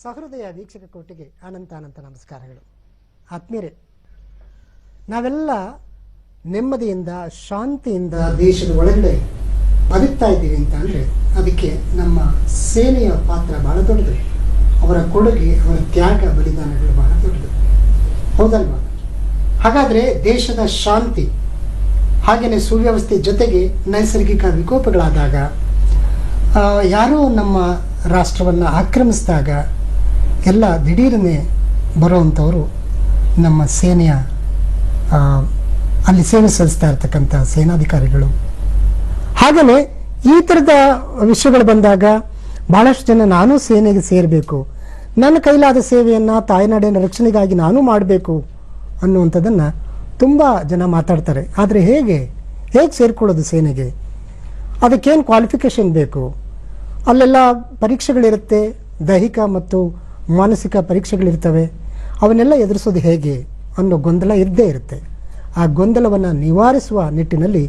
ಸಹೃದಯ ವೀಕ್ಷಕ ಕೋಟಿಗೆ ಅನಂತ ನಮಸ್ಕಾರಗಳು. ಆತ್ಮೀಯರೇ, ನಾವೆಲ್ಲ ನೆಮ್ಮದಿಯಿಂದ ಶಾಂತಿಯಿಂದ ದೇಶದ ಒಳಗಡೆ ಬದುಕ್ತಾ ಇದ್ದೀವಿ ಅಂತ ಅಂದರೆ ಅದಕ್ಕೆ ನಮ್ಮ ಸೇನೆಯ ಪಾತ್ರ ಭಾಳ ದೊಡ್ಡದು. ಅವರ ಕೊಡುಗೆ, ಅವರ ತ್ಯಾಗ, ಬಲಿದಾನಗಳು ಭಾಳ ದೊಡ್ಡದು, ಹೌದಲ್ವಾ? ಹಾಗಾದರೆ ದೇಶದ ಶಾಂತಿ ಹಾಗೆಯೇ ಸುವ್ಯವಸ್ಥೆ ಜೊತೆಗೆ ನೈಸರ್ಗಿಕ ವಿಕೋಪಗಳಾದಾಗ, ಯಾರೋ ನಮ್ಮ ರಾಷ್ಟ್ರವನ್ನು ಆಕ್ರಮಿಸಿದಾಗ ಎಲ್ಲ ದಿಢೀರನೆ ಬರುವಂಥವರು ನಮ್ಮ ಸೇನೆಯ ಅಲ್ಲಿ ಸೇವೆ ಸಲ್ಲಿಸ್ತಾ ಇರ್ತಕ್ಕಂಥ ಸೇನಾಧಿಕಾರಿಗಳು. ಹಾಗೆಯೇ ಈ ಥರದ ವಿಷಯಗಳು ಬಂದಾಗ ಭಾಳಷ್ಟು ಜನ ನಾನು ಸೇನೆಗೆ ಸೇರಬೇಕು, ನನ್ನ ಕೈಲಾದ ಸೇವೆಯನ್ನು ತಾಯ್ನಾಡಿನ ರಕ್ಷಣೆಗಾಗಿ ನಾನು ಮಾಡಬೇಕು ಅನ್ನುವಂಥದ್ದನ್ನು ತುಂಬ ಜನ ಮಾತಾಡ್ತಾರೆ. ಆದರೆ ಹೇಗೆ ಸೇರಿಕೊಳ್ಳೋದು ಸೇನೆಗೆ? ಅದಕ್ಕೇನು ಕ್ವಾಲಿಫಿಕೇಷನ್ ಬೇಕು? ಅಲ್ಲೆಲ್ಲ ಪರೀಕ್ಷೆಗಳಿರುತ್ತೆ, ದೈಹಿಕ ಮತ್ತು ಮಾನಸಿಕ ಪರೀಕ್ಷೆಗಳಿರ್ತವೆ. ಅವನ್ನೆಲ್ಲ ಎದುರಿಸೋದು ಹೇಗೆ ಅನ್ನೋ ಗೊಂದಲ ಇದ್ದೇ ಇರುತ್ತೆ. ಆ ಗೊಂದಲವನ್ನು ನಿವಾರಿಸುವ ನಿಟ್ಟಿನಲ್ಲಿ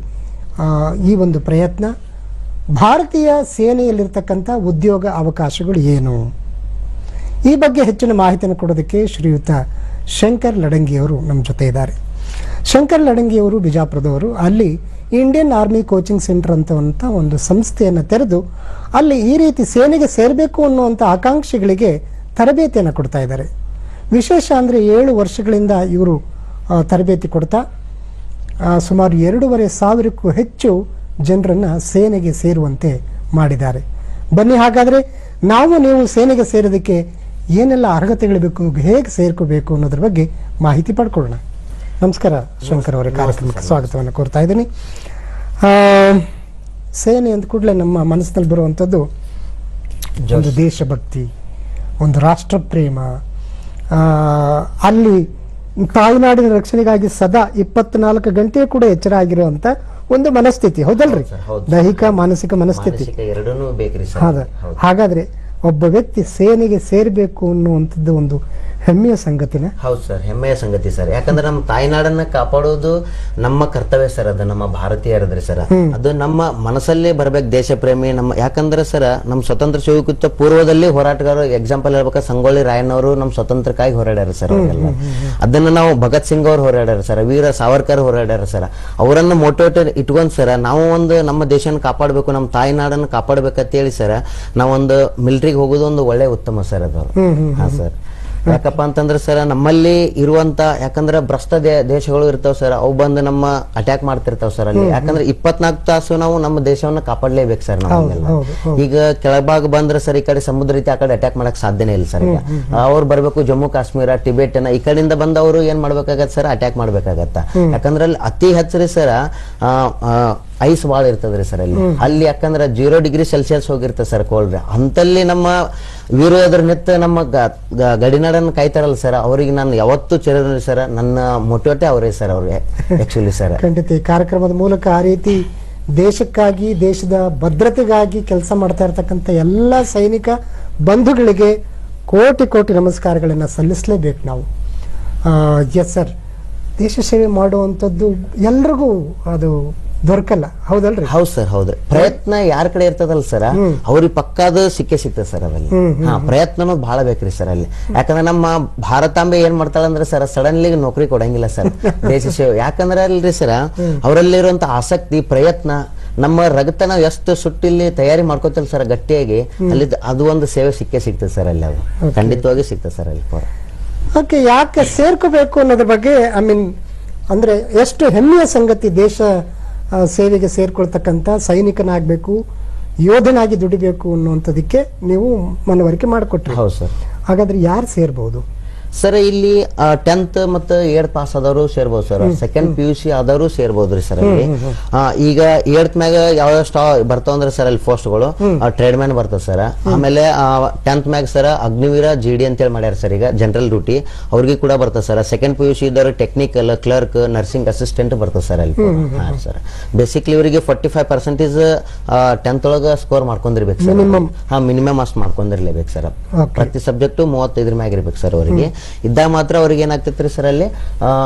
ಈ ಒಂದು ಪ್ರಯತ್ನ. ಭಾರತೀಯ ಸೇನೆಯಲ್ಲಿರ್ತಕ್ಕಂಥ ಉದ್ಯೋಗ ಅವಕಾಶಗಳು ಏನು, ಈ ಬಗ್ಗೆ ಹೆಚ್ಚಿನ ಮಾಹಿತಿಯನ್ನು ಕೊಡೋದಕ್ಕೆ ಶ್ರೀಯುತ ಶಂಕರ್ ಲಡಂಗಿಯವರು ನಮ್ಮ ಜೊತೆ ಇದ್ದಾರೆ. ಶಂಕರ್ ಲಡಂಗಿಯವರು ಬಿಜಾಪುರದವರು. ಅಲ್ಲಿ ಇಂಡಿಯನ್ ಆರ್ಮಿ ಕೋಚಿಂಗ್ ಸೆಂಟರ್ ಅಂತ ಒಂದು ಸಂಸ್ಥೆಯನ್ನು ತೆರೆದು ಅಲ್ಲಿ ಈ ರೀತಿ ಸೇನೆಗೆ ಸೇರಬೇಕು ಅನ್ನುವಂಥ ಆಕಾಂಕ್ಷಿಗಳಿಗೆ ತರಬೇತಿಯನ್ನು ಕೊಡ್ತಾ ಇದ್ದಾರೆ. ವಿಶೇಷ ಅಂದರೆ 7 ವರ್ಷಗಳಿಂದ ಇವರು ತರಬೇತಿ ಕೊಡ್ತಾ ಸುಮಾರು 2,500ಕ್ಕೂ ಹೆಚ್ಚು ಜನರನ್ನು ಸೇನೆಗೆ ಸೇರುವಂತೆ ಮಾಡಿದ್ದಾರೆ. ಬನ್ನಿ, ಹಾಗಾದರೆ ನೀವು ಸೇನೆಗೆ ಸೇರೋದಕ್ಕೆ ಏನೆಲ್ಲ ಅರ್ಹತೆಗಳು ಬೇಕು, ಹೇಗೆ ಸೇರ್ಕೋಬೇಕು ಅನ್ನೋದ್ರ ಬಗ್ಗೆ ಮಾಹಿತಿ ಪಡ್ಕೊಳ್ಳೋಣ. ನಮಸ್ಕಾರ ಶಂಕರ್ ಅವರ ಕಾರ್ಯಕ್ರಮಕ್ಕೆ ಸ್ವಾಗತವನ್ನು ಕೋರ್ತಾ ಇದ್ದೀನಿ. ಸೇನೆ ಅಂದ ಕೂಡಲೇ ನಮ್ಮ ಮನಸ್ಸಿನಲ್ಲಿ ಬರುವಂಥದ್ದು ಒಂದು ದೇಶಭಕ್ತಿ, ಒಂದು ರಾಷ್ಟ್ರ ಪ್ರೇಮ, ಅಲ್ಲಿ ತಾಯ್ನಾಡಿನ ರಕ್ಷಣೆಗಾಗಿ ಸದಾ 24 ಗಂಟೆ ಕೂಡ ಎಚ್ಚರ ಆಗಿರುವಂತ ಒಂದು ಮನಸ್ಥಿತಿ, ಹೌದಲ್ರಿ? ದೈಹಿಕ ಮಾನಸಿಕ ಮನಸ್ಥಿತಿ. ಹಾಗಾದ್ರೆ ಒಬ್ಬ ವ್ಯಕ್ತಿ ಸೇನೆಗೆ ಸೇರ್ಬೇಕು ಅನ್ನುವಂಥದ್ದು ಒಂದು ಹೆಮ್ಮೆಯ ಸಂಗತಿನ? ಹೌದು ಸರ್, ಹೆಮ್ಮೆಯ ಸಂಗತಿ ಸರ್. ಯಾಕಂದ್ರೆ ನಮ್ಮ ತಾಯ್ನಾಡನ್ನ ಕಾಪಾಡೋದು ನಮ್ಮ ಕರ್ತವ್ಯ ಸರ್. ಅದು ನಮ್ಮ ಭಾರತೀಯರದ್ರಿ ಸರ್. ಅದು ನಮ್ಮ ಮನಸ್ಸಲ್ಲೇ ಬರ್ಬೇಕು, ದೇಶ ಪ್ರೇಮಿ. ಯಾಕಂದ್ರೆ ಸರ್, ನಮ್ಮ ಸ್ವತಂತ್ರ ಶಿವಕುತ್ತ ಪೂರ್ವದಲ್ಲಿ ಹೋರಾಟಗಾರರು, ಎಕ್ಸಾಂಪಲ್ ಹೇಳ್ಬೇಕು, ಸಂಗೊಳ್ಳಿ ರಾಯಣ್ಣವರು ನಮ್ಮ ಸ್ವತಂತ್ರಕ್ಕಾಗಿ ಹೋರಾಡ್ಯಾರ ಸರ್. ಅದನ್ನ ನಾವು ಭಗತ್ ಸಿಂಗ್ ಅವ್ರು ಹೋರಾಡ್ಯಾರ ಸರ್, ವೀರ ಸಾವರ್ಕರ್ ಹೋರಾಡ್ಯಾರ ಸರ್. ಅವರನ್ನ ಮೋಟಿವೇಟ್ ಇಟ್ಕೊಂಡ್ ಸರ್, ನಾವು ಒಂದು ನಮ್ಮ ದೇಶನ ಕಾಪಾಡಬೇಕು, ನಮ್ಮ ತಾಯ್ನಾಡನ್ನ ಕಾಪಾಡ್ಬೇಕಂತ ಹೇಳಿ ಸರ್, ನಾವೊಂದು ಮಿಲಿಟರಿಗೆ ಹೋಗೋದು ಒಂದು ಒಳ್ಳೆ ಉತ್ತಮ ಸರ್ ಅದು. ಹಾ ಸರ್. ಯಾಕಪ್ಪ ಅಂತಂದ್ರೆ ಸರ್, ನಮ್ಮಲ್ಲಿ ಇರುವಂತ, ಯಾಕಂದ್ರೆ ಭ್ರಷ್ಟ ದೇಶಗಳು ಇರ್ತಾವ ಸರ್, ಅವು ಬಂದು ನಮ್ಮ ಅಟ್ಯಾಕ್ ಮಾಡ್ತಿರ್ತಾವ ಸರ್ ಅಲ್ಲಿ. ಯಾಕಂದ್ರೆ 24 ತಾಸು ನಾವು ನಮ್ಮ ದೇಶವನ್ನ ಕಾಪಾಡ್ಲೇಬೇಕು ಸರ್. ನಾವೆಲ್ಲ ಈಗ ಕೆಳಭಾಗ ಬಂದ್ರೆ ಸರ್, ಈ ಕಡೆ ಸಮುದ್ರ ರೀತಿ ಆ ಕಡೆ ಅಟ್ಯಾಕ್ ಮಾಡಕ್ ಸಾಧ್ಯನೇ ಇಲ್ಲ ಸರ್. ಈಗ ಅವ್ರು ಬರ್ಬೇಕು ಜಮ್ಮು ಕಾಶ್ಮೀರ, ಟಿಬೆಟ್ ಈ ಕಡೆಯಿಂದ ಬಂದವರು ಏನ್ ಮಾಡ್ಬೇಕಾಗತ್ತ ಸರ್, ಅಟ್ಯಾಕ್ ಮಾಡ್ಬೇಕಾಗತ್ತ. ಯಾಕಂದ್ರೆ ಅಲ್ಲಿ ಅತಿ ಹೆಚ್ಚರಿ ಸರ್ ಐಸ್ ಬಾಳ ಇರ್ತದ್ರಿ ಸರ್ ಅಲ್ಲಿ. ಯಾಕಂದ್ರೆ 0 ಡಿಗ್ರಿ ಸೆಲ್ಸಿಯಸ್ ಹೋಗಿರ್ತದೆ ಸರ್ ಕೋಲ್ಡ್. ಅಂತಲ್ಲಿ ನಮ್ಮ ವೀರ ಎದುರು ನಿಂತ ನಮ್ಮ ಗಡಿನಾಡನ್ನು ಕಾಯ್ತಾರಲ್ಲ ಸರ್, ಅವ್ರಿಗೆ ನಾನು ಯಾವತ್ತೂ ಚಿರಋಣಿ ಸರ್. ನನ್ನ ಮೋಟಿವೇಟೇ ಅವರೇ ಸರ್, ಅವ್ರಿಗೆ ಆಕ್ಚುಲಿ ಸರ್. ಖಂಡಿತ ಕಾರ್ಯಕ್ರಮದ ಮೂಲಕ ಆ ರೀತಿ ದೇಶಕ್ಕಾಗಿ, ದೇಶದ ಭದ್ರತೆಗಾಗಿ ಕೆಲಸ ಮಾಡ್ತಾ ಇರ್ತಕ್ಕಂಥ ಎಲ್ಲ ಸೈನಿಕ ಬಂಧುಗಳಿಗೆ ಕೋಟಿ ನಮಸ್ಕಾರಗಳನ್ನು ಸಲ್ಲಿಸಲೇಬೇಕು ನಾವು. ಎಸ್ ಸರ್, ದೇಶ ಸೇವೆ ಮಾಡುವಂಥದ್ದು ಎಲ್ರಿಗೂ ಅದು ದೊರಕಲ್ಲ, ಹೌದಲ್ರಿ? ಹೌದು ಸರ್, ಹೌದ್ರಿ. ಪ್ರಯತ್ನ ಯಾರ ಕಡೆ ಇರ್ತದಲ್ಲ ಸರ್, ಅವ್ರಿಗೆ ಪಕ್ಕಾದ ಸಿಗ್ತದೆ ಸರ್ ಅದಲ್ಲಿ. ಪ್ರಯತ್ನನೂ ಬಹಳ ಬೇಕ್ರಿ ಸರ್ ಅಲ್ಲಿ. ಯಾಕಂದ್ರೆ ನಮ್ಮ ಭಾರತಾಂಬೆ ಏನ್ ಮಾಡ್ತಾಳಂದ್ರೆ ಸರ್, ಸಡನ್ಲಿ ನೌಕರಿ ಕೊಡಂಗಿಲ್ಲ ಸರ್ ದೇಶ ಸೇವೆ. ಯಾಕಂದ್ರೆ ಅಲ್ರಿ ಸರ್, ಅವರಲ್ಲಿರುವಂತ ಆಸಕ್ತಿ, ಪ್ರಯತ್ನ, ನಮ್ಮ ರಗತ ನಾವು ಎಷ್ಟು ಸುಟ್ಟಿಲ್ಲಿ ತಯಾರಿ ಮಾಡ್ಕೋತಿಲ್ಲ ಸರ್ ಗಟ್ಟಿಯಾಗಿ, ಅಲ್ಲಿ ಅದು ಒಂದು ಸೇವೆ ಸಿಗ್ತದೆ ಸರ್ ಅಲ್ಲಿ. ಅದು ಖಂಡಿತವಾಗಿ ಸಿಗ್ತದೆ ಸರ್ ಅಲ್ಲಿ. ಓಕೆ, ಯಾಕೆ ಸೇರ್ಕೋಬೇಕು ಅನ್ನೋದ್ರ ಬಗ್ಗೆ ಅಂದ್ರೆ ಎಷ್ಟು ಹೆಮ್ಮೆಯ ಸಂಗತಿ. ದೇಶ ಸೇವೆಗೆ ಸೇರ್ಕೊಳ್ತಕ್ಕಂಥ ಸೈನಿಕನಾಗಬೇಕು, ಯೋಧನಾಗಿ ದುಡಿಬೇಕು ಅನ್ನುವಂಥದಕ್ಕೆ ನೀವು ಮನವರಿಕೆ ಮಾಡಿಕೊಟ್ರಿ. ಹೌದು ಸರ್. ಹಾಗಾದ್ರೆ ಯಾರು ಸೇರ್ಬಹುದು ಸರ್? ಇಲ್ಲಿ 10th ಮತ್ತು 8th ಪಾಸ್ ಆದವರು ಸೇರ್ಬೋದು ಸರ್. 2nd PUC ಆದವರು ಸೇರ್ಬೋದ್ರಿ ಸರ್ ಅಲ್ಲಿ. ಈಗ 8th ಮ್ಯಾಗ ಯಾವ ಬರ್ತಾವ ಅಂದ್ರೆ ಸರ್ ಅಲ್ಲಿ ಪೋಸ್ಟ್ಗಳು ಟ್ರೇಡ್ ಮ್ಯಾನ್ ಬರ್ತದೆ ಸರ್. ಆಮೇಲೆ 10th ಮ್ಯಾಗ ಸರ್ ಅಗ್ನಿವೀರ GD ಅಂತೇಳಿ ಮಾಡ್ಯಾರ ಸರ್, ಈಗ ಜನರಲ್ ಡ್ಯೂಟಿ ಅವ್ರಿಗೆ ಕೂಡ ಬರ್ತದೆ ಸರ್. 2nd PUC ಇದ್ದವರು ಟೆಕ್ನಿಕಲ್, ಕ್ಲರ್ಕ್, ನರ್ಸಿಂಗ್ ಅಸಿಸ್ಟೆಂಟ್ ಬರ್ತದೆ ಸರ್ ಅಲ್ಲಿ. ಸರ್ ಬೇಸಿಕ್ಲಿ ಇವರಿಗೆ 45% 10th ಒಳಗ ಸ್ಕೋರ್ ಮಾಡ್ಕೊಂಡಿರ್ಬೇಕು ಸರ್. ಮಿನಿಮಮ್ ಅಷ್ಟು ಮಾಡ್ಕೊಂಡಿರ್ಲೇಬೇಕು ಸರ್. ಪ್ರತಿ ಸಬ್ಜೆಕ್ಟ್ 35 ಮ್ಯಾಗ ಇರ್ಬೇಕು ಸರ್ ಅವರಿಗೆ. ಇದ್ದಾಗ ಮಾತ್ರ ಅವ್ರಿಗೆ ಏನಾಗ್ತೈತ್ರಿ ಸರ್ ಅಲ್ಲಿ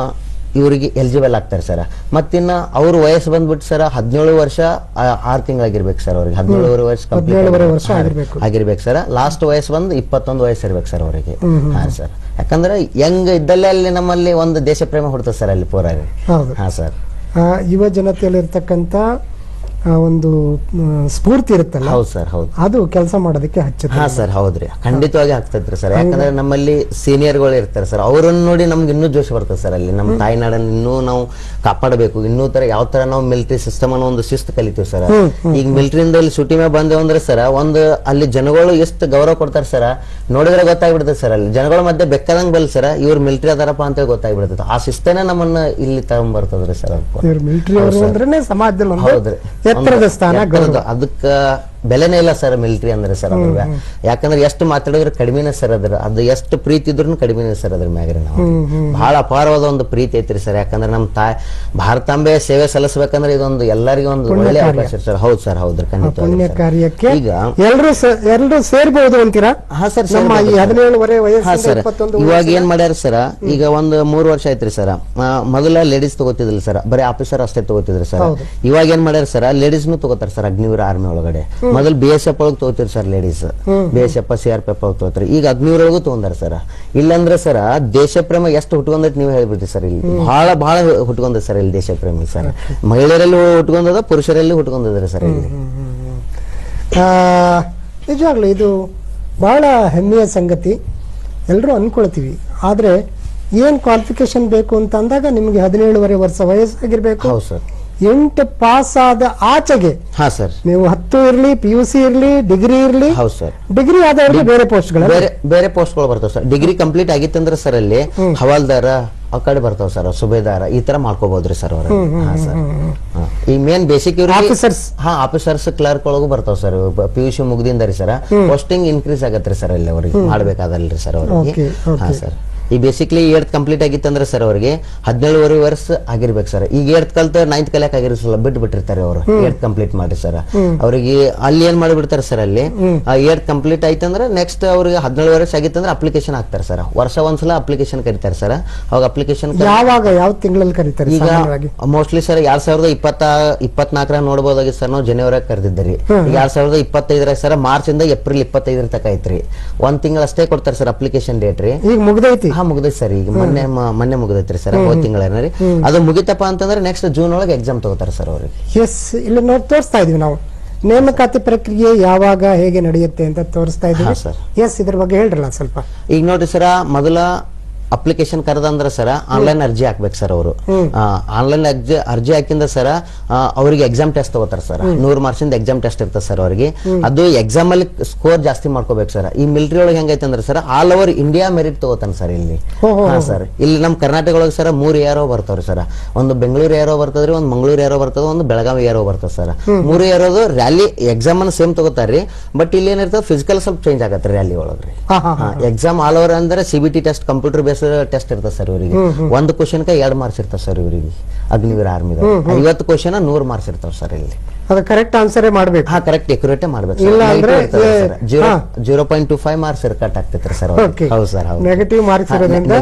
ಇವರಿಗೆ ಎಲಿಜಿಬಲ್ ಆಗ್ತಾರೆ ಸರ್. ಮತ್ತಿನ್ನ ಅವ್ರ ವಯಸ್ಸು ಬಂದ್ಬಿಟ್ಟು ಸರ್ 17 ವರ್ಷ 6 ತಿಂಗಳಾಗಿರ್ಬೇಕು ಸರ್ ಅವ್ರಿಗೆ. 17 ವರ್ಷ ಆಗಿರ್ಬೇಕು ಸರ್. ಲಾಸ್ಟ್ ವಯಸ್ಸು ಬಂದು 21 ವಯಸ್ಸು ಇರ್ಬೇಕು ಸರ್ ಅವರಿಗೆ. ಹಾ ಸರ್, ಯಾಕಂದ್ರೆ ಹೆಂಗ್ ಇದ್ದಲ್ಲೇ ಅಲ್ಲಿ ನಮ್ಮಲ್ಲಿ ಒಂದು ದೇಶ ಪ್ರೇಮ ಹುಡ್ತದೆ ಸರ್ ಅಲ್ಲಿ ಪೂರ. ಹಾ ಸರ್, ಯುವ ಜನತೆಯಲ್ಲಿರ್ತಕ್ಕಂಥ ಒಂದು ಸ್ಫೂರ್ತಿ ಇರುತ್ತಲ್ಲ. ಹೌದು ಸರ್, ಹೌದು. ಅದು ಕೆಲಸ ಮಾಡೋದಕ್ಕೆ ಹಚ್ಚುತ್ತೆ. ಹಾ ಸರ್, ಹೌದ್ರಿ, ಖಂಡಿತವಾಗಿ ಆಗ್ತೈತ್ರಿ ಸರ್. ಯಾಕಂದ್ರೆ ನಮ್ಮಲ್ಲಿ ಸೀನಿಯರ್ಗಳು ಇರ್ತಾರೆ ಸರ್, ಅವ್ರನ್ನ ನೋಡಿ ನಮ್ಗೆ ಇನ್ನೂ ಜೋಶ್ ಬರ್ತದೆ ಸರ್. ಅಲ್ಲಿ ನಮ್ಮ ತಾಯ್ನಾಡನ್ನ ಇನ್ನೂ ನಾವು ಕಾಪಾಡಬೇಕು. ಇನ್ನೂ ತರ ಯಾವ ತರ ನಾವು ಮಿಲಿಟರಿ ಸಿಸ್ಟಮ್ ಅನ್ನೋ ಒಂದು ಶಿಸ್ತು ಕಲಿತೀವಿ ಸರ್. ಈಗ ಮಿಲಿಟರಿಯಿಂದ ಇಲ್ಲಿ ಸುಟಿ ಮೇಲೆ ಬಂದೇವು ಅಂದ್ರೆ ಸರ್, ಒಂದು ಅಲ್ಲಿ ಜನಗಳು ಎಷ್ಟು ಗೌರವ ಕೊಡ್ತಾರೆ ಸರ್, ನೋಡಿದ್ರೆ ಗೊತ್ತಾಗ್ಬಿಡ್ತದೆ ಸರ್. ಅಲ್ಲಿ ಜನಗಳ ಮಧ್ಯೆ ಬೆಕ್ಕದಂಗ್ ಬಲ್ ಸರ್, ಇವ್ರು ಮಿಲಿಟರಿ ಅದಾರಪ್ಪ ಅಂತ ಗೊತ್ತಾಗ್ಬಿಡ್ತದೆ. ಆ ಶಿಸ್ತೇನೆ ನಮ್ಮನ್ನ ಇಲ್ಲಿ ತಗೊಂಡ್ಬರ್ತದ್ರಿ ಸರ್. ಮಿಲಿಟರಿ ಅವರು ಅಂದ್ರೆ ಸಮಾಜದಲ್ಲಿ ಹೌದ್ರಿ, ಎತ್ತರದ ಸ್ಥಾನ, ಅದಕ್ಕ ಬೆಲೆನೇ ಇಲ್ಲ ಸರ್ ಮಿಲಿಟರಿ ಅಂದ್ರೆ ಸರ್. ಅದ್ರ ಯಾಕಂದ್ರೆ ಎಷ್ಟು ಮಾತಾಡಿದ್ರೆ ಕಡಿಮೆನೇ ಸರ್. ಅದು ಎಷ್ಟು ಪ್ರೀತಿ ಇದ್ರು ಕಡಿಮೆನೇ ಸರ್ ಅದ್ರ ಮ್ಯಾಗ್ರಿ. ನಾವು ಬಹಳ ಅಪಾರವಾದ ಒಂದು ಪ್ರೀತಿ ಐತ್ರಿ ಸರ್. ಯಾಕಂದ್ರೆ ನಮ್ಮ ಭಾರತಾಂಬೆ ಸೇವೆ ಸಲ್ಲಿಸಬೇಕಂದ್ರೆ ಇದೊಂದು ಎಲ್ಲರಿಗೂ ಒಂದು ಒಳ್ಳೆ ಅವಕಾಶ ಸರ್. ಹೌದು ಸರ್, ಹೌದ್ರಿ, ಪುಣ್ಯ ಕಾರ್ಯಕ್ಕೆ ಈಗ ಎಲ್ಲರೂ ಸೇರ್ಬಹುದು ಅಂತೀರಾ? ಹಾ ಸರ್, 17 ವಯಸ್ಸು. ಇವಾಗ ಏನ್ ಮಾಡ್ಯಾರ ಸರ್, ಈಗ ಒಂದು 3 ವರ್ಷ ಆಯ್ತ್ರಿ ಸರ್. ಮೊದಲ ಲೇಡೀಸ್ ತಗೋತಿದ್ದಿಲ್ಲ ಸರ್, ಬರೀ ಆಫೀಸರ್ ಅಷ್ಟೇ ತಗೋತಿದ್ರಿ ಸರ್. ಇವಾಗ ಏನ್ ಮಾಡ್ಯಾರ ಸರ್, ಲೇಡೀಸ್ನು ತಗೋತಾರ ಸರ್ ಅಗ್ನಿವೀರ ಆರ್ಮಿ ಒಳಗಡೆ. ಮೊದಲು BSF ಒಳಗೆ ತಗೋತಿರ್ ಸರ್ ಲೇಡೀಸ್, BSF CRPF ಒಳಗೆ ತಗೋತಾರೆ. ಈಗ ಅಗ್ನಿವೀರ ಒಳಗೂ ತಗೊಂಡಾರ ಸರ್. ಇಲ್ಲಂದ್ರೆ ಸರ್ ದೇಶ ಪ್ರೇಮ ಎಷ್ಟು ಹುಟ್ಕೊಂಡೈತಿ ನೀವು ಹೇಳ್ಬಿಟ್ರಿ ಸರ್. ಇಲ್ಲಿ ಬಹಳ ಹುಟ್ಕೊಂಡ ಸರ್ ಇಲ್ಲಿ ದೇಶ ಪ್ರೇಮಿ ಸರ್. ಮಹಿಳೆಯರಲ್ಲಿ ಹುಟ್ಕೊಂಡದ, ಪುರುಷರಲ್ಲಿ ಹುಟ್ಕೊಂಡದ್ರಿ ಸರ್ ಇಲ್ಲಿ. ನಿಜವಾಗ್ಲೂ ಇದು ಬಹಳ ಹೆಮ್ಮೆಯ ಸಂಗತಿ. ಎಲ್ಲರೂ ಅನ್ಕೊಳ್ತೀವಿ, ಆದ್ರೆ ಏನ್ ಕ್ವಾಲಿಫಿಕೇಶನ್ ಬೇಕು ಅಂತ ಅಂದಾಗ ನಿಮ್ಗೆ 17 ವರ್ಷ ವಯಸ್ಸಾಗಿರ್ಬೇಕು. ಹೌದು ಸರ್. 8 ಪಾಸ್ ಆದ ಆಚೆಗೆ. ಹಾ ಸರ್, ನೀವು 10 ಇರ್ಲಿ, PUC ಇರ್ಲಿ, ಡಿಗ್ರಿ ಇರ್ಲಿ. ಹೌದು ಸರ್. ಡಿಗ್ರಿ ಆದವರಿಗೆ ಬೇರೆ ಪೋಸ್ಟ್ಗಳು, ಬೇರೆ ಪೋಸ್ಟ್ಗಳು ಬರ್ತಾವ ಸರ್. ಡಿಗ್ರಿ ಕಂಪ್ಲೀಟ್ ಆಗಿತ್ತಂದ್ರೆ ಸರ್ ಅಲ್ಲಿ ಹವಾಲ್ದಾರ ಆ ಕಡೆ ಬರ್ತಾವ ಸರ್, ಸುಬೇದಾರ ಈ ತರ ಮಾಡ್ಕೋಬಹುದ್ರಿ ಸರ್ ಅವ್ರ. ಹಾ ಸರ್, ಈ main basic officers, officers clerk ಒಳಗೂ ಬರ್ತಾವ ಸರ್. PUC ಮುಗ್ದಿಂದರಿ ಸರ್ ಪೋಸ್ಟಿಂಗ್ ಇನ್ಕ್ರೀಸ್ ಆಗತ್ರಿ ಸರ್ ಅಲ್ಲಿ ಅವ್ರಿಗೆ ಮಾಡ್ಬೇಕಾದಲ್ರಿ ಸರ್ ಅವ್ರಿಗೆ. ಹಾ ಸರ್, ಈ ಬೇಸಿಕ್ಲಿ 8th ಕಂಪ್ಲೀಟ್ ಆಗಿತ್ತಂದ್ರೆ ಸರ್ ಅವ್ರಿಗೆ 17 ವರ್ಷ ಆಗಿರ್ಬೇಕು ಸರ್. ಈಗ 8th ಕಲ್ತ 9th ಕಲಿಯಕ್ ಆಗಿರಲ್ಲ, ಬಿಟ್ಟಿರ್ತಾರೆ ಅವರು. 8th ಕಂಪ್ಲೀಟ್ ಮಾಡಿ ಸರ್ ಅವ್ರಿಗೆ ಅಲ್ಲಿ ಏನ್ ಮಾಡಿಬಿಡ್ತಾರೆ ಸರ್. ಅಲ್ಲಿ 8th ಕಂಪ್ಲೀಟ್ ಆಯ್ತಂದ್ರೆ ನೆಕ್ಸ್ಟ್ ಅವ್ರಿಗೆ 17 ವರ್ಷ ಆಗಿತ್ತಂದ್ರೆ ಅಪ್ಲಿಕೇಶನ್ ಹಾಕ್ತಾರೆ ಸರ್. ವರ್ಷ ಒಂದ್ಸಲ ಅಪ್ಲಿಕೇಶನ್ ಕರೀತಾರೆ ಸರ್. ಅವಾಗ ಅಪ್ಲಿಕೇಶನ್ ಯಾವ ತಿಂಗಳಲ್ಲಿ ಕರೀತಾರೆ? ಈಗ ಮೋಸ್ಟ್ಲಿ ಸರ್ 2024 ನೋಡಬಹುದಾಗಿ ಸರ್. ನಾವು ಜನವರಿ ಕರೆದಿದ್ದರಿ. 2025 ಸರ್ ಮಾರ್ಚ್ ಇಂದ ಏಪ್ರಿಲ್ 25 ತಕ ಐತ್ರಿ. 1 ತಿಂಗಳ ಅಷ್ಟೇ ಕೊಡ್ತಾರೆ ಸರ್ ಅಪ್ಲಿಕೇಶನ್ ಡೇಟ್ ರೀ. ಈಗ ಮುಗ್ದೈತಿ? ಮುಗ್ದೈತಿ ಸರ್. ಈಗ ಮೊನ್ನೆ ಮುಗ್ದೈತ್ರಿ ಸರ್, 1 ತಿಂಗಳೇನ ರೀ. ಅದು ಮುಗಿತಪ್ಪ ಅಂತಂದ್ರೆ ನೆಕ್ಸ್ಟ್ ಜೂನ್ ಒಳಗೆ ಎಕ್ಸಾಮ್ ತಗೋತಾರೆ ಸರ್ ಅವ್ರಿಗೆ. ಎಸ್, ಇಲ್ಲಿ ನೋಡಿ ತೋರಿಸ್ತಾ ಇದೀವಿ ನಾವು ನೇಮಕಾತಿ ಪ್ರಕ್ರಿಯೆ ಯಾವಾಗ ಹೇಗೆ ನಡೆಯುತ್ತೆ ಅಂತ ತೋರಿಸ್ತಾ ಇದೀವಿ ಸರ್. ಎಸ್, ಇದ್ರ ಬಗ್ಗೆ ಹೇಳ್ರಲ್ಲ ಸ್ವಲ್ಪ. ಈಗ ನೋಡ್ರಿ ಸರ್, ಮೊದಲ ಅಪ್ಲಿಕೇಶನ್ ಕರೆದಂದ್ರೆ ಸರ್ ಆನ್ಲೈನ್ ಅರ್ಜಿ ಹಾಕ್ಬೇಕು ಸರ್ ಅವರು. ಆನ್ಲೈನ್ ಅರ್ಜಿ ಹಾಕಿಂದ ಸರ್ ಅವ್ರಿಗೆ ಎಕ್ಸಾಮ್ ಟೆಸ್ಟ್ ತಗೋತಾರೆ ಸರ್. 100 ಮಾರ್ಕ್ಸ್ ಇಂದ ಎಕ್ಸಾಮ್ ಟೆಸ್ಟ್ ಇರ್ತದೆ ಸರ್ ಅವ್ರಿಗೆ. ಅದು ಎಕ್ಸಾಮ್ ಅಲ್ಲಿ ಸ್ಕೋರ್ ಜಾಸ್ತಿ ಮಾಡ್ಕೋಬೇಕು ಸರ್. ಈ ಮಿಲಿಟರಿ ಒಳಗೆ ಹೆಂಗೈತೆ ಅಂದ್ರೆ sir all over India merit ತಗೋತಾನೆ ಸರ್ ಇಲ್ಲಿ. ಹಾ ಸರ್, ಇಲ್ಲಿ ನಮ್ಮ ಕರ್ನಾಟಕ ಒಳಗೆ ಸರ್ 3 ಏರೋ ಬರ್ತಾವ್ರಿ ಸರ್. ಒಂದು ಬೆಂಗಳೂರು ಏರೋ ಬರ್ತದ್ರಿ, ಒಂದು ಮಂಗಳೂರು ಏರೋ ಬರ್ತದ, ಒಂದು ಬೆಳಗಾವಿ ಏರೋ ಬರ್ತದೆ ಸರ್. 3 ಏರೋದು ರ್ಯಾಲಿ ಎಕ್ಸಾಮ್ ಅನ್ನು ಸೇಮ್ ತಗೋತಾರ್ರಿ. ಬಟ್ ಇಲ್ಲಿ ಏನಿರ್ತದೆ ಫಿಸಿಕಲ್ ಸ್ವಲ್ಪ ಚೇಂಜ್ ಆಗತ್ತೆ ರ್ಯಾಲಿ ಒಳಗ್ರಿ. ಎಕ್ಸಾಮ್ ಆಲ್ ಓವರ್ ಅಂದ್ರೆ CBT test, computer base test ಇರ್ತದೆ ಸರ್ ಇವರಿಗೆ. 1 ಕ್ವಶನ್ 2 ಮಾರ್ಕ್ಸ್ ಇರ್ತಾವ ಸರ್ ಇವರಿಗೆ. ಅಗ್ನಿವೀರ ಆರ್ಮಿ 50 ಕ್ವಶನ್ 100 ಮಾರ್ಕ್ಸ್ ಇರ್ತಾವ ಸರ್ ಇಲ್ಲಿ. ಅದು ಕರೆಕ್ಟ್ ಆನ್ಸರ್ ಮಾಡಬೇಕು. ಹಾ, ಕರೆಕ್ಟ್ ಎಕ್ಯುರೇಟ್ ಮಾಡಬೇಕು. 0.25 ಮಾರ್ಕ್ಸ್ ಕಟ್ ಆಗ್ತೈತ್ರಿ ಸರ್. ಹೌದು ಸರ್, ಹೌದು. ನೆಗೆಟಿವ್ ಮಾರ್ಕ್ಸ್ ಇರೋದ್ರಿಂದ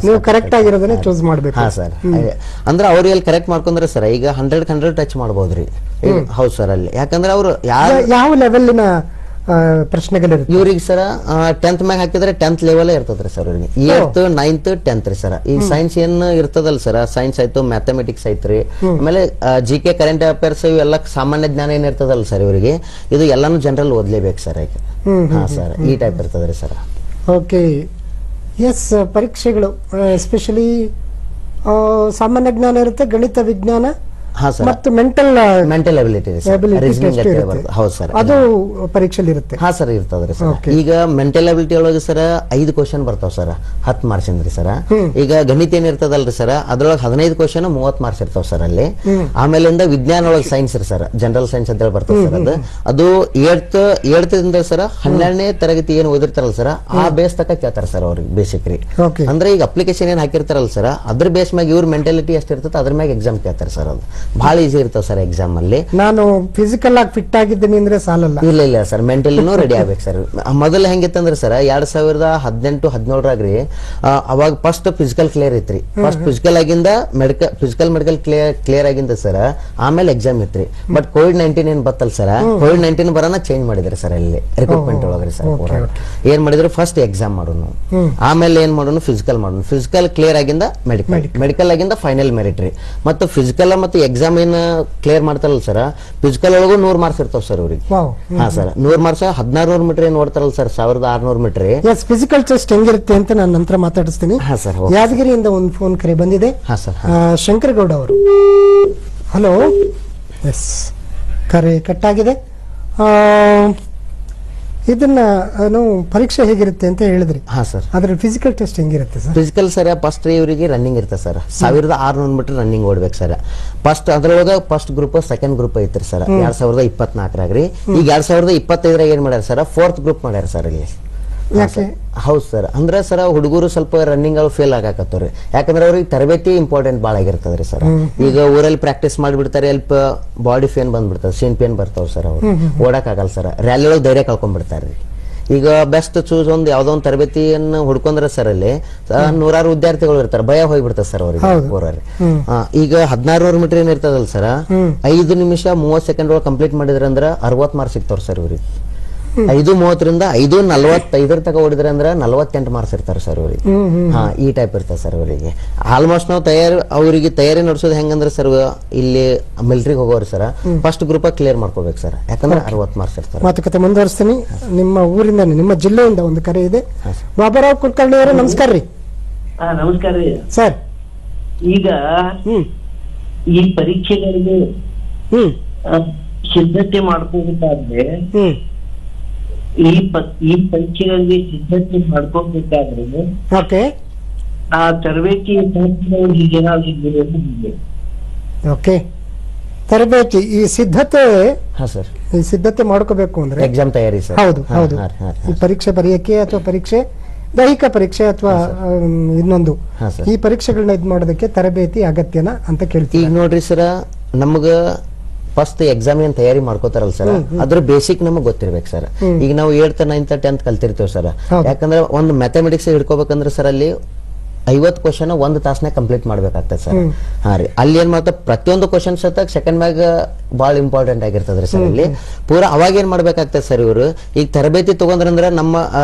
ನೀವು ಕರೆಕ್ಟ್ ಆಗಿರೋದನ್ನೇ ಚೂಸ್ ಮಾಡಬೇಕು. ಹಾ ಸರ್, ಅಂದ್ರೆ ಅವ್ರು ಎಲ್ಲಿ ಕರೆಕ್ಟ್ ಮಾಡ್ಕೊಂಡ್ರೆ ಸರ್ ಈಗ 100 ಟಚ್ ಮಾಡಬಹುದ್ರಿ. ಹೌದು ಸರ್ ಅಲ್ಲಿ. ಯಾಕಂದ್ರೆ ಅವರು ಯಾವ ಲೆವೆಲ್ನ ಪ್ರಶ್ನೆಗಳಿರುತ್ತೆ ಇವ್ರಿಗೆ ಸರ್? 10th ಮ್ಯಾಗ ಹಾಕಿದ್ರೆ 10th ಲೆವೆಲ್ ಇರ್ತದ್ರಿ ಸರ್ ಇವ್ರಿಗೆ. 8th 9th 10th ರೀ ಸರ್. ಈಗ ಸೈನ್ಸ್ ಏನ್ ಇರ್ತದಲ್ಲ ಸರ್, ಸೈನ್ಸ್ ಆಯ್ತು, ಮ್ಯಾಥಮೆಟಿಕ್ಸ್ ಐತ್ರಿ, ಆಮೇಲೆ GK ಕರೆಂಟ್ ಅಫೇರ್ಸ್ ಇವೆಲ್ಲ ಸಾಮಾನ್ಯ ಜ್ಞಾನ ಏನ್ ಇರ್ತದಲ್ಲ ಸರ್ ಇವರಿಗೆ, ಇದು ಎಲ್ಲಾನು ಜನರಲ್ ಓದ್ಲೇಬೇಕು ಸರ್ ಈಗ. ಹಾ ಸರ್, ಈ ಟೈಪ್ ಇರ್ತದ್ರಿ ಸರ್. Okay, yes. ಪರೀಕ್ಷೆಗಳು ಎಸ್ಪೆಷಲಿ ಸಾಮಾನ್ಯ ಜ್ಞಾನ ಇರುತ್ತೆ, ಗಣಿತ, ವಿಜ್ಞಾನ ಮತ್ತು ಮೆಂಟಲ್ ಎಬಿಲಿಟಿ ಹೌದು ಸರ್, ಅದು ಪರೀಕ್ಷೆಯಲ್ಲಿ ಇರುತ್ತೆ. ಹಾ ಸರ್, ಇರ್ತದ್ರಿ ಸರ್. ಈಗ ಮೆಂಟಲ್ ಎಬಿಲಿಟಿ ಒಳಗೆ ಸರ್ 5 ಕ್ವಶನ್ ಬರ್ತಾವ ಸರ್, 10 ಮಾರ್ಕ್ಸ್ ಇಂದ್ರಿ ಸರ್. ಈಗ ಗಣಿತ ಏನ್ ಇರ್ತದಲ್ರಿ ಸರ್, ಅದ್ರೊಳಗೆ 15 ಕ್ವಶನ್ 30 ಮಾರ್ಕ್ಸ್ ಇರ್ತಾವ ಸರ್ ಅಲ್ಲಿ. ಆಮೇಲಿಂದ ವಿಜ್ಞಾನ ಒಳಗೆ ಸೈನ್ಸ್ ರೀ ಸರ್, ಜನರಲ್ ಸೈನ್ಸ್ ಅಂತ ಹೇಳಿ ಬರ್ತದೆ ಸರ್. ಅದು 8th ಇಂದ ಸರ್ 12ನೇ ತರಗತಿ ಏನ್ ಓದಿರ್ತಾರಲ್ಲ ಸರ್, ಆ ಬೇಸ್ ತಕ ಕೇಳ್ತಾರ ಸರ್ ಅವ್ರಿಗೆ ಬೇಸಿಕ್ ರೀ. ಅಂದ್ರೆ ಈಗ ಅಪ್ಲಿಕೇಶನ್ ಏನ್ ಹಾಕಿರ್ತಾರಲ್ಲ ಸರ್, ಅದ್ರ ಬೇಸ್ ಮ್ಯಾಗ ಇವ್ರ ಮೆಂಟಾಲಿಟಿ ಎಷ್ಟಿರ್ತದೆ ಅದ್ರ ಮ್ಯಾಗ ಎಕ್ಸಾಮ್ ಕೇಳ್ತಾರೆ ಸರ್. ಅದು ಬಹಳ ಈಸಿ ಇರ್ತಾವ ಸರ್ ಎಕ್ಸಾಮ್ ಅಲ್ಲಿ. ನಾನು ಫಿಸಿಕಲ್ ಆಗಿ ಫಿಟ್ ಆಗಿದ್ದೀನಿ ಅಂದ್ರೆ ಸಾಲಲ್ಲ. ಇಲ್ಲ ಸರ್, ಮೆಂಟಲಿನೂ ರೆಡಿ ಆಗ್ಬೇಕು ಸರ್. ಮೊದಲು ಹೆಂಗಿತ್ತಂದ್ರೆ ಸರ್ 2018-17 ಅವಾಗ ಫಸ್ಟ್ ಫಿಸಿಕಲ್ ಕ್ಲಿಯರ್ ಇತ್ರಿ. ಫಸ್ಟ್ ಫಿಸಿಕಲ್ ಆಗಿಂದ ಮೆಡಿಕಲ್ ಕ್ಲಿಯರ್ ಆಗಿಂದ ಸರ್ ಆಮೇಲೆ ಎಕ್ಸಾಮ್ ಇತ್ರಿ. ಬಟ್ ಕೋವಿಡ್-19 ಏನ್ ಬತ್ತಲ್ಲ ಸರ್, ಕೋವಿಡ್-19 ಬರೋಣ ಚೇಂಜ್ ಮಾಡಿದ್ರೆ ಸರ್ ಅಲ್ಲಿ ರಿಕ್ರೂಟ್ಮೆಂಟ್ ಒಳಗ್ರಿ ಸರ್. ಏನ್ ಮಾಡಿದ್ರು ಫಸ್ಟ್ ಎಕ್ಸಾಮ್ ಮಾಡೋನು, ಆಮೇಲೆ ಏನ್ ಮಾಡೋನು ಫಿಸಿಕಲ್ ಮಾಡೋನು. ಫಿಸಿಕಲ್ ಕ್ಲಿಯರ್ ಆಗಿಂದ ಮೆಡಿಕಲ್ ಆಗಿಂದ ಫೈನಲ್ ಮೆರಿಟ್ ರೀ. ಮತ್ತು ಫಿಸಿಕಲ್ ಮತ್ತು ಎಕ್ಸಾಮ್ ಏನ್ ಕ್ಲಿಯರ್ ಮಾಡ್ತಾರಲ್ಲ ಸರ್, ಫಿಸಿಕಲ್ ಒಳಗೂ 100 ಮಾರ್ಕ್ಸ್ ಇರ್ತಾವ ಸರ್ ಅವ್ರಿಗೆ. ಹಾ ಸರ್, 100 ಮಾರ್ಕ್ಸ್ 1600 ಮೀಟರ್ ಏನ್ ಓಡ್ತಾರಲ್ಲ ಸರ್, 1600 ಮೀಟರ್. ಫಿಸಿಕಲ್ ಟೆಸ್ಟ್ ಹೆಂಗಿರುತ್ತೆ ಅಂತ ನಾನು ನಂತರ ಮಾತಾಡಿಸ್ತೀನಿ. ಹಾ ಸರ್. ಯಾದಗಿರಿಯಿಂದ ಒಂದು ಫೋನ್ ಕರೆ ಬಂದಿದೆ. ಹಾ ಸರ್. ಶಂಕರಗೌಡ ಅವರು. ಹಲೋ. ಎಸ್, ಕರೆ ಕಟ್ಟಾಗಿದೆ. ಇದನ್ನ ಪರೀಕ್ಷೆ ಹೇಗಿರುತ್ತೆ ಅಂತ ಹೇಳಿದ್ರಿ. ಹಾ ಸರ್. ಅದ್ರ ಫಿಸಿಕಲ್ ಟೆಸ್ಟ್ ಹೆಂಗಿರುತ್ತೆ ಸರ್? ಫಿಸಿಕಲ್ ಸರ್ ಫಸ್ಟ್ ಇವರಿಗೆ ರನ್ನಿಂಗ್ ಇರುತ್ತೆ ಸರ್, 1600 ಮೀಟರ್ ರನ್ನಿಂಗ್ ಓಡ್ಬೇಕು ಸರ್. ಫಸ್ಟ್ ಅದ್ರೊಳಗ ಫಸ್ಟ್ ಗ್ರೂಪ್ ಸೆಕೆಂಡ್ ಗ್ರೂಪ್ ಐತ್ರಿ ಸರ್ 2024 ಈಗ 2025 ಏನ್ ಮಾಡ್ಯಾರ ಸರ್, 4th ಗ್ರೂಪ್ ಮಾಡ್ಯಾರ ಸರ್ ಇಲ್ಲಿ. ಹೌದು ಸರ್. ಅಂದ್ರೆ ಸರ್ ಹುಡುಗರು ಸ್ವಲ್ಪ ರನ್ನಿಂಗ್ ಫೇಲ್ ಆಗಾಕತ್ತವ್ರಿ. ಯಾಕಂದ್ರೆ ಅವ್ರಿಗೆ ತರಬೇತಿ ಇಂಪಾರ್ಟೆಂಟ್ ಭಾಳ ಆಗಿರ್ತದ್ರಿ ಸರ್. ಈಗ ಊರಲ್ಲಿ ಪ್ರಾಕ್ಟೀಸ್ ಮಾಡಿಬಿಡ್ತಾರೆ, ಸ್ವಲ್ಪ ಬಾಡಿ ಪೇನ್ ಬಂದ್ಬಿಡ್ತಾರೆ, ಸೀನ್ ಪೇನ್ ಬರ್ತಾವ ಸರ್. ಅವ್ರು ಓಡಕ್ ಆಗಲ್ಲ ಸರ್, ರ್ಯಾಲಿ ಒಳಗೆ ಧೈರ್ಯ ಕಳ್ಕೊಂಡ್ಬಿಡ್ತಾರೆ. ಈಗ ಬೆಸ್ಟ್ ಚೂಸ್ ಒಂದು ಯಾವ್ದೋ ಒಂದು ತರಬೇತಿಯನ್ನು ಹುಡ್ಕೊಂಡ್ರೆ ಸರ್ ಅಲ್ಲಿ 100 ವಿದ್ಯಾರ್ಥಿಗಳು ಇರ್ತಾರೆ, ಭಯ ಹೋಗ್ಬಿಡ್ತಾರೆ ಸರ್ ಅವ್ರಿಗೆ ಊರಲ್ಲಿ. ಈಗ 1600 ಮೀಟರ್ ಏನ್ ಇರ್ತದಲ್ಲ ಸರ್, 5 ನಿಮಿಷ 30 ಸೆಕೆಂಡ್ ಒಳಗೆ ಕಂಪ್ಲೀಟ್ ಮಾಡಿದ್ರೆ ಅಂದ್ರೆ 60 ಮಾರ್ಕ್ಸ್ ಸಿಗ್ತಾವ್ರ ಸರ್ ಇವ್ರಿಗೆ. 5:30ರಿಂದ 5:45 ತಕ ಓಡಿದ್ರೆ ಅಂದ್ರೆ 48 ಮಾರ್ಕ್ಸ್ ಇರ್ತಾರೆ ಸರ್ ಅವ್ರಿಗೆ. ಈ ಟೈಪ್ ಇರ್ತಾರೆ ಸರ್ ಅವರಿಗೆ. ಆಲ್ಮೋಸ್ಟ್ ನಾವು ಅವರಿಗೆ ತಯಾರಿ ನಡೆಸೋದು ಹೆಂಗಂದ್ರೆ ಸರ್, ಇಲ್ಲಿ ಮಿಲಿಟರಿಗೆ ಹೋಗೋರು ಸರ್ ಫಸ್ಟ್ ಗ್ರೂಪ್ ಕ್ಲಿಯರ್ ಮಾಡ್ಕೋಬೇಕು ಸರ್, ಯಾಕಂದ್ರೆ 60 ಮಾರ್ಕ್ಸ್ ಇರ್ತಾರೆ. ಮಾತುಕತೆ ಮುಂದುವರಿಸ್ತೀನಿ. ನಿಮ್ಮ ಊರಿಂದ, ನಿಮ್ಮ ಜಿಲ್ಲೆಯಿಂದ ಒಂದು ಕರೆ ಇದೆ. ಬಾಬಾರಾವ್ ಕುಲಕರ್ಣಿ ಅವರೇ, ನಮಸ್ಕಾರ ರೀ. ನಮಸ್ಕಾರ ರೀ ಸರ್. ಈಗ ಈ ಪರೀಕ್ಷೆಗಳಿಗೆ ಸಿದ್ಧತೆ ಮಾಡ್ಕೋಬೇಕಾದ್ರೆ, ಈ ಪರೀಕ್ಷೆಗಳಿಗೆ ಸಿದ್ಧತೆ ಮಾಡ್ಕೋಬೇಕಾದ್ರೆ ಆ ತರಬೇತಿ ಓಕೆ, ತರಬೇತಿ ಈ ಸಿದ್ಧತೆ. ಹಾ ಸರ್. ಈ ಸಿದ್ಧತೆ ಮಾಡ್ಕೋಬೇಕು ಅಂದ್ರೆ ಎಕ್ಸಾಮ್ ತಯಾರಿ ಸರ್. ಹೌದು ಹೌದು. ಈ ಪರೀಕ್ಷೆ ಬರೆಯಕ್ಕೆ ಅಥವಾ ಪರೀಕ್ಷೆ ದೈಹಿಕ ಪರೀಕ್ಷೆ ಅಥವಾ ಇನ್ನೊಂದು ಈ ಪರೀಕ್ಷೆಗಳನ್ನ ಇದ್ ಮಾಡೋದಕ್ಕೆ ತರಬೇತಿ ಅಗತ್ಯನ ಅಂತ ಕೇಳ್ತೀವಿ. ಈಗ ನೋಡ್ರಿ ಸರ್, ನಮ್ಗ ಫಸ್ಟ್ ಎಕ್ಸಾಮ್ ಏನ್ ತಯಾರಿ ಮಾಡ್ಕೋತಾರಲ್ಲ ಸರ್, ಅದ್ರ ಬೇಸಿಕ್ ನಮಗ್ ಗೊತ್ತಿರ್ಬೇಕು ಸರ್. ಈಗ ನಾವು 8th 9th 10th ಕಲ್ತಿರ್ತೇವೆ ಸರ್. ಯಾಕಂದ್ರೆ ಒಂದು ಮ್ಯಾಥಮೆಟಿಕ್ಸ್ ಹಿಡ್ಕೋಬೇಕಂದ್ರೆ ಸರ್ ಅಲ್ಲಿ 50 ಕ್ವಶನ್ 1 ತಾಸನೇ ಕಂಪ್ಲೀಟ್ ಮಾಡ್ಬೇಕಾಗ್ತದೆ ಸರ್. ಹಾ ರೀ, ಅಲ್ಲಿ ಏನ್ ಮಾಡ್ತಾರೆ ಪ್ರತಿಯೊಂದು ಕ್ವಶನ್ ಸತ ಸೆಕೆಂಡ್ ಮ್ಯಾಗ ಬಹಳ ಇಂಪಾರ್ಟೆಂಟ್ ಆಗಿರ್ತದ್ರಿ ಸರ್ ಅಲ್ಲಿ. ಪೂರಾ ಅವಾಗ ಏನ್ ಮಾಡ್ಬೇಕಾಗ್ತದೆ ಸರ್ ಇವರು. ಈಗ ತರಬೇತಿ ತಗೊಂಡ್ರಂದ್ರ ನಮ್ಮ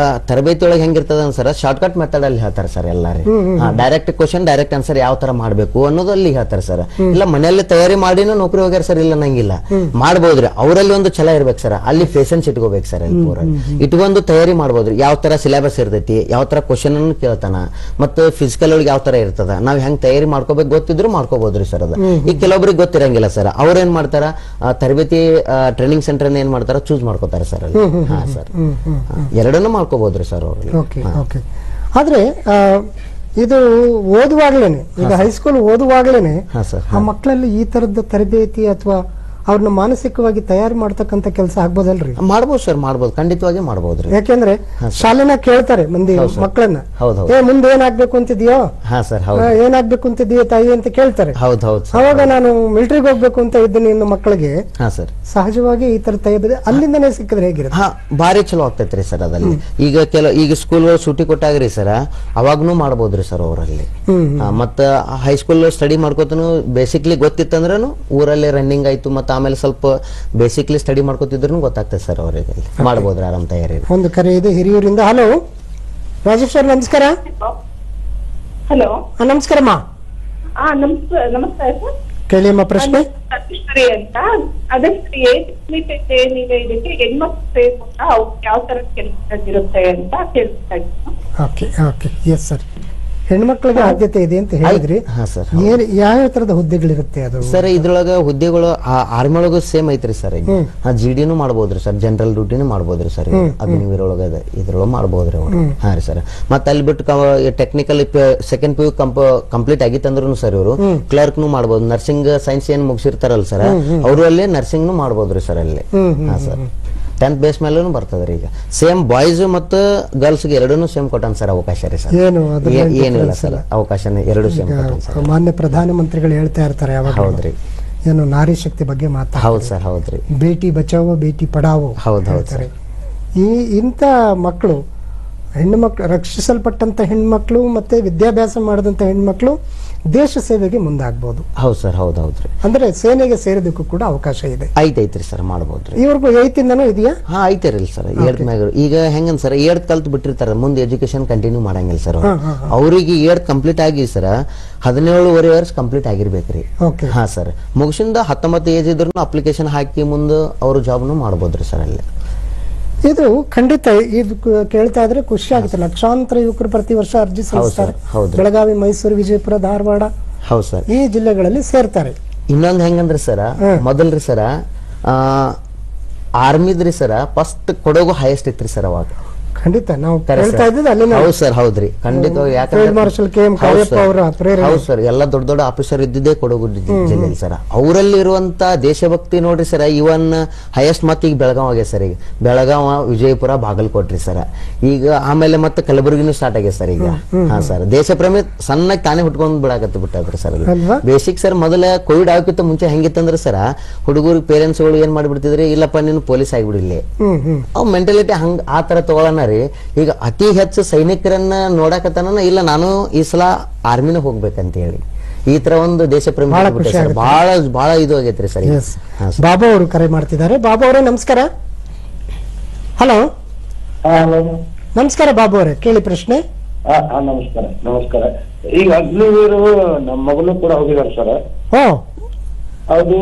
ತರಬೇತಿ ಒಳಗೆ ಹೆಂಗಿರ್ತದ ಸರ್, ಶಾರ್ಟ್ ಕಟ್ ಮೆಥಡ್ ಅಲ್ಲಿ ಹೇಳ್ತಾರೆ ಸರ್ ಎಲ್ಲಾರಿ. ಡೈರೆಕ್ಟ್ ಕ್ವಶನ್ ಡೈರೆಕ್ಟ್ ಆನ್ಸರ್ ಯಾವ ತರ ಮಾಡ್ಬೇಕು ಅನ್ನೋದು ಅಲ್ಲಿ ಹೇಳ್ತಾರೆ ಸರ್. ಇಲ್ಲ ಮನೆಯಲ್ಲಿ ತಯಾರಿ ಮಾಡಿನೂ ನೌಕರಿ ಹೋಗ್ಯಾರ ಸರ್, ಇಲ್ಲ ನಂಗಿಲ್ಲ ಮಾಡ್ಬೋದ್ರಿ. ಅವರಲ್ಲಿ ಒಂದು ಛಲ ಇರ್ಬೇಕು ಸರ್, ಅಲ್ಲಿ ಪೇಷನ್ಸ್ ಇಟ್ಕೋಬೇಕು ಸರ್. ಅಲ್ಲಿ ಪೂರ ಇಟ್ಕೊಂಡು ತಯಾರಿ ಮಾಡ್ಬೋದ್ರಿ. ಯಾವ ತರ ಸಿಲೆಬಸ್ ಇರ್ತೈತಿ, ಯಾವ ತರ ಕ್ವಶನ್ ಅನ್ನು ಕೇಳ್ತಾನ, ಮತ್ತು ಫಿಸಿಕಲ್ ಒಳಗೆ ಯಾವ ತರ ಇರ್ತದ, ನಾವ್ ಹೆಂಗ್ ತಯಾರಿ ಮಾಡ್ಕೋಬೇಕು ಗೊತ್ತಿದ್ರು ಮಾಡ್ಕೋಬಹುದ್ರಿ ಸರ್ ಅದ. ಈಗ ಕೆಲವೊಬ್ರಿಗೆ ಗೊತ್ತಿರಂಗಿಲ್ಲ ಸರ್, ಅವ್ರ ಏನ್ ಮಾಡ್ತಾರ ತರಬೇತಿ ಟ್ರೈನಿಂಗ್ ಸೆಂಟರ್ ಏನ್ ಮಾಡ್ತಾರ ಚೂಸ್ ಮಾಡ್ಕೋತಾರ ಸರ್ ಅಲ್ಲಿ. ಹಾ ಸರ್, ಎರಡನ್ನೂ ಮಾಡ್ಕೋಬಹುದ್ರಿ ಸರ್ ಅವ್ರಲ್ಲಿ. ಆದ್ರೆ ಇದು ಓದುವಾಗ್ಲೇನೆ, ಈಗ ಹೈಸ್ಕೂಲ್ ಓದುವಾಗ್ಲೇನೆ ಆ ಮಕ್ಕಳಲ್ಲಿ ಈ ತರದ ತರಬೇತಿ ಅಥವಾ ಅವ್ರನ್ನ ಮಾನಸಿಕವಾಗಿ ತಯಾರು ಮಾಡ್ತಕ್ಕಂತ ಕೆಲಸ ಆಗ್ಬೋದಲ್ರಿ? ಮಾಡ್ಬೋದು ಸರ್, ಮಾಡ್ಬೋದು, ಖಂಡಿತವಾಗಿ ಮಾಡ್ಬೋದ್ರಿ. ಯಾಕೆಂದ್ರೆ ಶಾಲೆನ ಕೇಳ್ತಾರೆ ಮಂದಿ ಮಕ್ಕಳನ್ನ, ಮುಂದೆ ಏನಾಗ್ಬೇಕು ಅಂತಿದ್ಯೋ, ಏನಾಗ್ಬೇಕು ಅಂತಿದ್ಯೋ ತಾಯಿ ಅಂತ ಕೇಳ್ತಾರೆ. ಅವಾಗ ನಾನು ಮಿಲಿಟರಿಗೆ ಹೋಗ್ಬೇಕು ಅಂತ ಇದ್ದೀನಿ ಇನ್ನು ಮಕ್ಕಳಿಗೆ ಸಹಜವಾಗಿ ಈ ತರ ತಯಾರಿ ಅಲ್ಲಿಂದನೇ ಸಿಕ್ಕಿದ್ರೆ ಹೇಗಿರುತ್ತೆ? ಭಾರಿ ಚಲೋ ಆಗ್ತೈತ್ರಿ ಸರ್ ಅದಲ್ಲಿ. ಈಗ ಸ್ಕೂಲ್ ಸೂಟಿ ಕೊಟ್ಟಾಗ್ರಿ ಸರ್, ಅವಾಗ್ನೂ ಮಾಡ್ಬೋದ್ರಿ ಸರ್ ಅವರಲ್ಲಿ. ಮತ್ತ ಹೈಸ್ಕೂಲ್ ಸ್ಟಡಿ ಮಾಡ್ಕೋತನು ಬೇಸಿಕ್ಲಿ ಗೊತ್ತಿತ್ತಂದ್ರೂ ಊರಲ್ಲಿ ರನ್ನಿಂಗ್ ಆಯ್ತು, ಮತ್ತೆ ಆಮೇಲೆ ಸ್ವಲ್ಪ ಬೇಸಿಕ್ಲಿ ಸ್ಟಡಿ ಮಾಡ್ಕೋತಿದ್ರು ಗೊತ್ತಾಗ್ತದೆ ಸರ್ ಅವರಿಗೆ, ಮಾಡಬಹುದ್ರಿ ಆರಾಮ್ ತಯಾರಿ. ಒಂದು ಕರೆ ಇದೆ ಹಿರಿಯೂರಿಂದ. ಹಲೋ ರಾಜೇಶ್ ಅವ್ರ, ನಮಸ್ಕಾರ. ಹಲೋ ನಮಸ್ಕಾರಮ್ಮ. ನಮಸ್ಕಾರ ಸರ್. ಕೇಳಿಯಮ್ಮ ಪ್ರಶ್ನೆ. ಅಂತ ಅದಕ್ಕೆ ಇದಕ್ಕೆ ಹೆಣ್ಮಕ್ಳು ಯಾವ ತರ ಕೆಲಸ ಇರುತ್ತೆ ಅಂತ ಕೇಳ್ತಾ ಇದ್ದೀನಿ. Okay okay, yes sir. ಹೆಣ್ಮಕ್ಳಿಗೆ ಆದ್ಯತೆ ಇದೆ ಅಂತ ಹೇಳಿದ್ರಿ. ಯಾವ ತರದ ಹುದ್ದೆಗಳಿರುತ್ತೆ ಅದು ಸರ್? ಇದ್ರೊಳಗ ಹುದ್ದೆಗಳು ಆರ್ಮಿ ಒಳಗ ಸೇಮ್ ಐತ್ರಿ ಸರ್. ಈಗ GDನೂ ಮಾಡ್ಬೋದ್ರಿ ಸರ್, ಜನರಲ್ ಡ್ಯೂಟಿನೂ ಮಾಡ್ಬೋದ್ರಿ ಸರ್. ಅಗ್ನಿವೀರೊಳಗ ಇದ್ರೊಳಗ ಮಾಡ್ಬೋದ್ರಿ ಅವ್ರು. ಹಾ ರೀ ಸರ್. ಮತ್ತೆ ಅಲ್ಲಿ ಬಿಟ್ಟು ಟೆಕ್ನಿಕಲ್ ಸೆಕೆಂಡ್ PU ಕಂಪ್ಲೀಟ್ ಆಗಿತ್ತಂದ್ರು ಸರ್ ಇವರು ಕ್ಲರ್ಕ್ನು ಮಾಡ್ಬೋದು. ನರ್ಸಿಂಗ್ ಸೈನ್ಸ್ ಏನ್ ಮುಗಿಸಿರ್ತಾರಲ್ಲ ಸರ್, ಅವರು ಅಲ್ಲಿ ನರ್ಸಿಂಗ್ನು ಮಾಡ್ಬೋದ್ರಿ ಸರ್ ಅಲ್ಲಿ. ಹಾ ಸರ್, 10th ಬೇಸ್ ಮೇಲೂ ಬರ್ತದ್ರಿ. ಈಗ ಸೇಮ್ ಬಾಯ್ಸ್ ಮತ್ತು ಗರ್ಲ್ಸ್ ಎರಡೂ ಸೇಮ್ ಕೊಟ್ಟಾನ ಸರ್ ಅವಕಾಶ ರೀ ಸರ್. ಏನಿಲ್ಲ ಸರ್, ಅವಕಾಶ ಎರಡು ಸೇಮ್ ಕೊಟ್ಟಾನ ಸರ್. ಮಾನ್ಯ ಪ್ರಧಾನಮಂತ್ರಿಗಳು ಹೇಳ್ತಾ ಇರ್ತಾರೆ ಯಾವಾಗ. ಹೌದ್ರಿ. ಏನು ನಾರಿ ಶಕ್ತಿ ಬಗ್ಗೆ ಮಾತಾಡ್ತಾರೆ. ಹೌದು ಸರ್, ಹೌದ್ರಿ. ಬೇಟಿ ಬಚಾವೋ ಬೇಟಿ ಪಡಾವೋ ಹೌದು ಹೇಳ್ತಾರೆ. ಇಂಥ ಮಕ್ಕಳು, ಹೆಣ್ಣುಮಕ್ಳು, ರಕ್ಷಿಸಲ್ಪಟ್ಟಂತ ಹೆಣ್ಮಕ್ಳು ಮತ್ತೆ ವಿದ್ಯಾಭ್ಯಾಸ ಮಾಡಿದಂತ ಹೆಣ್ಮಕ್ಳು ದೇಶ ಸೇವೆಗೆ ಮುಂದಾಗ್ಬೋದು. ಹೌದು ಸರ್, ಹೌದ್ರಿ. ಅಂದ್ರೆ ಸೇನೆಗೆ ಸೇರೋದಕ್ಕೂ ಕೂಡ ಅವಕಾಶ ಇದೆ. ಐತೈತ್ರಿ ಸರ್, ಮಾಡ್ಬೋದ್ರಿ. ಇವ್ರಿಗೂ 8 ಇಂದನೂ ಇದೆಯಾ? ಹಾ, ಐತರಿಲ್ಲ ಸರ್. 8th ಮ್ಯಾಗ ಈಗ ಹೆಂಗನ್ ಸರ್, 8th ಕಲ್ತ್ ಬಿಟ್ಟಿರ್ತಾರ, ಮುಂದೆ ಎಜುಕೇಶನ್ ಕಂಟಿನ್ಯೂ ಮಾಡಂಗಿಲ್ಲ ಸರ್. ಅವ್ರಿಗೆ 8th ಕಂಪ್ಲೀಟ್ ಆಗಿ ಸರ್ 17.5 ವರ್ಷ ಕಂಪ್ಲೀಟ್ ಆಗಿರ್ಬೇಕ್ರಿ. ಹಾ ಸರ್, ಮುಗಿಸಿಂದ 19 ಏಜ್ ಇದ್ರು ಅಪ್ಲಿಕೇಶನ್ ಹಾಕಿ ಮುಂದೆ ಅವ್ರು ಜಾಬ್ನು ಮಾಡ್ಬೋದ್ರಿ ಸರ್ ಅಲ್ಲಿ. ಇದು ಖಂಡಿತ ಇದು ಕೇಳ್ತಾ ಇದ್ರೆ ಖುಷಿ ಆಗುತ್ತೆ. ಲಕ್ಷಾಂತರ ಯುವಕರು ಪ್ರತಿ ವರ್ಷ ಅರ್ಜಿ ಸಲ್ಲಿಸ್ತಾರೆ. ಬೆಳಗಾವಿ, ಮೈಸೂರು, ವಿಜಯಪುರ, ಧಾರವಾಡ, ಹೌದು ಸರ್, ಈ ಜಿಲ್ಲೆಗಳಲ್ಲಿ ಸೇರ್ತಾರೆ. ಇನ್ನೊಂದ್ ಹೆಂಗಂದ್ರಿ ಸರ, ಮೊದಲ್ರಿ ಸರ ಆರ್ಮಿದ್ರಿ ಸರ ಫಸ್ಟ್ ಕೊಡಗು ಹೈಯೆಸ್ಟ್ ಇತ್ರಿ ಸರ್ ಅವಾಗ. ಖಂಡಿತ ನಾವು ಹೇಳ್ತಾ ಇದ್ದಿದ್ದು ಅಲ್ಲಿ. ಹೌದು ಸರ್, ಹೌದ್ರಿ, ಖಂಡಿತ. ಫೀಲ್ಡ್ ಮಾರ್ಷಲ್ KM ಕಾರ್ಯಪ್ಪ ಅವರ ಪ್ರೇರಣೆ. ಹೌದು ಸರ್, ಎಲ್ಲ ದೊಡ್ಡ ದೊಡ್ಡ ಆಫೀಸರ್ ಇದ್ದಿದ್ದೇ ಕೊಡಗು ಜಿಲ್ಲೆಯಲ್ಲಿ ಸರ್. ಅವರಲ್ಲಿ ಇರುವಂತ ದೇಶಭಕ್ತಿ ನೋಡ್ರಿ ಸರ್. ಇವನ್ ಹೈಯೆಸ್ಟ್ ಮತ್ ಈಗ ಬೆಳಗಾವ್ ಆಗ್ಯ ಸರ್. ಈಗ ಬೆಳಗಾವ, ವಿಜಯಪುರ, ಬಾಗಲಕೋಟ್ರಿ ಸರ್. ಈಗ ಆಮೇಲೆ ಮತ್ತೆ ಕಲಬುರಗಿನೂ ಸ್ಟಾರ್ಟ್ ಆಗ್ಯ ಸರ್ ಈಗ. ಹಾ ಸರ್, ದೇಶ ಪ್ರೇಮಿ ಸಣ್ಣಕ್ಕೆ ತಾನೇ ಹುಟ್ಕೊಂಡ್ ಬಿಡಾಕತ್ತಿ ಬಿಟ್ಟಾದ್ರಿ ಸರ್. ಬೇಸಿಕ್ ಸರ್, ಮೊದಲ ಕೋವಿಡ್ ಆಗಕ್ಕಿಂತ ಮುಂಚೆ ಹೆಂಗಿತ್ತಂದ್ರೆ ಸರ್, ಹುಡುಗರು ಪೇರೆಂಟ್ಸ್ ಗಳು ಏನ್ ಮಾಡ್ಬಿಡ್ತಿದ್ರಿ, ಇಲ್ಲಪ್ಪ ನೀನು ಪೊಲೀಸ್ ಆಗಿಬಿಡಿಲ್ಲಿ, ಅವ್ ಮೆಂಟಾಲಿಟಿ ಹಂಗ ಆ ತರ ತಗೊಳ್ಳೋಣ. ಈಗ ಅತಿ ಹೆಚ್ಚು ಸೈನಿಕರನ್ನ ನೋಡಕತ್ತಾನ, ಇಲ್ಲ ನಾನು ಈ ಸಲ ಆರ್ಮಿನ ಹೋಗ್ಬೇಕಂತ ಹೇಳಿ ಈ ತರ ಒಂದು ದೇಶ ಪ್ರೇಮ ಬಹಳ ಇದು ಆಗೈತ್ರಿ ಸರ್. ಬಾಬು ಅವರು ಕರೆ ಮಾಡ್ತಿದ್ದಾರೆ. ಬಾಬು ಅವರೇ ನಮಸ್ಕಾರ. ಹಲೋ, ನಮಸ್ಕಾರ ಬಾಬು ಅವರೇ, ಕೇಳಿ ಪ್ರಶ್ನೆ. ನಮಸ್ಕಾರ. ಈಗ ಅಗ್ನಿವೀರು ನಮ್ಮ ಮಗಳು ಕೂಡ ಹೋಗಿದ್ದಾರೆ ಸರ್. ಅದು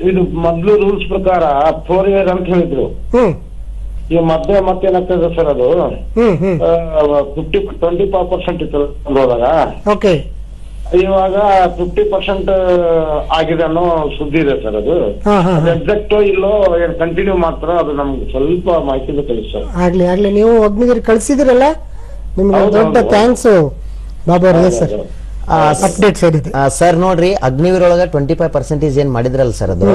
ಇದು ಮೊದ್ಲು ರೂಲ್ಸ್ ಪ್ರಕಾರ 4 years ಅಂತ ಹೇಳಿದ್ರು. ಈ ಮತ್ತೇನಾಗ್ತದೆ ಸರ್, ಅದು 25% ಇತ್ತು ಹೋದಾಗ, ಇವಾಗ 50% ಆಗಿದೆ ಅನ್ನೋ ಸುದ್ದಿ ಇದೆ ಸರ್. ಅದು ಎಕ್ಸಾಕ್ಟ್ ಇಲ್ಲೋ ಕಂಟಿನ್ಯೂ ಮಾಡ್ತಾರ, ಅದು ನಮ್ಗೆ ಸ್ವಲ್ಪ ಮಾಹಿತಿ ಬೇಕಾಗಿ ಸರ್. ಆಗ್ಲಿ ನೀವು ಅಗ್ನಿಗಿರಿ ಕಳ್ಸಿದಿರಲ್ಲ, ನಿಮ್ಗೆ ದೊಡ್ಡ ಥ್ಯಾಂಕ್ಸ್ ಬಾಬು ಅವರೇ ಸರ್. ಸರ್ ನೋಡ್ರಿ, ಅಗ್ನಿವೀರ್ ಒಳಗ 25% ಏನ್ ಮಾಡಿದ್ರಲ್ಲ ಸರ್, ಅದು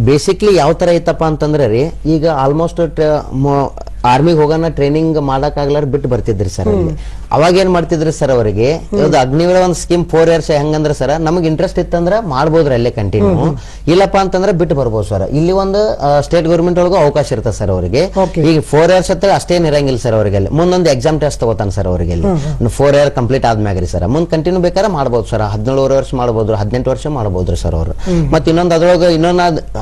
ಬೇಸಿಕ್ಲಿ ಯಾವ ತರ ಐತಪ್ಪ ಅಂತಂದ್ರೆ ರೀ, ಈಗ ಆಲ್ಮೋಸ್ಟ್ ಆರ್ಮಿಗೆ ಹೋಗೋಣ ಟ್ರೈನಿಂಗ್ ಮಾಡಕ್ ಆಗ್ಲಾರ ಬಿಟ್ಟು ಬರ್ತಿದ್ರಿ ಸರ್. ಅಲ್ಲಿ ಅವಾಗ ಏನ್ ಮಾಡ್ತಿದ್ರಿ ಸರ್, ಅವರಿಗೆ ಇದು ಅಗ್ನಿವೀರ ಒಂದು ಸ್ಕೀಮ್ 4 years ಹೆಂಗಂದ್ರೆ ಸರ್, ನಮಗ್ ಇಂಟ್ರೆಸ್ಟ್ ಇತ್ತಂದ್ರ ಮಾಡ್ಬೋದ್ರಿ ಅಲ್ಲೇ ಕಂಟಿನ್ಯೂ, ಇಲ್ಲಪ್ಪ ಅಂತಂದ್ರೆ ಬಿಟ್ಟು ಬರ್ಬೋದು ಸರ್. ಇಲ್ಲಿ ಒಂದು ಸ್ಟೇಟ್ ಗೌರ್ಮೆಂಟ್ ಒಳಗೂ ಅವಕಾಶ ಇರ್ತದೆ ಸರ್ ಅವರಿಗೆ. ಈಗ 4 years ಹತ್ರ ಅಷ್ಟೇನ್ ಇರಂಗಿಲ್ಲ ಸರ್ ಅವರಿಗೆ. ಅಲ್ಲಿ ಮುಂದೊಂದು ಎಕ್ಸಾಮ್ ಟೆಸ್ಟ್ ತಗೋತಾನೆ ಸರ್ ಅವರಿಗೆ. ಅಲ್ಲಿ 4 years ಕಂಪ್ಲೀಟ್ ಆದ್ಮ್ಯಾಗ್ರಿ ಸರ್ ಮುಂದ್ ಕಂಟಿನ್ಯೂ ಬೇಕಾದ್ರೆ ಮಾಡ್ಬೋದು ಸರ್. 17 ವರ್ಷ ಮಾಡ್ಬೋದು, 18 ವರ್ಷ ಮಾಡ್ಬೋದ್ರಿ ಸರ್ ಅವರು. ಮತ್ತೆ ಇನ್ನೊಂದು ಅದ್ರೊಳಗೆ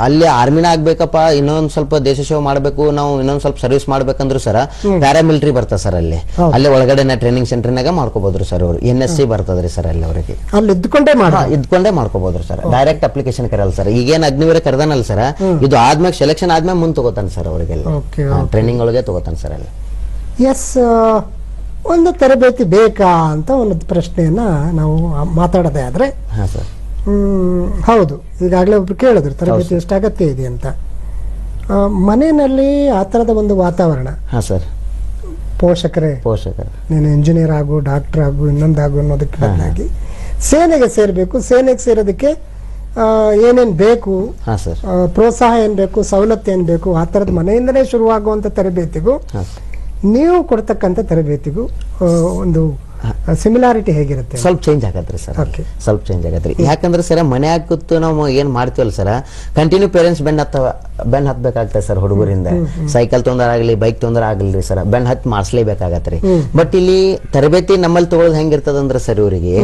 ಅಲ್ಲಿ ಆರ್ಮಿನ ಆಗ್ಬೇಕಪ್ಪ, ಇನ್ನೊಂದ್ ಸ್ವಲ್ಪ ದೇಶ ಸೇವೆ ಮಾಡ್ಬೇಕು, ನಾವು ಇನ್ನೊಂದ್ ಸ್ವಲ್ಪ ಸರ್ವಿಸ್ ಮಾಡ್ಬೇಕಂದ್ರು ಸರ್ ಪ್ಯಾರಾಮಿಲಿಟರಿ ಬರ್ತದೆ ಸರ್. ಅಲ್ಲಿ ಒಳಗಡೆ ಟ್ರೈನಿಂಗ್ ಸೆಂಟರ್ನಾಗ ಮಾಡ್ಕೋಬಹುದ್ರಿ ಸರ್. ಅವರು NSC ಬರ್ತದ್ರಿ ಸರ್. ಅಲ್ಲಿ ಅವರಿಗೆ ಅಲ್ಲಿ ಇದ್ಕೊಂಡೇ ಮಾಡ್ಕೋಬಹುದ್ರಿ ಸರ್. ಡೈರೆಕ್ಟ್ ಅಪ್ಲಿಕೇಶನ್ ಕರಲ್ಲ ಸರ್. ಈಗೇನ್ ಅಗ್ನಿವೀರ ಕರೆದಾನಲ್ಲ ಸರ್, ಇದು ಆದ್ಮೇಲೆ ಸೆಲೆಕ್ಷನ್ ಆದ್ಮೇಲೆ ಮುಂದೆ ತಗೋತಾನೆ ಸರ್. ಅವರಿಗೆ ಟ್ರೈನಿಂಗ್ ಒಳಗೆ ತಗೋತಾನೆ ಸರ್. ಅಲ್ಲಿ ಒಂದು ತರಬೇತಿ ಬೇಕಾ ಅಂತ ಒಂದು ಪ್ರಶ್ನೆಯನ್ನ ನಾವು ಮಾತಾಡೋದೇ ಆದ್ರೆ, ಹೌದು, ಈಗಾಗಲೇ ಒಬ್ರು ಕೇಳಿದ್ರು ತರಬೇತಿ ಎಷ್ಟು ಅಗತ್ಯ ಇದೆ ಅಂತ. ಮನೆಯಲ್ಲಿ ಆ ತರದ ಒಂದು ವಾತಾವರಣ, ಪೋಷಕರೇ ನೀನು ಇಂಜಿನಿಯರ್ ಆಗು, ಡಾಕ್ಟರ್ ಆಗು, ಇನ್ನೊಂದಾಗು ಅನ್ನೋದಕ್ಕೆ ಬದಲಾಗಿ ಸೇನೆಗೆ ಸೇರ್ಬೇಕು, ಸೇನೆಗೆ ಸೇರೋದಕ್ಕೆ ಏನೇನ್ ಬೇಕು, ಪ್ರೋತ್ಸಾಹ ಏನ್ ಬೇಕು, ಸವಲತ್ತು ಏನ್ ಬೇಕು, ಆ ತರದ ಮನೆಯಿಂದಲೇ ಶುರುವಾಗುವಂತ ತರಬೇತಿಗೂ ನೀವು ಕೊಡ್ತಕ್ಕಂಥ ತರಬೇತಿಗೂ ಒಂದು ಸಿಮಿಲಾರಿಟಿ ಹೇಗಿರುತ್ತೆ? ಸ್ವಲ್ಪ ಚೇಂಜ್ ಆಗತ್ರಿ ಸರ್. ಸ್ವಲ್ಪ ಚೇಂಜ್ ಆಗತ್ರಿ. ಯಾಕಂದ್ರೆ ಸರ್ ಮನೆ ಕೂತು ನಾವು ಏನ್ ಮಾಡ್ತೀವಲ್ಲ ಸರ್, ಕಂಟಿನ್ಯೂ ಪೇರೆಂಟ್ಸ್ ಬೆನ್ ಹತ್ಬೇಕಾಗ್ತದೆ ಸರ್. ಹುಡುಗರಿಂದ ಸೈಕಲ್ ತೊಂದರಾಗ್ಲಿ, ಬೈಕ್ ತೊಂದರಾಗ್ಲಿ ಸರ್, ಬೆನ್ ಹತ್ ಮಾಡಿಸ್ಲೇಬೇಕಾಗತ್ರಿ. ಬಟ್ ಇಲ್ಲಿ ತರಬೇತಿ ನಮ್ಮಲ್ಲಿ ತಗೊಳ್ಳೋದು ಹೆಂಗಿರ್ತದಂದ್ರೆ ಸರ್, ಇವರಿಗೆ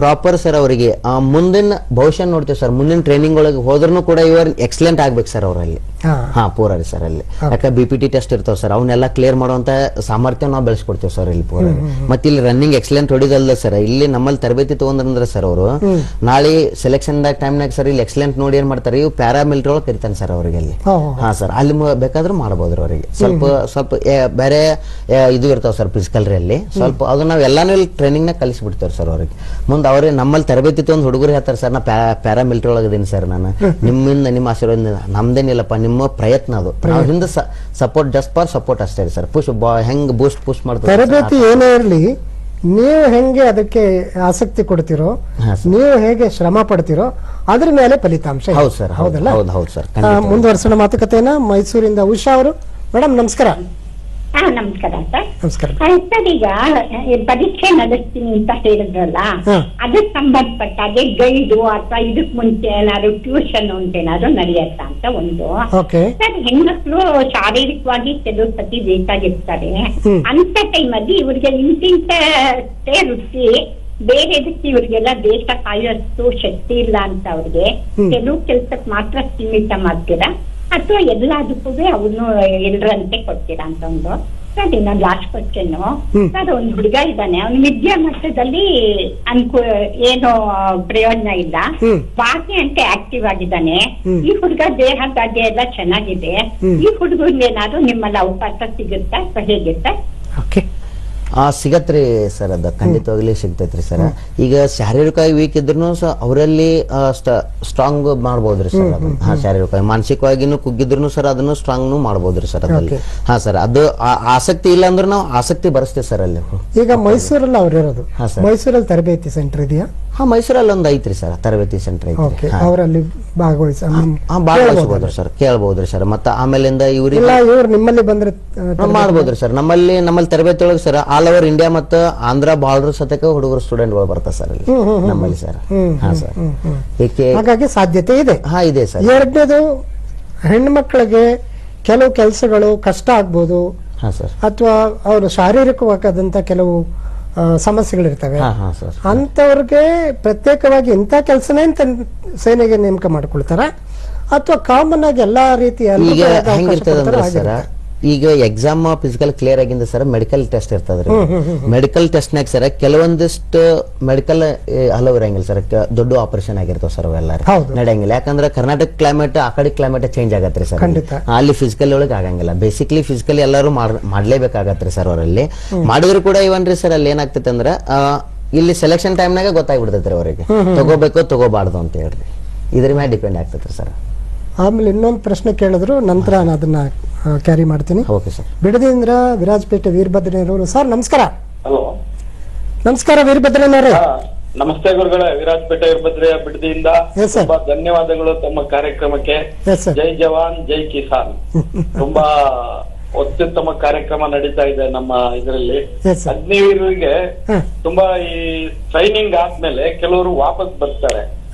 ಪ್ರಾಪರ್ ಸರ್, ಅವರಿಗೆ ಮುಂದಿನ ಭವಿಷ್ಯ ನೋಡ್ತೇವೆ ಸರ್. ಮುಂದಿನ ಟ್ರೈನಿಂಗ್ ಒಳಗೆ ಹೋದ್ರೂ ಕೂಡ ಇವರು ಎಕ್ಸಲೆಂಟ್ ಆಗ್ಬೇಕು ಸರ್ ಅವರಲ್ಲಿ. ಪೂರ ರೀ ಸರ್. ಅಲ್ಲಿ ಯಾಕೆ BPT ಟೆಸ್ಟ್ ಇರ್ತಾವ ಸರ್, ಅವನ್ನೆಲ್ಲ ಕ್ಲಿಯರ್ ಮಾಡುವಂತ ಸಾಮರ್ಥ್ಯ ನಾವು ಬೆಳೆಸ್ಕೊಡ್ತೇವೆ ಸರ್ ಇಲ್ಲಿ ಪೂರ. ಮತ್ತೆ ಇಲ್ಲಿ ರನ್ನಿಂಗ್ ಎಕ್ಸಲೆಂಟ್ ಹೊಡಿದಲ್ಲ ಸರ್, ಇಲ್ಲಿ ನಮ್ಮಲ್ಲಿ ತರಬೇತಿ ತಗೊಂಡ್ರಂದ್ರೆ ಸರ್ ಅವರು ನಾಳೆ ಸೆಲೆಕ್ಷನ್ ಟೈಮ್ನಾಗ ಸರ್ ಇಲ್ಲಿ ಎಕ್ಸಲೆಂಟ್ ನೋಡಿ ಏನ್ ಮಾಡ್ತಾರೆ, ಇವು ಪ್ಯಾರಾಮಿಲಿಟರಿ ಒಳಗೆ ಕರಿತಾನೆ ಸರ್ ಅವರಿಗೆ ಅಲ್ಲಿ. ಸರ್ ಅಲ್ಲಿ ಬೇಕಾದ್ರೂ ಮಾಡಬಹುದ್ರಿ ಅವರಿಗೆ. ಸ್ವಲ್ಪ ಬೇರೆ ಇದು ಇರ್ತಾವ ಸರ್ ಫಿಸಿಕಲ್ ಅಲ್ಲಿ, ಸ್ವಲ್ಪ ಅದು ನಾವ್ ಎಲ್ಲಾನು ಇಲ್ಲಿ ಟ್ರೈನಿಂಗ್ ನಾಗ ಕಲಿಸ್ಬಿಡ್ತೇವೆ ಸರ್ ಅವ್ರಿಗೆ. ಮುಂದೆ ಅವ್ರಿಗೆ ನಮ್ಮಲ್ಲಿ ತರಬೇತಿ ತಗೊಂಡ್ ಹುಡುಗರು ಹೇಳ್ತಾರೆ ಸರ್, ನಾ ಪ್ಯಾರಾಮಿಲಿಟರಿ ಒಳಗದೀನಿ ಸರ್, ನಾನು ನಿಮ್ಮಿಂದ ನಿಮ್ಮ ಆಶೀರ್ವಾದದಿಂದ, ನಮ್ದೇನಿಲ್ಲಪ್ಪ ನಿಮ್ಮ ಪ್ರಯತ್ನ, ಅದು ನಾವು ಹಿಂದೆ ಸಪೋರ್ಟ್, ಜಸ್ಟ್ ಫಾರ್ ಸಪೋರ್ಟ್ ಅಷ್ಟೇ ಸರ್. ಹೆಂಗ್ ಬೂಸ್ಟ್ ಪುಷ್ ಮಾಡ್ತಾರೆ. ತರಬೇತಿ ಏನೇ ಇರಲಿ, ನೀವು ಹೆಂಗೆ ಅದಕ್ಕೆ ಆಸಕ್ತಿ ಕೊಡ್ತಿರೋ, ನೀವು ಹೇಗೆ ಶ್ರಮ ಪಡ್ತಿರೋ ಅದ್ರ ಮೇಲೆ ಫಲಿತಾಂಶ. ಹೌದು ಸರ್, ಹೌದಲ್ಲ? ಹೌದು ಸರ್. ಮುಂದುವರ್ಸೋಣ ಮಾತುಕತೆಯನ್ನ. ಮೈಸೂರಿಂದ ಉಷಾ ಅವರು. ಮೇಡಮ್ ನಮಸ್ಕಾರ. ನಮಸ್ಕಾರ ಸರ್. ನಮಸ್ಕಾರ. ಸರ್, ಈಗ ಪರೀಕ್ಷೆ ನಡೆಸ್ತೀನಿ ಅಂತ ಹೇಳಿದ್ರಲ್ಲ, ಅದಕ್ಕೆ ಸಂಬಂಧಪಟ್ಟ ಹಾಗೆ ಗೈಡು ಅಥವಾ ಇದಕ್ ಮುಂಚೆ ಏನಾದ್ರು ಟ್ಯೂಷನ್ ಅಂತೇನಾದ್ರು ನಡೆಯತ್ತಾ ಅಂತ ಒಂದು. ಸರ್, ಹೆಣ್ಮಕ್ಳು ಶಾರೀರಿಕವಾಗಿ ಕೆಲವು ಸತಿ ಬೇಕಾಗಿರ್ತಾರೆ. ಅಂತ ಟೈಮಲ್ಲಿ ಇವ್ರಿಗೆ ಇಂತಿಂತೇ ವೃತ್ತಿ ಬೇರೆದಕ್ಕೆ ಇವ್ರಿಗೆಲ್ಲ ದೇಶ ಕಾಯೋಷ್ಟು ಶಕ್ತಿ ಇಲ್ಲ ಅಂತ ಅವ್ರಿಗೆ ಕೆಲವು ಕೆಲ್ಸಕ್ಕೆ ಮಾತ್ರ ಸೀಮಿತ ಮಾಡ್ತೀರಾ ಅಥವಾ ಎಲ್ಲದಕ್ಕೂ ಅವನು ಎಲ್ಲರಂತೆ ಕೊಡ್ತೀರಾ ಅಂತ ಒಂದು. ಸರ್, ಇನ್ನೊಂದು ಲಾಸ್ಟ್ ಕ್ವಶನ್. ಸರ್, ಒಂದು ಹುಡುಗ ಇದ್ದಾನೆ, ಅವನು ವಿದ್ಯಾ ಮಟ್ಟದಲ್ಲಿ ಏನು ಪ್ರಯೋಜನ ಇಲ್ಲ, ಬಾಕಿ ಅಂತ ಆಕ್ಟಿವ್ ಆಗಿದ್ದಾನೆ. ಈ ಹುಡುಗ ದೇಹದಾಗೆ ಎಲ್ಲ ಚೆನ್ನಾಗಿದೆ. ಈ ಹುಡುಗರಿಗೆ ಏನಾದ್ರು ನಿಮ್ಮಲ್ಲಿ ಅವಕಾಶ ಸಿಗುತ್ತಾ ಅಥವಾ ಹೇಗೆ ಸರ್? ಸಿಗತ್ರಿ ಸರ್, ಅದ ಖಂಡಿತವಾಗ್ಲಿ ಸಿಗ್ತೈತ್ರಿ ಸರ್. ಈಗ ಶಾರೀರಿಕವಾಗಿ ವೀಕ್ ಇದ್ರು ಅವರಲ್ಲಿ ಸ್ಟ್ರಾಂಗ್ ಮಾಡ್ಬೋದ್ರಿ ಸರ್ ಅದನ್ನ. ಶಾರೀರಿಕವಾಗಿ ಮಾನಸಿಕವಾಗಿನೂ ಕುಗ್ಗಿದ್ರು ಸರ್ ಅದನ್ನು ಸ್ಟ್ರಾಂಗ್ ಮಾಡ್ಬೋದ್ರಿ ಸರ್ ಅದ್ರಲ್ಲಿ. ಸರ್, ಅದು ಆಸಕ್ತಿ ಇಲ್ಲ ಅಂದ್ರೆ ನಾವು ಆಸಕ್ತಿ ಬರೆಸ್ತೇವೆ ಸರ್ ಅಲ್ಲಿ. ಈಗ ಮೈಸೂರಲ್ಲಿ ಅವ್ರು ಇರೋದು, ಮೈಸೂರಲ್ಲಿ ತರಬೇತಿ ಸೆಂಟರ್ ಇದೆಯಾ? ಮೈಸೂರಲ್ಲಿ ಒಂದು ಐತ್ರಿ ಸರ್ ತರಬೇತಿ ಸೆಂಟರ್ ಐತಿ. ಅವರಲ್ಲಿ ಭಾಗವಹಿಸಬಹುದ್ರಿ ಸರ್, ಕೇಳಬಹುದ್ರಿ ಸರ್. ಮತ್ತೆ ಆಮೇಲಿಂದ ಇವ್ರು ನಿಮ್ಮಲ್ಲಿ ಬಂದ್ರೆ ಮಾಡ್ಬೋದ್ರಿ ಸರ್. ನಮ್ಮಲ್ಲಿ ತರಬೇತಿ ಒಳಗೆ ಸರ್ ಆಲ್ ಓವರ್ ಇಂಡಿಯಾ ಮತ್ತು ಆಂಧ್ರ ಬಾರ್ಡರ್ ಸತಕ ಹುಡುಗರು ಸ್ಟೂಡೆಂಟ್ಗಳು ಬರ್ತಾರೆ ಸರ್ ಅಲ್ಲಿ ನಮ್ಮಲ್ಲಿ ಸರ್. ಸರ್, ಹಾಗಾಗಿ ಸಾಧ್ಯತೆ ಇದೆ. ಇದೆ ಸರ್. ಎರಡನೇದು, ಹೆಣ್ಮಕ್ಳಿಗೆ ಕೆಲವು ಕೆಲಸಗಳು ಕಷ್ಟ ಆಗ್ಬೋದು ಅಥವಾ ಅವರು ಶಾರೀರಿಕವಾದಂತ ಕೆಲವು ಸಮಸ್ಯೆಗಳಿರ್ತವೆ. ಅಂತವ್ರಿಗೆ ಪ್ರತ್ಯೇಕವಾಗಿ ಇಂಥ ಕೆಲಸನೇ ಅಂತ ಸೇನೆಗೆ ನೇಮಕ ಮಾಡ್ಕೊಳ್ತಾರ ಅಥವಾ ಕಾಮನ್ ಆಗಿ ಎಲ್ಲಾ ರೀತಿಯ ಈಗ ಎಕ್ಸಾಮ್ ಫಿಸಿಕಲ್ ಕ್ಲಿಯರ್ ಆಗಿಂದ ಸರ್ ಮೆಡಿಕಲ್ ಟೆಸ್ಟ್ ಇರ್ತದ್ರಿ. ಮೆಡಿಕಲ್ ಟೆಸ್ಟ್ ನಾಗ ಸರ್ ಕೆಲವೊಂದಿಷ್ಟು ಮೆಡಿಕಲ್ ಹಲವು ಇರಂಗಿಲ್ಲ ಸರ್. ದೊಡ್ಡ ಆಪರೇಷನ್ ಆಗಿರ್ತಾವ ಸರ್ ಅವೆಲ್ಲ ನಡೆಯಂಗಿಲ್ಲ. ಯಾಕಂದ್ರೆ ಕರ್ನಾಟಕ ಕ್ಲೈಮೇಟ್ ಆ ಕಡೆ ಕ್ಲೈಮೇಟ್ ಚೇಂಜ್ ಆಗತ್ರಿ ಸರ್. ಅಲ್ಲಿ ಫಿಸಿಕಲ್ ಒಳಗೆ ಆಗಂಗಿಲ್ಲ. ಬೇಸಿಕ್ಲಿ ಫಿಸಿಕಲಿ ಎಲ್ಲರೂ ಮಾಡ್ಲೇಬೇಕಾಗತ್ರಿ ಸರ್. ಅವರಲ್ಲಿ ಮಾಡಿದ್ರು ಕೂಡ ಇವನ್ರಿ ಸರ್ ಅಲ್ಲಿ ಏನಾಗ್ತೈತೆ ಅಂದ್ರೆ ಇಲ್ಲಿ ಸೆಲೆಕ್ಷನ್ ಟೈಮ್ನಾಗ ಗೊತ್ತಾಗ್ಬಿಡ್ತೈತ್ರಿ ಅವರಿಗೆ ತಗೋಬೇಕು ತಗೋಬಾರ್ದು ಅಂತ ಹೇಳ್ರಿ. ಇದ್ರ ಮೇಲೆ ಡಿಪೆಂಡ್ ಆಗ್ತೈತ್ರಿ ಸರ್. ಆಮೇಲೆ ಇನ್ನೊಂದು ಪ್ರಶ್ನೆ ಕೇಳಿದ್ರು, ನಂತರ ನಾನು ಅದನ್ನ ಕ್ಯಾರಿ ಮಾಡ್ತೀನಿ. ಬಿಡದಿಯಿಂದ ವಿರಾಜಪೇಟೆ ವೀರಭದ್ರನವರು. ಸರ್, ನಮಸ್ಕಾರ. ಹಲೋ, ನಮಸ್ಕಾರ ವೀರಭದ್ರನವರೇ. ನಮಸ್ತೆ ಗುರುಗಳೇ. ವಿರಾಜಪೇಟೆ ವೀರಭದ್ರೆಯ ಬಿಡದಿಯಿಂದ ತುಂಬಾ ಧನ್ಯವಾದಗಳು ತಮ್ಮ ಕಾರ್ಯಕ್ರಮಕ್ಕೆ. ಜೈ ಜವಾನ್ ಜೈ ಕಿಸಾನ್. ತುಂಬಾ ಅತ್ಯುತ್ತಮ ಕಾರ್ಯಕ್ರಮ ನಡೀತಾ ಇದೆ ನಮ್ಮ ಇದರಲ್ಲಿ. ಅಗ್ನಿವೀರಿಗೆ ತುಂಬಾ ಈ ಟ್ರೈನಿಂಗ್ ಆದ್ಮೇಲೆ ಕೆಲವರು ವಾಪಸ್ ಬರ್ತಾರೆ.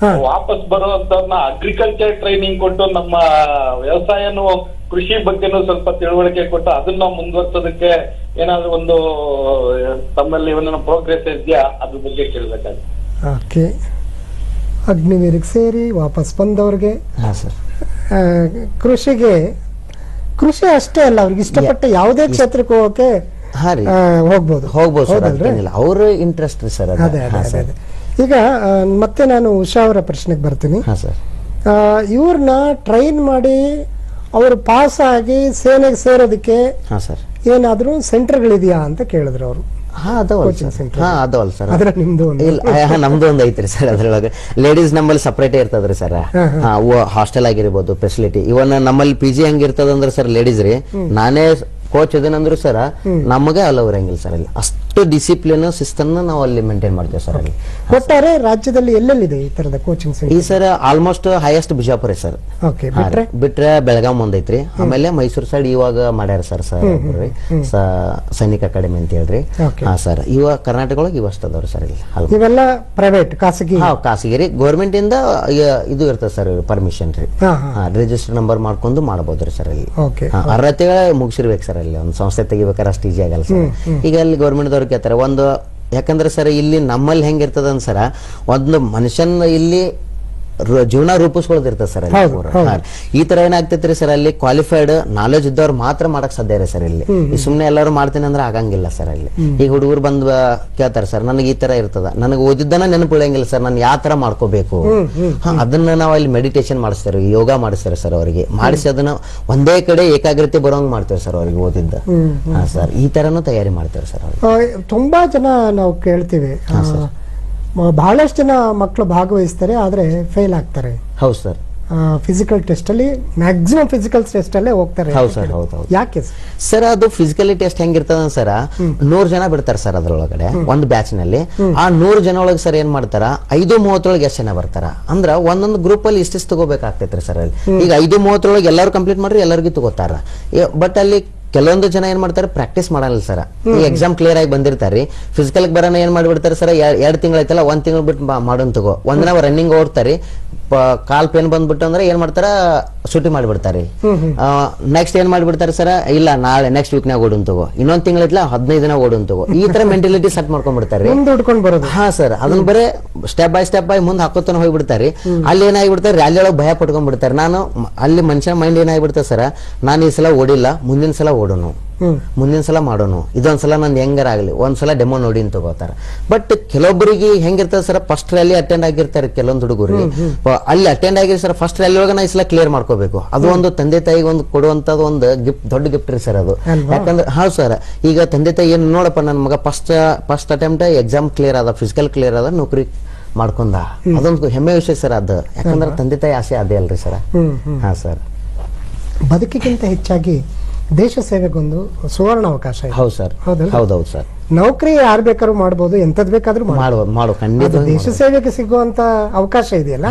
ವಾಪಸ್ ಬರುವಂತವ್ರನ್ನ ಅಗ್ರಿಕಲ್ಚರ್ ಟ್ರೈನಿಂಗ್ ಕೊಟ್ಟು ನಮ್ಮ ವ್ಯವಸಾಯನು ಕೃಷಿ ಬಗ್ಗೆನೂ ಸ್ವಲ್ಪ ತಿಳುವಳಿಕೆ ಕೊಟ್ಟು ಅದನ್ನ ಮುಂದುವರ್ಸೋದಕ್ಕೆ ಏನಾದ್ರು ಒಂದು ತಮ್ಮಲ್ಲಿ ಏನಾದ್ರು ಪ್ರೋಗ್ರೆಸ್ ಇದೆಯಾ ಅದ್ರ ಬಗ್ಗೆ ಕೇಳಬೇಕಾಗುತ್ತೆ. ಅಗ್ನಿವೀರಿಗೆ ಸೇರಿ ವಾಪಸ್ ಬಂದವ್ರಿಗೆ ಕೃಷಿ ಅಷ್ಟೇ ಅಲ್ಲ, ಅವ್ರಿಗೆ ಇಷ್ಟಪಟ್ಟ ಯಾವುದೇ ಕ್ಷೇತ್ರಕ್ಕೆ ಹೋಗಕ್ಕೆ ಹೋಗ್ಬೋದು ಅವ್ರ ಇಂಟ್ರೆಸ್ಟ್ ಸರ್. ಈಗ ಮತ್ತೆ ನಾನು ಉಷಾ ಅವರ ಪ್ರಶ್ನೆಗೆ ಬರ್ತೀನಿ. ಇವ್ರನ್ನ ಟ್ರೈನ್ ಮಾಡಿ ಅವರು ಪಾಸ್ ಆಗಿ ಸೇನೆಗೆ ಸೇರೋದಕ್ಕೆ ಏನಾದ್ರೂ ಸೆಂಟರ್ಗಳಿದೆಯಾ ಅಂತ ಕೇಳಿದ್ರು ಅವರು. ನಮ್ದು ಒಂದ್ ಐತ್ರಿ ಸರ್. ಅದ್ರೊಳಗೆ ಲೇಡೀಸ್ ನಮ್ಮಲ್ಲಿ ಸಪರೇಟ್ ಇರ್ತದ್ರಿ ಸರ್. ಹಾಸ್ಟೆಲ್ ಆಗಿರ್ಬೋದು ಫೆಸಿಲಿಟಿ. ಇವನ್ ನಮ್ಮಲ್ಲಿ PG ಹೆಂಗಿರ್ತದಂದ್ರೆ ಸರ್ ಲೇಡೀಸ್ ರೀ, ನಾನೇ ಕೋಚ್ ಇದನ್ನಂದ್ರು ಸರ್ ನಮಗೆ ಅಲವ್ ಇರಂಗಿಲ್ಲ ಸರ್. ಅಲ್ಲಿ ಅಷ್ಟು ಡಿಸಿಪ್ಲಿನ್ ಶಿಸ್ತನ್ನ ನಾವು ಅಲ್ಲಿ ಮೇಂಟೈನ್ ಮಾಡ್ತೇವೆ ಸರ್. ಅಲ್ಲಿ ಒಟ್ಟಾರೆ ರಾಜ್ಯದಲ್ಲಿ ಎಲ್ಲೆಲ್ಲಿದೆ ಈ ತರದ ಕೋಚಿಂಗ್ ಸೆಂಟರ್? ಈ sir almost highest Bijapur sir. ಬಿಟ್ರೆ ಬೆಳಗಾಂ ಒಂದೈತ್ರಿ. ಆಮೇಲೆ ಮೈಸೂರು ಸೈಡ್ ಇವಾಗ ಮಾಡ್ಯಾರ ಸರ್ ಸೈನಿಕ ಅಕಾಡೆಮಿ ಅಂತ ಹೇಳ್ರಿ. ಸರ್ ಇವಾಗ ಕರ್ನಾಟಕ ಒಳಗೆ ಇವಷ್ಟು ಅದಾವ್ರಿ ಸರ್. ಇಲ್ಲಿ ಇವೆಲ್ಲ ಪ್ರೈವೇಟ್ ಖಾಸಗಿ ಖಾಸಗಿ ಗೌರ್ಮೆಂಟ್ ಇಂದ ಇದು ಇರ್ತದೆ ಸರ್ ಪರ್ಮಿಷನ್ ರೀ. ರಿಜಿಸ್ಟರ್ ನಂಬರ್ ಮಾಡ್ಕೊಂಡು ಮಾಡಬಹುದ್ರಿ ಸರ್. ಅಲ್ಲಿ ಅರ್ಹತೆ ಮುಗಿಸಿರ್ಬೇಕು ಸರ್. ಅಲ್ಲಿ ಒಂದು ಸಂಸ್ಥೆ ತೆಗಿಬೇಕಾದ್ರೆ ಅಷ್ಟು ಈಜಿ ಆಗಲ್ಲ ಸರ್. ಈಗ ಅಲ್ಲಿ ಗೌರ್ಮೆಂಟ್ ದವ್ರು ಕೇಳ್ತಾರೆ ಒಂದು, ಯಾಕಂದ್ರೆ ಸರ್ ಇಲ್ಲಿ ನಮ್ಮಲ್ಲಿ ಹೆಂಗಿರ್ತದ ಸರ ಒಂದು ಮನುಷ್ಯನ ಇಲ್ಲಿ ಜೀವನ ರೂಪಿಸ್ಕೊಳ್ತಿರ್ತದೆ ಸರ್. ಈ ತರ ಏನಾಗ್ತೈತ್ರಿ ಸರ್, ಅಲ್ಲಿ ಕ್ವಾಲಿಫೈಡ್ ನಾಲೆಜ್ ಇದ್ದವ್ರು ಮಾತ್ರ ಮಾಡಕ್ ಸಾಧ್ಯ ಇದೆ ಸರ್. ಇಲ್ಲಿ ಸುಮ್ನೆ ಎಲ್ಲರೂ ಮಾಡ್ತೀನಿ ಅಂದ್ರೆ ಆಗಂಗಿಲ್ಲ ಸರ್. ಅಲ್ಲಿ ಈಗ ಹುಡುಗರು ಬಂದ್ ಕೇಳ್ತಾರೆ ಸರ್, ನನಗೆ ಈ ತರ ಇರ್ತದ, ನನಗೆ ಓದಿದ್ದನ ನೆನಪಿಳಂಗಿಲ್ಲ ಸರ್, ನಾನು ಯಾವ ತರ ಮಾಡ್ಕೋಬೇಕು ಅದನ್ನ ನಾವು ಅಲ್ಲಿ ಮೆಡಿಟೇಷನ್ ಮಾಡಿಸ್ತೇವೆ, ಯೋಗ ಮಾಡಿಸ್ತೇವೆ ಸರ್. ಅವರಿಗೆ ಮಾಡಿಸಿ ಅದನ್ನ ಒಂದೇ ಕಡೆ ಏಕಾಗ್ರತೆ ಬರೋಂಗ್ ಮಾಡ್ತೇವೆ ಸರ್ ಅವ್ರಿಗೆ ಓದಿದ್ದ. ಸರ್ ಈ ತರನು ತಯಾರಿ ಮಾಡ್ತೇವೆ ಸರ್. ತುಂಬಾ ಜನ ನಾವು ಕೇಳ್ತೀವಿ, ಬಹಳಷ್ಟು ಜನ ಮಕ್ಕಳು ಭಾಗವಹಿಸ್ತಾರೆ ಆದ್ರೆ ಫೇಲ್ ಆಗ್ತಾರೆ. ಹೌದು ಸರ್. ಫಿಸಿಕಲ್ ಟೆಸ್ಟ್ ಅಲ್ಲಿ ಮ್ಯಾಕ್ಸಿಮಮ್ ಫಿಸಿಕಲ್ ಟೆಸ್ಟ್ ಅಲ್ಲೇ ಹೋಗ್ತಾರೆ. ಹೌದು ಸರ್. ಹೌದು. ಯಾಕೆ ಸರ್? ಅದು ಫಿಸಿಕಲಿ ಟೆಸ್ಟ್ ಹೆಂಗಿರ್ತದ ಸರ್, 100 ಜನ ಬಿಡ್ತಾರೆ ಸರ್ ಅದ್ರೊಳಗಡೆ ಒಂದು ಬ್ಯಾಚ್ ನಲ್ಲಿ. ಆ 100 ಜನ ಒಳಗೆ ಸರ್ ಏನ್ ಮಾಡ್ತಾರ, 5:30 ಎಷ್ಟು ಜನ ಬರ್ತಾರ ಅಂದ್ರ ಒಂದೊಂದು ಗ್ರೂಪ್ ಅಲ್ಲಿ ಇಷ್ಟಿಷ್ಟು ತಗೋಬೇಕಾಗ್ತೈತ್ರಿ ಸರ್. ಅಲ್ಲಿ ಈಗ 5:30 ಎಲ್ಲರೂ ಕಂಪ್ಲೀಟ್ ಮಾಡ್ರಿ ಎಲ್ಲರಿಗೂ ತಗೋತಾರ. ಬಟ್ ಅಲ್ಲಿ ಕೆಲವೊಂದು ಜನ ಏನ್ ಮಾಡ್ತಾರೆ ಪ್ರಾಕ್ಟೀಸ್ ಮಾಡಲ್ಲ ಸರ್. ಈ ಎಕ್ಸಾಮ್ ಕ್ಲಿಯರ್ ಆಗಿ ಬಂದಿರ್ತಾರೆ, ಫಿಸಿಕಲ್ ಬರೋಣ ಏನ್ ಮಾಡ್ಬಿಡ್ತಾರೆ ಸರ್, 2 ತಿಂಗಳು ಐತಲ್ಲ 1 ತಿಂಗಳು ಬಿಟ್ಟು ಮಾಡೋನ್ ತಗೋ, ಒಂದಿನ ರನ್ನಿಂಗ್ ಓಡ್ತಾರೆ, ಕಾಲ್ ಪೇನ್ ಬಂದ್ಬಿಟ್ಟು ಅಂದ್ರೆ ಏನ್ ಮಾಡ್ತಾರ ಸುಟಿ ಮಾಡಿಬಿಡ್ತಾರೆ. ನೆಕ್ಸ್ಟ್ ಏನ್ ಮಾಡ್ಬಿಡ್ತಾರೆ ಸರ್, ಇಲ್ಲ ನಾಳೆ ನೆಕ್ಸ್ಟ್ ವೀಕ್ ನಾಗ ಓಡೋನ್ ತಗೋ, ಇನ್ನೊಂದ್ ತಿಂಗಳ 15 ದಿನ ಓಡೋನ್ ತಗೋ, ಈ ತರ ಮೆಂಟಾಲಿಟಿ ಸೆಟ್ ಮಾಡ್ಕೊಂಡ್ಬಿಡ್ತಾರೆ. ಹಾ ಸರ್, ಅದನ್ನ ಬರೇ ಸ್ಟೆಪ್ ಬೈ ಮುಂದೆ ಹಾಕೋತಾನೆ ಹೋಗ್ಬಿಡ್ತಾರೆ. ಅಲ್ಲಿ ಏನಾಗ್ಬಿಡ್ತಾರೆ, ರ್ಯಾಲಿ ಒಳಗೆ ಭಯ ಪಟ್ಕೊಂಡ್ಬಿಡ್ತಾರೆ. ನಾನು ಅಲ್ಲಿ ಮನುಷ್ಯನ ಮೈಂಡ್ ಏನಾಗ್ಬಿಡ್ತಾರೆ ಸರ್, ನಾನು ಈ ಸಲ ಓಡಿಲ್ಲ, ಮುಂದಿನ ಸಲ ಓಡೋನು, ಮುಂದಿನ ಸಲ ಮಾಡೋನು, ಇದೊಂದ್ಸಲ ನಂದು ಹೆಂಗಾರ ಆಗ್ಲಿ, ಒಂದ್ಸಲ ಡೆಮೋ ನೋಡಿ ಅಂತ ತಗೋತಾರ. ಬಟ್ ಕೆಲವೊಬ್ಬರಿಗೆ ಹೆಂಗಿರ್ತದೆ ಸರ್, ಫಸ್ಟ್ ರ್ಯಾಲಿ ಅಟೆಂಡ್ ಆಗಿರ್ತಾರೆ ಕೆಲವೊಂದು ಹುಡುಗರು, ಅಲ್ಲಿ ಅಟೆಂಡ್ ಆಗಿರಿ ಸರ್, ಫಸ್ಟ್ ರ್ಯಾಲಿ ಒಳಗೆ ನಾ ಈ ಸಲ ಕ್ಲಿಯರ್ ಮಾಡ್ಕೋಬೇಕು. ಅದು ಒಂದು ತಂದೆ ತಾಯಿಗೆ ಒಂದು ಕೊಡುವಂತದ್ದು ಒಂದು ಗಿಫ್ಟ್, ದೊಡ್ಡ ಗಿಫ್ಟ್ ರೀ ಸರ್ ಅದು. ಯಾಕಂದ್ರೆ ಹೌದು ಸರ್, ಈಗ ತಂದೆ ತಾಯಿ ಏನ್ ನೋಡಪ್ಪ ನನ್ನ ಮಗ ಫಸ್ಟ್ ಅಟೆಂಪ್ಟ್ ಎಕ್ಸಾಮ್ ಕ್ಲಿಯರ್ ಆದ, ಫಿಸಿಕಲ್ ಕ್ಲಿಯರ್ ಆದ, ನೌಕರಿ ಮಾಡ್ಕೊಂಡ, ಅದೊಂದು ಹೆಮ್ಮೆ ವಿಷಯ ಸರ್ ಅದು. ಯಾಕಂದ್ರೆ ತಂದೆ ತಾಯಿ ಆಸೆ ಅದೇ ಅಲ್ರಿ ಸರ್. ಹಾ ಸರ್, ಬದುಕಿಗಿಂತ ಹೆಚ್ಚಾಗಿ ದೇಶ ಸೇವೆಗೊಂದು ಸುವರ್ಣ ಅವಕಾಶ ಇದೆ. ಹೌದು ಸರ್, ಹೌದೌದು ಸರ್. ನೌಕರಿ ಯಾರು ಬೇಕಾದ್ರೂ ಮಾಡ್ಬೋದು, ಎಂತದ್ ಬೇಕಾದ್ರೂ ಮಾಡು ಖಂಡಿತ. ದೇಶ ಸೇವೆಗೆ ಸಿಗುವಂತ ಅವಕಾಶ ಇದೆಯಲ್ಲ,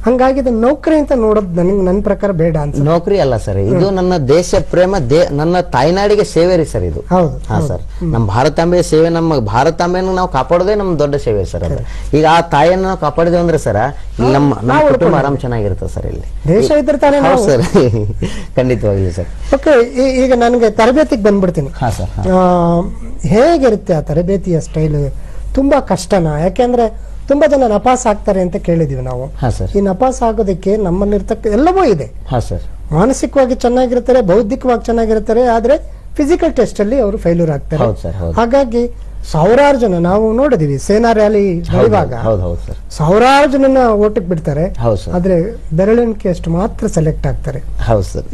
ಹಂಗಾಗಿ ನೌಕರಿ ಅಂತ ನೋಡೋದು ನನಗೆ ನನ್ನ ಪ್ರಕಾರ ಬೇಡ ಅಂತ. ನೌಕರಿ ಅಲ್ಲ ಸರ್, ಇದು ನನ್ನ ದೇಶ ಪ್ರೇಮ, ನನ್ನ ತಾಯ್ನಾಡಿಗೆ ಸೇವೆ ರೀ ಸರ್ ಇದು. ಹಾ ಸರ್, ನಮ್ಮ ಭಾರತಾಂಬೆಯ ಸೇವೆ, ನಮ್ಮ ಭಾರತಾಂಬೆಯನ್ನು ನಾವು ಕಾಪಾಡೋದೇ ನಮ್ಮ ದೊಡ್ಡ ಸೇವೆ ಸರ್ ಅದು. ಈಗ ಆ ತಾಯಿಯನ್ನು ನಾವು ಕಾಪಾಡಿದೇವೆ ಅಂದ್ರೆ ಸರ್, ನಮ್ಮ ಕುಟುಂಬ ಆರಾಮ್ ಚೆನ್ನಾಗಿರುತ್ತೆ ಸರ್. ಇಲ್ಲಿ ದೇಶ ಇದ್ರೆ ತಾನೇ ಸರ್, ಖಂಡಿತವಾಗ್ಲಿ ಸರ್. ಓಕೆ, ಈಗ ನನಗೆ ತರಬೇತಿಗೆ ಬಂದ್ಬಿಡ್ತೀನಿ. ಹಾ ಸರ್, ಹೇಗಿರುತ್ತೆ ಆ ತರಬೇತಿಯ ಸ್ಟೈಲ್? ತುಂಬಾ ಕಷ್ಟನಾ? ಯಾಕೆಂದ್ರೆ ತುಂಬಾ ಜನ ನಪಾಸ್ ಆಗ್ತಾರೆ ಅಂತ ಕೇಳಿದೀವಿ ನಾವು. ಈ ನಪಾಸ್ ಆಗೋದಕ್ಕೆ ನಮ್ಮಲ್ಲಿರ್ತಕ್ಕ ಎಲ್ಲವೂ ಇದೆ. ಮಾನಸಿಕವಾಗಿ ಚೆನ್ನಾಗಿರ್ತಾರೆ, ಬೌದ್ಧಿಕವಾಗಿ ಚೆನ್ನಾಗಿರ್ತಾರೆ, ಆದ್ರೆ ಫಿಸಿಕಲ್ ಟೆಸ್ಟ್ ಅಲ್ಲಿ ಅವರು ಫೇಲ್ಯೂರ್ ಆಗ್ತಾರೆ. ಹಾಗಾಗಿ ಸಾವಿರಾರು ಜನ ನಾವು ನೋಡಿದೀವಿ, ಸೇನಾ ರ್ಯಾಲಿ ನಡೆಯುವಾಗ ಸಾವಿರಾರು ಜನನ ಓಟಕ್ಕೆ ಬಿಡ್ತಾರೆ, ಆದ್ರೆ ಬೆರಳೆಣಿಕೆ ಅಷ್ಟು ಮಾತ್ರ ಸೆಲೆಕ್ಟ್ ಆಗ್ತಾರೆ.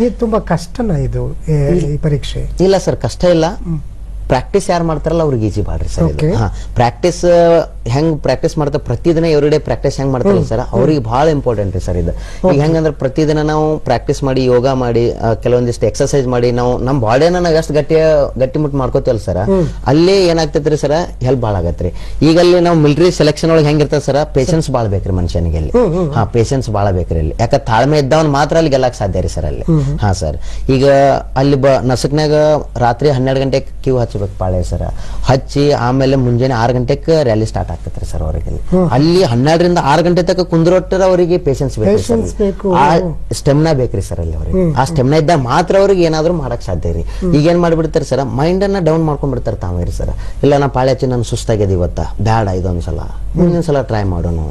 ಇದು ತುಂಬಾ ಕಷ್ಟನಾ ಇದು ಈ ಪರೀಕ್ಷೆ? ಇಲ್ಲ ಸರ್, ಕಷ್ಟ ಇಲ್ಲ. ಪ್ರಾಕ್ಟೀಸ್ ಯಾರು ಮಾಡ್ತಾರಲ್ಲ ಅವ್ರಿಗೆ ಈಜಿ ಮಾಡ್ರಿ ಸರ್. ಪ್ರಾಕ್ಟೀಸ್ ಹೆಂಗ್ ಪ್ರಾಕ್ಟೀಸ್ ಮಾಡ್ತಾರೆ, ಪ್ರತಿದಿನ ಎವ್ರಿಡೇ ಪ್ರಾಕ್ಟೀಸ್ ಹೆಂಗ್ ಮಾಡ್ತಾರಲ್ಲ ಸರ್, ಅವ್ರಿಗೆ ಬಹಳ ಇಂಪಾರ್ಟೆಂಟ್ ರೀ ಸರ್ ಇದು. ಈಗ ಹೆಂಗಂದ್ರೆ ಪ್ರತಿದಿನ ನಾವು ಪ್ರಾಕ್ಟೀಸ್ ಮಾಡಿ, ಯೋಗ ಮಾಡಿ, ಕೆಲವೊಂದಿಷ್ಟು ಎಕ್ಸರ್ಸೈಸ್ ಮಾಡಿ, ನಾವು ನಮ್ಮ ಬಾಡಿಯನ್ನ ನಾವು ಎಷ್ಟು ಗಟ್ಟಿಮುಟ್ಟು ಮಾಡ್ಕೋತೀವಲ್ಲ ಸರ್, ಅಲ್ಲೇ ಏನಾಗ್ತೈತ್ರಿ ಸರ್, ಹೆಲ್ಪ್ ಭಾಳ ಆಗತ್ರಿ. ಈಗ ಅಲ್ಲಿ ನಾವು ಮಿಲಿಟರಿ ಸೆಲೆಕ್ಷನ್ ಒಳಗೆ ಹೆಂಗಿರ್ತದೆ ಸರ್, ಪೇಷನ್ಸ್ ಭಾಳ ಬೇಕ್ರಿ ಮನುಷ್ಯನಿಗೆ ಅಲ್ಲಿ. ಪೇಷನ್ಸ್ ಭಾಳ ಬೇಕ್ರಿ ಅಲ್ಲಿ. ಯಾಕ ತಾಳ್ಮೆ ಇದ್ದವನ್ ಮಾತ್ರ ಅಲ್ಲಿ ಗೆಲ್ಲಕ್ ಸಾಧ್ಯ ರೀ ಸರ್ ಅಲ್ಲಿ. ಹಾ ಸರ್, ಈಗ ಅಲ್ಲಿ ನಸಕ್ನಾಗ ರಾತ್ರಿ 12 ಗಂಟೆಗೆ ಕ್ಯೂ ಹಚ್ಚಬೇಕು ಪಾಳೆ ಸರ್, ಹಚ್ಚಿ ಆಮೇಲೆ ಮುಂಜಾನೆ 6 ಗಂಟೆಗೆ ರ್ಯಾಲಿ ಸ್ಟಾರ್ಟ್ ಆಗ್ತೈತ್ರಿ ಸರ್. ಅವ್ರಿಗೆ ಅಲ್ಲಿ 12 ರಿಂದ 6 ಗಂಟೆ ತನಕ ಕುಂದ್ರೊಟ್ಟರ ಅವರಿಗೆ ಪೇಷನ್ಸ್ ಬೇಕು, ಆ ಸ್ಟೆಮಿನಾ ಬೇಕ್ರಿ ಸರ್ ಅಲ್ಲಿ ಅವ್ರಿಗೆ. ಆ ಸ್ಟೆಮಿನಾ ಇದ್ದಾಗ ಮಾತ್ರ ಅವ್ರಿಗೆ ಏನಾದ್ರು ಮಾಡಕ್ ಸಾಧ್ಯ ರೀ. ಈಗ ಏನ್ ಮಾಡ್ಬಿಡ್ತಾರೆ ಸರ್, ಮೈಂಡ್ ಅನ್ನ ಡೌನ್ ಮಾಡ್ಕೊಂಡ್ಬಿಡ್ತಾರೆ ತಾವೇರಿ ಸರ್. ಇಲ್ಲ ನಾ ಪಾಳೆ ಹಚ್ಚಿ ನಾನು ಸುಸ್ತಾಗ್ಯದ ಇವತ್ತ, ಬ್ಯಾಡ ಇದೊಂದ್ಸಲ, ಮುಂದಿನ ಸಲ ಟ್ರೈ ಮಾಡೋಣ,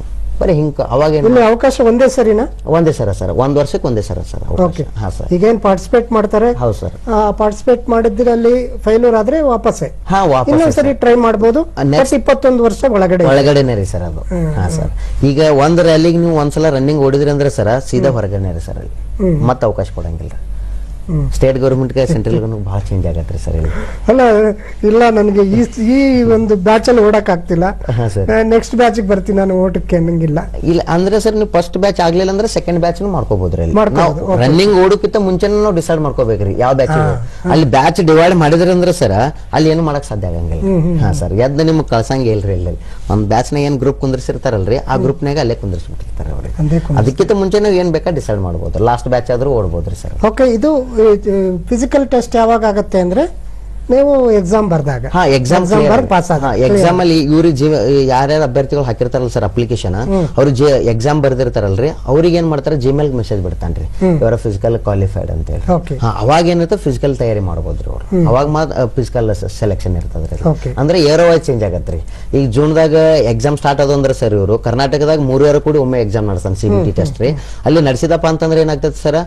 ಬರೀ ಹಿಂಗ. ಅವಾಗ ಅವಕಾಶ ಒಂದೇ ಸರಿನಾ? ಒಂದೇ ಸರ ಸರ್, 1 ವರ್ಷಕ್ಕೆ ಒಂದೇ ಸರ ಸರ್. ಈಗೇನ್ ಪಾರ್ಟಿಸಿಪೇಟ್ ಮಾಡ್ತಾರೆ? ಹೌದು ಸರ್. ಪಾರ್ಟಿಸಿಪೇಟ್ ಮಾಡಿದ್ರಲ್ಲಿ ಫೇಲ್ಯೂರ್ ಆದ್ರೆ ವಾಪಸ್ಸೇ ಇನ್ನೊಂದ್ಸರಿ ಟ್ರೈ ಮಾಡಬಹುದು. 21 ವರ್ಷ ಒಳಗಡೆನೆ ರೀ ಸರ್ ಅದು. ಹಾ ಸರ್, ಈಗ ಒಂದ್ ರ್ಯಾಲಿಗೆ ನೀವು ಒಂದ್ಸಲ ರನ್ನಿಂಗ್ ಓಡಿದ್ರಿ ಅಂದ್ರೆ ಸರ್, ಸೀದಾ ಹೊರಗಡೆ ರೀ ಸರ್ ಅಲ್ಲಿ, ಮತ್ತೆ ಅವಕಾಶ ಕೊಡಂಗಿಲ್ಲ. ಸ್ಟೇಟ್ ಗೌರ್ಮೆಂಟ್ಗೆ ಸೆಂಟ್ರಲ್ ಗೌರ್ಮೆಂಟ್ ಬಹಳ ಚೇಂಜ್ ಆಗತ್ತೆ ಸರ್ ಇಲ್ಲಿ. ಅಲ್ಲ ಇಲ್ಲ, ನನಗೆ ಈ ಒಂದು ಬ್ಯಾಚ್ ಅಲ್ಲಿ ಓಡಕ್ ಆಗ್ತಿಲ್ಲ, ನೆಕ್ಸ್ಟ್ ಬ್ಯಾಚ್ ಬರ್ತೀನಿ ನಾನು ಓಟಕ್ಕೆ ಅನ್ನಂಗಿಲ್ಲ. ಇಲ್ಲ ಅಂದ್ರೆ ಸರ್, ನೀವು ಫಸ್ಟ್ ಬ್ಯಾಚ್ ಆಗ್ಲಿಲ್ಲ ಅಂದ್ರೆ ಸೆಕೆಂಡ್ ಬ್ಯಾಚ್ ಮಾಡ್ಕೋಬಹುದ್ರಿ. ರನ್ನಿಂಗ್ ಓಡೋಕ್ಕಿಂತ ಮುಂಚೆನೇ ನಾವು ಡಿಸೈಡ್ ಮಾಡ್ಕೋಬೇಕ್ರಿ ಯಾವ ಬ್ಯಾಚ್. ಅಲ್ಲಿ ಬ್ಯಾಚ್ ಡಿವೈಡ್ ಮಾಡಿದ್ರಿ ಅಂದ್ರೆ ಸರ್, ಅಲ್ಲಿ ಏನು ಮಾಡಕ್ ಸಾಧ್ಯ ಆಗಂಗಿಲ್ಲ. ಹಾ ಸರ್, ಎದ್ದು ನಿಮ್ಗೆ ಕಳ್ಸಂಗೆ ಇಲ್ರಿ. ಇಲ್ಲಿ ಒಂದ್ ಬ್ಯಾಚ್ ನಾಗ ಏನ್ ಗ್ರೂಪ್ ಕುಂದಿರ್ಸಿರ್ತಾರಲ್ರಿ, ಆ ಗ್ರೂಪ್ ನಾಗ ಅಲ್ಲೇ ಕುಂದಿರ್ಸ್ಬಿಟ್ಟಿರ್ತಾರೆ ಅವ್ರಿಗೆ. ಅದಕ್ಕಿಂತ ಮುಂಚೆ ನಾವು ಏನ್ ಬೇಕಾ ಡಿಸೈಡ್ ಮಾಡ್ಬೋದು, ಲಾಸ್ಟ್ ಬ್ಯಾಚ್ ಆದ್ರೂ ಓಡ್ಬೋದ್ರಿ ಸರ್. ಓಕೆ, ಇದು ಫಿಸಿಕಲ್ ಟೆಸ್ಟ್ ಯಾವಾಗ ಆಗತ್ತೆ ಅಂದ್ರೆ ನೀವು ಎಕ್ಸಾಮ್ ಬರ್ದಾಗ, ಎಕ್ಸಾಮ್ ಅಲ್ಲಿ ಇವ್ರಿಗೆ ಯಾರ್ಯಾರು ಅಭ್ಯರ್ಥಿಗಳು ಹಾಕಿರ್ತಾರಲ್ಲ ಸರ್ ಅಪ್ಲಿಕೇಶನ್, ಅವ್ರು ಎಕ್ಸಾಮ್ ಬರ್ದಿರ್ತಾರಲ್ರಿ, ಅವ್ರಿಗೆ ಏನ್ ಮಾಡ್ತಾರೆ, ಜಿಮೇಲ್ ಮೆಸೇಜ್ ಬಿಡ್ತಾನ್ರಿ, ಇವರ ಫಿಸಿಕಲ್ ಕ್ವಾಲಿಫೈಡ್ ಅಂತ ಹೇಳಿ. ಅವಾಗ ಏನಿರುತ್ತೆ, ಫಿಸಿಕಲ್ ತಯಾರಿ ಮಾಡಬಹುದ್ರಿ ಅವ್ರು. ಅವಾಗ ಮಾತ್ರ ಫಿಸಿಕಲ್ ಸೆಲೆಕ್ಷನ್ ಇರ್ತದ್ರಿ. ಅಂದ್ರೆ ಏರೋ ವೈಸ್ ಚೇಂಜ್ ಆಗತ್ರಿ. ಈಗ ಜೂನ್ದಾಗ ಎಕ್ಸಾಮ್ ಸ್ಟಾರ್ಟ್ ಆದ ಅಂದ್ರೆ ಸರ್, ಇವರು ಕರ್ನಾಟಕದಾಗ 3 ವಾರ ಕೂಡಿ ಒಮ್ಮೆ ಎಕ್ಸಾಮ್ ನಡೆಸ್ತಾನೆ, CBT ಟೆಸ್ಟ್ ರೀ. ಅಲ್ಲಿ ನಡೆಸಿದಪ್ಪ ಅಂತಂದ್ರೆ ಏನಾಗ್ತದೆ ಸರ್,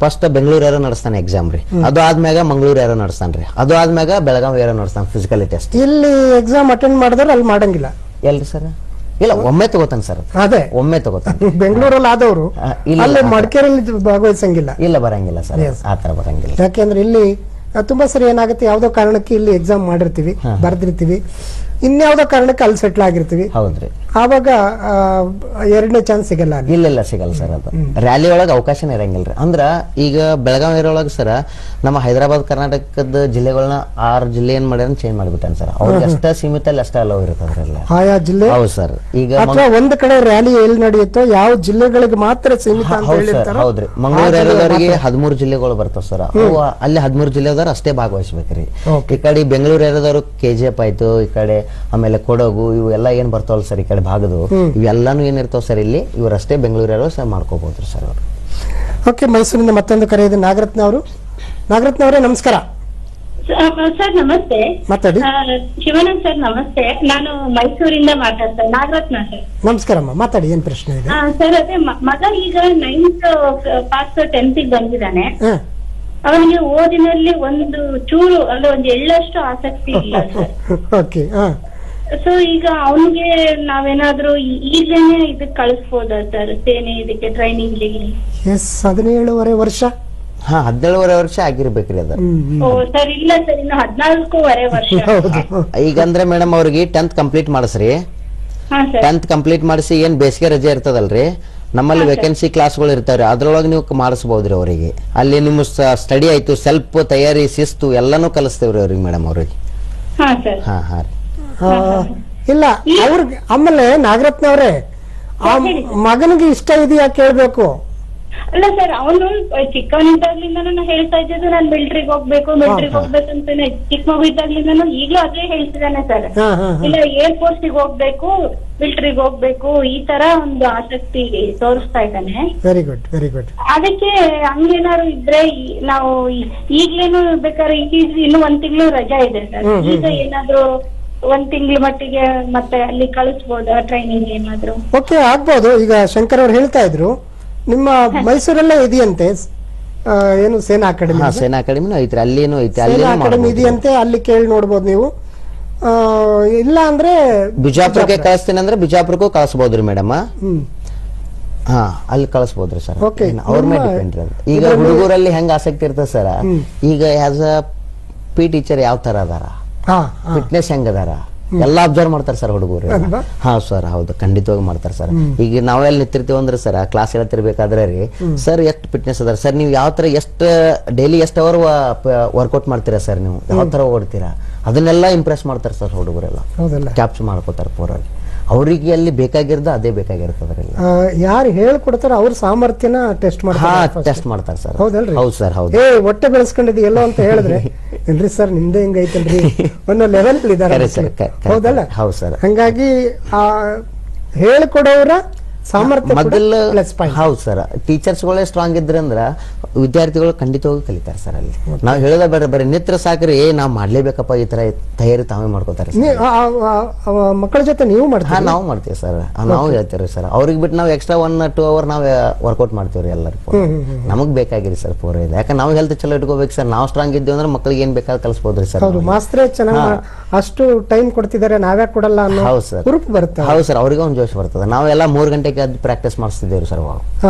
ಫಸ್ಟ್ ಬೆಂಗಳೂರು ಯಾರೋ ನಡೆಸ್ತಾನೆ ಎಕ್ಸಾಮ್ ರೀ, ಅದು ಆದ್ಮ್ಯಾಗ ಮಂಗಳೂರು ಯಾರೋ ನಡೆಸ್ತಾನ್ರಿ, ಅದು ಆದ್ಮ್ಯಾಗ ಬೆಳಗಾವಿ ಯಾರೋ ನಡೆಸ್ತಾನೆ ಫಿಸಿಕಲ್ ಟೆಸ್ಟ್. ಇಲ್ಲಿ ಎಕ್ಸಾಮ್ ಅಟೆಂಡ್ ಮಾಡಿದ್ರೆ ಅಲ್ಲಿ ಮಾಡಂಗಿಲ್ಲ ಎಲ್ರಿ ಸರ್? ಇಲ್ಲ, ಒಮ್ಮೆ ತಗೋತಾನೆ ಸರ್. ಅದೇ ಒಮ್ಮೆ ತಗೋತಾನೆ. ಬೆಂಗಳೂರಲ್ಲಿ ಆದವರು ಮಡಿಕೇರಿಯಲ್ಲಿ ಭಾಗವಹಿಸಂಗಿಲ್ಲ. ಇಲ್ಲ, ಬರಂಗಿಲ್ಲ ಸರ್, ಆತರ ಬರಂಗಿಲ್ಲ. ಯಾಕೆಂದ್ರೆ ಇಲ್ಲಿ ತುಂಬಾ ಸರಿ ಏನಾಗುತ್ತೆ, ಯಾವ್ದೋ ಕಾರಣಕ್ಕೆ ಇಲ್ಲಿ ಎಕ್ಸಾಮ್ ಮಾಡಿರ್ತೀವಿ, ಬರ್ದಿರ್ತೀವಿ, ಇನ್ಯಾವುದೋ ಕಾರಣಕ್ಕೆ ಅಲ್ಲಿ ಸೆಟ್ಲ್ ಆಗಿರ್ತೀವಿ, ಹೌದ್ರಿ. ಆವಾಗ ಎರಡನೇ ಚಾನ್ಸ್ ಸಿಗಲ್ಲ ಅಲ್ಲಿ. ಇಲ್ಲ ಸಿಗಲ್ಲ ಸರ್. ಅದು ರ್ಯಾಲಿ ಒಳಗೆ ಅವಕಾಶನೇ ಇರಂಗಿಲ್ರಿ. ಅಂದ್ರ ಈಗ ಬೆಳಗಾವಿ ಏರಿಯೊಳಗೆ ಸರ್ ನಮ್ಮ ಹೈದರಾಬಾದ್ ಕರ್ನಾಟಕದ ಜಿಲ್ಲೆಗಳನ್ನ 6 ಜಿಲ್ಲೆ ಏನ್ ಮಾಡ್ಯಾರ ಚೇಂಜ್ ಮಾಡ್ಬಿಟ್ಟಾನ ಸರ್. ಅವ್ರಿಗೆ ಅಷ್ಟೇ ಸೀಮಿತ ಅಲ್ಲಿ ಅಷ್ಟೇ ಅಲೋ ಇರ್ತದ್ರಲ್ಲ ಆಯಾ ಜಿಲ್ಲೆ. ಹೌದು ಸರ್. ಈಗ ಅಥವಾ ಒಂದ್ ಕಡೆ ರ್ಯಾಲಿ ಎಲ್ಲಿ ನಡೆಯುತ್ತೋ ಯಾವ ಜಿಲ್ಲೆಗಳಿಗೆ ಮಾತ್ರ ಸೀಮಿತ ಅಂತ ಹೇಳಿರ್ತಾರೋ ಹೌದ್ರಿ. ಮಂಗಳೂರು ಏರಿಯಾದವರಿಗೆ 13 ಜಿಲ್ಲೆಗಳು ಬರ್ತಾವ ಸರ್. ಅವು ಅಲ್ಲಿ 13 ಜಿಲ್ಲೆದವ್ರು ಅಷ್ಟೇ ಭಾಗವಹಿಸ್ಬೇಕ್ರಿ. ಈ ಕಡೆ ಬೆಂಗಳೂರು ಏರಿಯಾದವ್ರು KGF ಆಯ್ತು, ಈ ಕಡೆ ಆಮೇಲೆ ಕೊಡಗು, ಇವೆಲ್ಲ ಏನ್ ಬರ್ತಾವಲ್ಲ ಸರ್ ಈ ಕಡೆ ಭಾಗದು, ಇವೆಲ್ಲಾನು ಏನಿರ್ತಾವ ಸರ್ ಇಲ್ಲಿ ಇವರಷ್ಟೇ ಬೆಂಗಳೂರು ಏರಿಯಾ ಸರ್ ಮಾಡ್ಕೋಬಹುದು ಸರ್ ಅವರು. ಓಕೆ, ಮೈಸೂರಿಂದ ಮತ್ತೊಂದು ಕರೆ ಇದೆ. ನಾಗರತ್ನ ಅವರು. ನಾಗರತ್ನ ಅವರೇ ನಮಸ್ಕಾರ. ಸರ್ ನಮಸ್ತೆ. ಮಾತಾಡಿ. ಶಿವಾನಂದ್ ಸರ್ ನಮಸ್ತೆ. ನಾನು ಮೈಸೂರಿಂದ ಮಾತಾಡ್ತೇನೆ. ನಾಗರತ್ನ ಸರ್. ನಮಸ್ಕಾರಮ್ಮ, ಮಾತಾಡಿ, ಏನ್ ಪ್ರಶ್ನೆ ಇದೆ? ಸರ್ ಅದೇ ಮಗ ಈಗ 9th ಪಾಸ್ 10th ಬಂದಿದ್ದಾನೆ. ಅವನಿಗೆ ಓದಿನಲ್ಲಿ ಒಂದು ಚೂರು ಅಲ್ಲ ಒಂದು ಎಳ್ಳಷ್ಟು ಆಸಕ್ತಿ ಇಲ್ಲ ಸರ್. ಓಕೆ. ಸೊ ಈಗ ಅವನಿಗೆ ನಾವೇನಾದ್ರೂ ಈಗೇನೆ ಇದಕ್ಕೆ ಕಳಿಸ್ಬೋದಾ ಸರ್, ಸೇನೆ ಇದಕ್ಕೆ ಟ್ರೈನಿಂಗ್? ಎಸ್, 17.5 ವರ್ಷ. 17.5 ವರ್ಷ ಆಗಿರ್ಬೇಕ್ರಿ ಅದ. ಓ ಸರ್, ಇಲ್ಲ ಸರ್, ಇನ್ನು 14.5 ವರ್ಷ. ಈಗ ಅಂದ್ರೆ ಮೇಡಮ್ ಅವ್ರಿಗೆ 10th ಕಂಪ್ಲೀಟ್ ಮಾಡಿಸ್ರಿ. 10th ಕಂಪ್ಲೀಟ್ ಮಾಡಿಸಿ ಏನ್ ಬೇಸಿಗೆ ರಜೆ ಇರ್ತದಲ್ರಿ, ನಮ್ಮಲ್ಲಿ ವೇಕೆನ್ಸಿ ಕ್ಲಾಸ್ಗಳು ಇರ್ತಾವ್ರಿ, ಅದ್ರೊಳಗೆ ನೀವು ಮಾಡಿಸಬಹುದ್ರಿ ಅವರಿಗೆ. ಅಲ್ಲಿ ನಿಮ್ಮ ಸ್ಟಡಿ ಆಯ್ತು, ಸೆಲ್ಫ್ ತಯಾರಿ, ಶಿಸ್ತು ಎಲ್ಲಾನು ಕಲಿಸ್ತೇವ್ರಿ ಅವ್ರಿಗೆ ಮೇಡಮ್ ಅವ್ರಿಗೆ. ಇಲ್ಲ ಅವ್ರಿಗೆ. ಆಮೇಲೆ ನಾಗರತ್ನ ಅವರೇ, ಆ ಮಗನಿಗೆ ಇಷ್ಟ ಇದೆಯಾ ಕೇಳ್ಬೇಕು. ಅಲ್ಲ ಸರ್, ಅವನು ಚಿಕ್ಕವನಿದ್ದಾಗ್ಲಿಂದನೂ ಹೇಳ್ತಾ ಇದ್ದಿದ್ದು ನಾನು ಮಿಲಿಟರಿಗೆ ಹೋಗ್ಬೇಕು ಅಂತಾನೆ. ಚಿಕ್ಕ ಮಗು ಇದ್ದಾಗ್ಲಿಂದನೂ ಈಗಲೂ ಅದೇ ಹೇಳ್ತಿದ್ದಾನೆ ಸರ್. ಇಲ್ಲ ಏರ್ ಫೋರ್ಸ್ ಗೆ ಹೋಗ್ಬೇಕು, ಮಿಲಿಟರಿಗೆ ಹೋಗ್ಬೇಕು, ಈ ತರ ಒಂದು ಆಸಕ್ತಿ ತೋರಿಸ್ತಾ ಇದ್ದಾನೆ. Very good, very good. ಅದಕ್ಕೆ ಹಂಗೇನಾದ್ರು ಇದ್ರೆ ನಾವು ಈಗ್ಲೇನು ಬೇಕಾದ್ರೆ ಇನ್ನು 1 ತಿಂಗಳು ರಜಾ ಇದೆ ಸರ್. ಈಗ ಏನಾದ್ರು 1 ತಿಂಗಳ ಮಟ್ಟಿಗೆ ಮತ್ತೆ ಅಲ್ಲಿ ಕಳಿಸ್ಬೋದಾ ಟ್ರೈನಿಂಗ್ ಏನಾದ್ರು? ಓಕೆ, ಆಗ್ಬೋದು. ಈಗ ಶಂಕರ್ ಅವ್ರು ಹೇಳ್ತಾ ಇದ್ರು ನಿಮ್ಮ ಮೈಸೂರಲ್ಲೇ ಇದೆಯಂತೆ ಏನು ಸೇನಾ ಅಕಾಡೆಮಿ. ಸೇನಾ ಅಕಾಡೆಮಿನೂ ಐತ್ರಿ, ಅಲ್ಲೇನು ಐತಿ, ಸೇನಾ ಅಕಾಡೆಮಿ ಇದೆಯಂತೆ, ಅಲ್ಲಿ ಕೇಳಿ ನೋಡ್ಬೋದು ನೀವು. ಇಲ್ಲ ಅಂದ್ರೆ ಬಿಜಾಪುರಕ್ಕೆ ಕಳಿಸ್ತೀನಿ ಅಂದ್ರೆ ಬಿಜಾಪುರಕ್ಕೂ ಕಳಿಸಬಹುದ್ರಿ ಮೇಡಮ್. ಅಲ್ಲಿ ಕಳಿಸಬಹುದ್ರಿ ಸರ್. ಅವ್ರ ಮೇಲೆ ಡಿಪೆಂಡ್ ರೀ. ಈಗ ಹುಡುಗರಲ್ಲಿ ಹೆಂಗ್ ಆಸಕ್ತಿ ಇರ್ತದೆ ಸರ್, ಈಗ ಆಸ್ ಅ ಪಿ ಟೀಚರ್ ಯಾವ ತರ ಅದಾರ, ಫಿಟ್ನೆಸ್ ಹೆಂಗ್ ಅದಾರ ಎಲ್ಲ ಅಬ್ಸರ್ವ್ ಮಾಡ್ತಾರೆ ಸರ್ ಹುಡುಗರು. ಸರ್ ಹೌದು, ಖಂಡಿತವಾಗಿ ಮಾಡ್ತಾರೆ ಸರ್. ಈಗ ನಾವೆಲ್ಲ ನಿಂತಿರ್ತೀವಿ ಅಂದ್ರೆ ಸರ್ ಕ್ಲಾಸ್ ಹೇಳ್ತಿರ್ಬೇಕಾದ್ರೆ ರೀ, ಸರ್ ಎಷ್ಟು ಫಿಟ್ನೆಸ್ ಅದಾರ ಸರ್, ನೀವು ಯಾವ ತರ ಎಷ್ಟು ಡೈಲಿ ಎಷ್ಟು ಅವರ್ ವರ್ಕೌಟ್ ಮಾಡ್ತೀರಾ ಸರ್, ನೀವು ಯಾವ ತರ ಓಡ್ತೀರಾ, ಅದನ್ನೆಲ್ಲ ಇಂಪ್ರೆಸ್ ಮಾಡ್ತಾರೆ ಸರ್ ಹುಡುಗರೆಲ್ಲ, ಕ್ಯಾಪ್ಚರ್ ಮಾಡ್ಕೋತಾರೆ ಪೂರಲ್ಲಿ. ಅವ್ರಿಗೆ ಅಲ್ಲಿ ಬೇಕಾಗಿರೋದು ಅದೇ ಬೇಕಾಗಿರ್ತದ್ರಿ. ಯಾರು ಹೇಳ್ಕೊಡ್ತಾರ ಅವ್ರ ಸಾಮರ್ಥ್ಯನ ಟೆಸ್ಟ್ ಮಾಡ್ತಾರೆ ಸರ್. ಹೌದಲ್ರಿ? ಹೌದು ಸರ್, ಹೌದು. ಹೊಟ್ಟೆ ಬೆಳೆಸ್ಕೊಂಡಿದ್ದು ಎಲ್ಲೋ ಅಂತ ಹೇಳಿದ್ರೆ ಇಲ್ರಿ ಸರ್ ನಿಮ್ದೇ ಹಿಂಗೈತಲ್ರಿ ಅನ್ನೋ ಲೆವೆಲ್ ಇದಾರೆ. ಹೌದಲ್ಲ? ಹೌದು ಸರ್. ಹಂಗಾಗಿ ಹೇಳ್ಕೊಡೋರ ಸಾಮರ್ಥ್ಯ ಹೌದು ಸರ್. ಟೀಚರ್ಸ್ ಗಳೇ ಸ್ಟ್ರಾಂಗ್ ಇದ್ರೆ ಅಂದ್ರ ವಿದ್ಯಾರ್ಥಿಗಳು ಖಂಡಿತವಾಗಿ ಕಲಿತಾರೆ ಸರ್. ಅಲ್ಲಿ ನಾವ್ ಹೇಳೋದ ಬೇಡ, ಬರೀ ನಿತ್ರ ಸಾಕ್ರಿ, ನಾವ್ ಮಾಡ್ಲೇಬೇಕಪ್ಪ ಈ ತರ ತಯಾರಿ ತಾವೇ ಮಾಡ್ಕೋತಾರೆ. ಮಕ್ಕಳ ಜೊತೆ ನೀವು ಮಾಡ್ತೀವಿ? ನಾವು ಮಾಡ್ತೀವಿ ಸರ್, ನಾವು ಹೇಳ್ತೇವ್ರಿ ಸರ್. ಅವ್ರಿಗೆ ಬಿಟ್ಟು ನಾವು ಎಕ್ಸ್ಟ್ರಾ 1-2 ಅವರ್ ನಾವ್ ವರ್ಕೌಟ್ ಮಾಡ್ತೀವ್ರಿ ಎಲ್ಲರಿಗೂ. ನಮಗ್ ಬೇಕಾಗಿರಿ ಸರ್ ಪೂರ ಇದೆ. ಯಾಕಂದ್ರೆ ನಾವು ಹೆಲ್ತ್ ಚಲೋ ಇಟ್ಕೋಬೇಕು ಸರ್. ನಾವು ಸ್ಟ್ರಾಂಗ್ ಇದ್ದೀವಿ ಅಂದ್ರೆ ಮಕ್ಳಿಗೆ ಏನ್ ಬೇಕಾದ್ರೆ ಕಲಿಸಬಹುದ್ರಿ ಸರ್. ಮಾಸ್ಟ್ರೇ ಚೆನ್ನಾಗಿ ಅಷ್ಟು ಟೈಮ್ ಕೊಡ್ತಿದ್ದಾರೆ, ನಾವೇ ಕೊಡಲ್ಲ ಅನ್ನೋ ಗ್ರೂಪ್ ಬರುತ್ತೆ. ಹೌದು ಸರ್, ಅವ್ರಿಗೆ ಒಂದು ಜೋಶ್ ಬರ್ತದೆ. ನಾವೆಲ್ಲ 3 ಗಂಟೆಗೆ ಪ್ರಾಕ್ಟೀಸ್ ಮಾಡಿಸ್ತಿದ್ದೇವ್ರಿ ಸರ್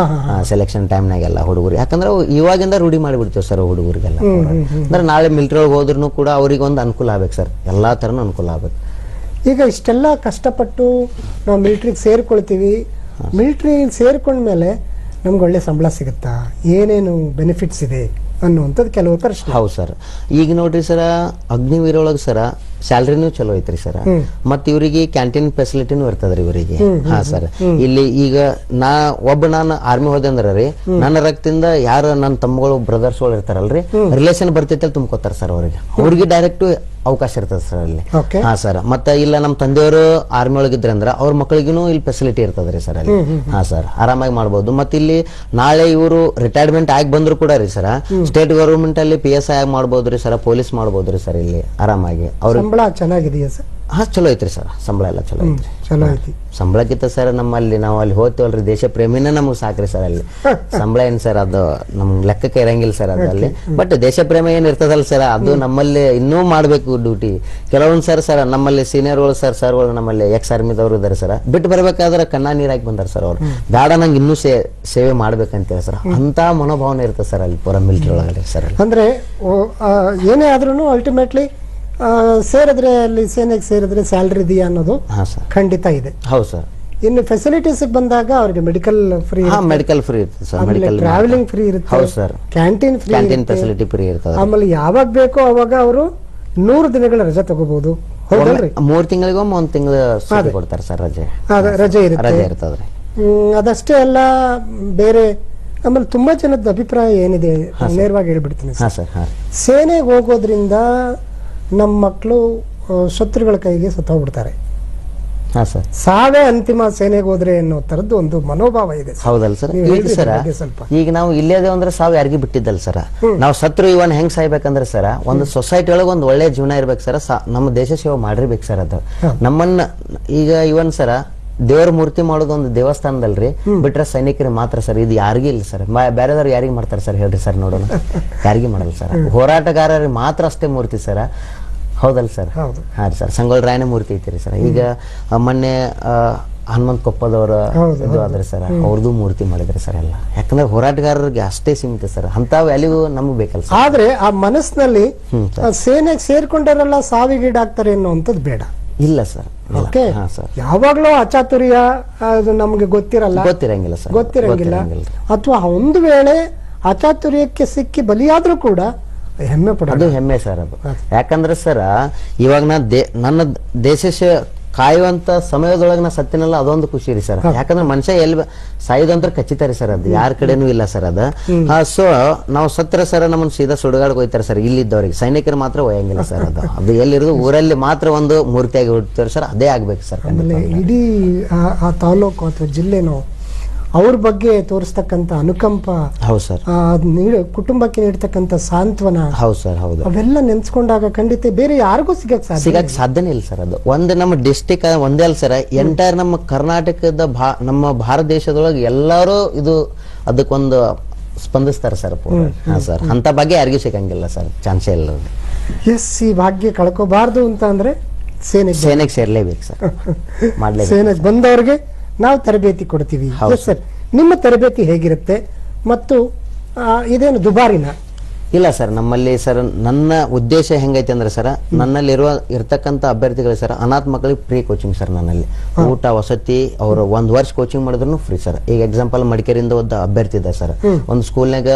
ಸೆಲೆಕ್ಷನ್ ಟೈಮ್ನಾಗೆಲ್ಲ ಹುಡುಗರು. ಯಾಕಂದ್ರೆ ಇವಾಗಿಂದ ರೂಢಿ ಮಾಡಿಬಿಡ್ತೇವೆ ಸರ್ ಹುಡುಗರಿಗೆಲ್ಲ. ಅಂದ್ರೆ ನಾಳೆ ಮಿಲಿಟರಿ ಒಳಗೆ ಹೋದ್ರೂ ಕೂಡ ಅವ್ರಿಗೆ ಒಂದು ಅನುಕೂಲ ಆಗ್ಬೇಕು ಸರ್, ಎಲ್ಲಾ ತರನು ಅನುಕೂಲ ಆಗ್ಬೇಕು. ಈಗ ಇಷ್ಟೆಲ್ಲ ಕಷ್ಟಪಟ್ಟು ನಾವು ಮಿಲಿಟ್ರಿಗೆ ಸೇರ್ಕೊಳ್ತೀವಿ, ಮಿಲಿಟ್ರಿ ಸೇರ್ಕೊಂಡ್ಮೇಲೆ ನಮ್ಗೆ ಒಳ್ಳೆ ಸಂಬಳ ಸಿಗುತ್ತಾ, ಏನೇನು ಬೆನಿಫಿಟ್ಸ್ ಇದೆ ಅನ್ನುವಂಥದ್ದು ಕೆಲವು ಪ್ರಶ್ನೆ. ಹೌದು ಸರ್. ಈಗ ನೋಡ್ರಿ ಸರ, ಅಗ್ನಿವೀರ ಒಳಗೆ ಸರ ಸ್ಯಾಲ್ರಿನೂ ಚಲೋ ಐತ್ರಿ ಸರ್. ಮತ್ ಇವರಿಗೆ ಕ್ಯಾಂಟೀನ್ ಫೆಸಿಲಿಟಿನೂ ಇರ್ತದ್ರಿ ಇವರಿಗೆ. ಸರ್ ಇಲ್ಲಿ ಈಗ ನಾನು ಆರ್ಮಿ ಹೋದೆ ಅಂದ್ರ ರೀ, ನನ್ನ ರಕ್ತದಿಂದ ಯಾರು ನನ್ನ ತಮ್ಮಗಳು ಬ್ರದರ್ಸ್ ಗಳು ಇರ್ತಾರಲ್ರಿ, ರಿಲೇಷನ್ ಬರ್ತೈತೆ ತುಂಬ್ಕೋತಾರ ಸರ್. ಅವ್ರಿಗೆ ಡೈರೆಕ್ಟ್ ಅವಕಾಶ ಇರ್ತದೆ ಸರ್ ಅಲ್ಲಿ. ಸರ್ ಮತ್ತೆ ಇಲ್ಲ ನಮ್ಮ ತಂದೆಯವರು ಆರ್ಮಿ ಒಳಗಿದ್ರಂದ್ರ ಅವ್ರ ಮಕ್ಕಳಿಗೂ ಇಲ್ಲಿ ಫೆಸಿಲಿಟಿ ಇರ್ತದ್ರಿ ಸರ್ ಅಲ್ಲಿ. ಸರ್ ಆರಾಮಾಗಿ ಮಾಡ್ಬೋದು. ಮತ್ತೆ ಇಲ್ಲಿ ನಾಳೆ ಇವರು ರಿಟೈರ್ಮೆಂಟ್ ಆಗಿ ಬಂದ್ರು ಕೂಡ ರೀ ಸರ್, ಸ್ಟೇಟ್ ಗವರ್ಮೆಂಟ್ ಅಲ್ಲಿ PSI ಆಗಿ ಮಾಡ್ಬೋದ್ರಿ ಸರ್, ಪೊಲೀಸ್ ಮಾಡ್ಬೋದ್ರಿ ಸರ್ ಇಲ್ಲಿ ಆರಾಮಾಗಿ. ಅವ್ರ ಸಂಬಳ ಚೆನ್ನಾಗಿದೆಯಾ ಸರ್? ಚಲೋ ಐತ್ರಿ ಸರ್, ಸಂಬಳ ಎಲ್ಲ ಚಲೋ ಐತ್ರಿ. ಚಲೋ ಐತಿ. ಸಂಬಳಕ್ಕಿಂತ ಸರ್ ನಮ್ಮಲ್ಲಿ ನಾವು ಅಲ್ಲಿ ಹೋಗ್ತೇವಲ್ರಿ, ದೇಶ ಪ್ರೇಮಿನ ನಮಗ್ ಸಾಕ್ರಿ ಸರ್ ಅಲ್ಲಿ. ಸಂಬಳ ಏನ್ ಸರ್ ಅದು ನಮ್ ಲೆಕ್ಕಕ್ಕೆ ಇರಂಗಿಲ್ಲ ಸರ್ ಅದಲ್ಲಿ. ಬಟ್ ದೇಶ ಪ್ರೇಮ ಏನ್ ಇರ್ತದಲ್ಲ ಸರ್, ಅದು ನಮ್ಮಲ್ಲಿ ಇನ್ನೂ ಮಾಡ್ಬೇಕು ಡ್ಯೂಟಿ. ಕೆಲವೊಂದ್ ಸರ್ ನಮ್ಮಲ್ಲಿ ಸೀನಿಯರ್ಗಳು ಸರ್ಗಳು ನಮ್ಮಲ್ಲಿ ಎಕ್ಸ್ ಆರ್ಮಿದವ್ರು ಇದಾರೆ ಸರ್, ಬಿಟ್ಟು ಬರ್ಬೇಕಾದ್ರೆ ಕಣ್ಣಾ ನೀರಾಗಿ ಬಂದಾರ ಸರ್ ಅವ್ರು. ಬೇಡ ನಂಗೆ ಇನ್ನೂ ಸೇವೆ ಮಾಡ್ಬೇಕಂತೇಳಿ ಸರ್, ಅಂತ ಮನೋಭಾವನೆ ಇರ್ತದೆ ಸರ್ ಅಲ್ಲಿ ಪೂರ ಮಿಲಿಟರಿ ಒಳಗಡೆ ಸರ್. ಅಂದ್ರೆ ಏನೇ ಆದ್ರೂ ಅಲ್ಟಿಮೇಟ್ಲಿ ಸೇರಿದ್ರೆ ಅಲ್ಲಿ ಸೇನೆಗೆ ಸೇರಿದ್ರೆ ಸ್ಯಾಲ್ರಿ ಇದೆಯಾ ಅನ್ನೋದು ಹಾ ಸರ್ ಖಂಡಿತ ಇದೆ. ಹೌದು ಸರ್. ಇನ್ನು ಫೆಸಿಲಿಟೀಸ್ ಬಂದಾಗ ಅವ್ರಿಗೆ ಮೆಡಿಕಲ್ ಫ್ರೀ, ಮೆಡಿಕಲ್ ಫ್ರೀ ಇರುತ್ತೆ ಸರ್, ಮೆಡಿಕಲ್ ಟ್ರಾವೆಲಿಂಗ್ ಫ್ರೀ ಇರುತ್ತೆ. ಹೌದು sir. Canteen free, canteen facility free ಇರ್ತದೆ. ಆಮೇಲೆ ಯಾವಾಗ ಬೇಕೋ ಅವಾಗ ಅವರು 100 ದಿನಗಳ ರಜೆ ತಗೋಬಹುದು. ಹೌದಲ್ರಿ? 3 ತಿಂಗಳಿಗೊಮ್ಮೆ 1 ತಿಂಗಳ ಸುಟ್ಟಿ ಕೊಡ್ತಾರೆ ಸರ್, ರಜೆ ರಜೆ ಇರುತ್ತೆ. ಇರ್ತದ್ರಿ. ಅದಷ್ಟೇ ಅಲ್ಲ, ಬೇರೆ ಆಮೇಲೆ ತುಂಬಾ ಜನದ ಅಭಿಪ್ರಾಯ ಏನಿದೆ ನೇರವಾಗಿ ಹೇಳ್ಬಿಡ್ತೀನಿ ಹಾ ಸರ್. ಹಾ ಸೇನೆಗೆ ಹೋಗೋದ್ರಿಂದ ನಮ್ಮ ಮಕ್ಕಳು ಶತ್ರುಗಳ ಕೈಗೆ ಸತ್ತೋಗ್ಬಿಡ್ತಾರೆ. ಹಾ ಸರ್. ಸಾವೇ ಅಂತಿಮ ಸೇನೆಗೆ ಹೋದ್ರೆ ಅನ್ನೋ ತರದ್ದು ಒಂದು ಮನೋಭಾವ ಇದೆ. ಹೌದಲ್ಲ ಸರ್. ನೀವು ಈಗ ಹೇಳ್ರಿ ಸರ ಬಗ್ಗೆ ಸ್ವಲ್ಪ. ಈಗ ನಾವು ಇಲ್ಲೇದೇ ಅಂದ್ರೆ ಸಾವು ಯಾರಿಗೂ ಬಿಟ್ಟಿದ್ದಲ್ಲ ಸರ. ನಾವು ಸತ್ರು ಇವನ್ ಹೆಂಗ್ ಸಾಯ್ಬೇಕಂದ್ರೆ ಸರ, ಒಂದು ಸೊಸೈಟಿ ಒಳಗೆ ಒಂದು ಒಳ್ಳೆ ಜೀವನ ಇರ್ಬೇಕು ಸರ್. ನಮ್ಮ ದೇಶ ಸೇವೆ ಮಾಡಿರ್ಬೇಕು ಸರ್. ಅದು ನಮ್ಮನ್ನ ಈಗ ಇವನ್ ಸರ ದೇವರ ಮೂರ್ತಿ ಮಾಡೋದು ಒಂದು ದೇವಸ್ಥಾನದಲ್ರಿ, ಬಿಟ್ರೆ ಸೈನಿಕರಿಗೆ ಮಾತ್ರ ಸರ್. ಇದು ಯಾರಿಗೂ ಇಲ್ಲ ಸರ್. ಬೇರೆದವ್ರು ಯಾರಿಗೆ ಮಾಡ್ತಾರೆ ಸರ್ ಹೇಳ್ರಿ ಸರ್, ನೋಡೋಣ. ಯಾರಿಗೂ ಮಾಡಲ್ಲ ಸರ್. ಹೋರಾಟಗಾರರಿಗೆ ಮಾತ್ರ ಅಷ್ಟೇ ಮೂರ್ತಿ ಸರ. ಹೌದಲ್ಲ ಸರ್? ಹಾ ರೀ ಸರ್. ಸಂಗೊಳ್ಳಿ ರಾಯಣ್ಣ ಮೂರ್ತಿ ಐತಿರಿ ಸರ್. ಈಗ ಮೊನ್ನೆ ಹನುಮಂತ ಕೊಪ್ಪದವರ ಇದು ಆದ್ರೆ ಸರ್, ಅವ್ರದ್ದು ಮೂರ್ತಿ ಮಾಡಿದ್ರಿ ಸರ್ ಎಲ್ಲ. ಯಾಕಂದ್ರೆ ಹೋರಾಟಗಾರರಿಗೆ ಅಷ್ಟೇ ಸೀಮಿತ ಸರ್. ಅಂತ ವ್ಯಾಲ್ಯೂ ನಮಗ್ ಬೇಕಲ್ಲ ಸರ್. ಆದ್ರೆ ಆ ಮನಸ್ಸಿನಲ್ಲಿ ಸೇನೆಗೆ ಸೇರ್ಕೊಂಡವರೆಲ್ಲ ಸಾವಿಗೀಡಾಗ್ತಾರೆ ಅನ್ನುವಂಥದ್ದು ಬೇಡ. ಇಲ್ಲ ಸರ್. ಓಕೆ, ಯಾವಾಗ್ಲೂ ಅಚಾತುರ್ಯ ಅದು ನಮ್ಗೆ ಗೊತ್ತಿರಂಗಿಲ್ಲ ಸರ್, ಗೊತ್ತಿರಂಗಿಲ್ಲ. ಅಥವಾ ಒಂದು ವೇಳೆ ಅಚಾತುರ್ಯಕ್ಕೆ ಸಿಕ್ಕಿ ಬಲಿಯಾದ್ರೂ ಕೂಡ ಹೆಮ್ಮೆ ಪಡ, ಅದು ಹೆಮ್ಮೆ ಸರ್. ಅದು ಯಾಕಂದ್ರೆ ಸರ್ ಇವಾಗ ನನ್ನ ದೇಶ ಕಾಯುವಂತ ಸಮಯದೊಳಗೆ ನಾ ಸತ್ತಿನಲ್ಲ, ಅದೊಂದು ಖುಷಿ ರೀ ಸರ್. ಯಾಕಂದ್ರೆ ಮನುಷ್ಯ ಎಲ್ಲಿ ಸಾಯೋದಂತ್ರ ಖಚಿತ ರೀ ಸರ್. ಅದು ಯಾರ ಕಡೆನೂ ಇಲ್ಲ ಸರ್. ಅದ ಸೊ ನಾವು ಸತ್ರ ಸರ್ ನಮ್ಮನ್ನ ಸೀದಾ ಸುಡುಗಾಡ್ ಹೋಯ್ತಾರೆ ಸರ್. ಇಲ್ಲಿದ್ದವ್ರಿಗೆ ಸೈನಿಕರು ಮಾತ್ರ ಒಯ್ಯಂಗಿಲ್ಲ ಸರ್. ಅದು ಎಲ್ಲಿರೋದು ಊರಲ್ಲಿ ಮಾತ್ರ ಒಂದು ಮೂರ್ತಿಯಾಗಿ ಹುಡ್ತಾರೆ ಸರ್. ಅದೇ ಆಗ್ಬೇಕು ಸರ್. ಆಮೇಲೆ ಇಡೀ ಆ ತಾಲೂಕು ಅಥವಾ ಜಿಲ್ಲೆನೋ ಅವ್ರ ಬಗ್ಗೆ ತೋರಿಸ್ತಕ್ಕಂತ ಅನುಕಂಪ, ಹೌದು ಸರ್, ಕುಟುಂಬಕ್ಕೆ ನೀಡ್ತಕ್ಕಂತ ಸಾಂತ್ವನ, ಹೌದು ಸರ್, ಹೌದು, ಅವೆಲ್ಲ ನೆನ್ಸ್ಕೊಂಡಾಗ ಖಂಡಿತ ಬೇರೆ ಯಾರಿಗೂ ಸಿಗಕ್ ಸಾಧ್ಯನೇ ಇಲ್ಲ ಸರ್. ಅದು ಒಂದು ನಮ್ಮ ಡಿಸ್ಟಿಕ್ ಒಂದೇ ಅಲ್ಲ ಸರ್, ಎಂಟೈರ್ ನಮ್ಮ ಕರ್ನಾಟಕದ ನಮ್ಮ ಭಾರತ ದೇಶದೊಳಗೆ ಎಲ್ಲರೂ ಇದು ಅದಕ್ಕೊಂದು ಸ್ಪಂದಿಸ್ತಾರೆ ಸರ್. ಹಾ ಸರ್, ಅಂತ ಬಗ್ಗೆ ಯಾರಿಗೂ ಸಿಗಂಗಿಲ್ಲ ಸರ್, ಚಾನ್ಸೇ ಇಲ್ಲ. ಎಸ್, ಈ ಭಾಗ್ಯ ಕಳ್ಕೋಬಾರ್ದು ಅಂತ ಅಂದ್ರೆ ಸೇನೆಗೆ ಸೇರ್ಲೇಬೇಕು ಸರ್. ಸೇನೆಗೆ ಬಂದವ್ರಿಗೆ ನಾವು ತರಬೇತಿ ಕೊಡ್ತೀವಿ. ಸರ್, ನಿಮ್ಮ ತರಬೇತಿ ಹೇಗಿರುತ್ತೆ ಮತ್ತು ಇದೇನು ದುಬಾರಿನ? ಇಲ್ಲ ಸರ್, ನಮ್ಮಲ್ಲಿ ಸರ್ ನನ್ನ ಉದ್ದೇಶ ಹೆಂಗೈತೆ ಅಂದ್ರೆ ಸರ್, ನನ್ನಲ್ಲಿ ಇರ್ತಕ್ಕಂಥ ಅಭ್ಯರ್ಥಿಗಳು ಸರ್ ಅನಾಥ ಮಕ್ಕಳಿಗೆ ಫ್ರೀ ಕೋಚಿಂಗ್ ಸರ್. ನನ್ನಲ್ಲಿ ಊಟ ವಸತಿ ಅವರು 1 ವರ್ಷ ಕೋಚಿಂಗ್ ಮಾಡಿದ್ರು ಫ್ರೀ ಸರ್. ಈಗ ಎಕ್ಸಾಂಪಲ್ ಮಡಿಕೇರಿಯಿಂದ ಒಬ್ಬ ಅಭ್ಯರ್ಥಿ ಇದೆ ಸರ್, ಒಂದು ಸ್ಕೂಲ್ನಾಗ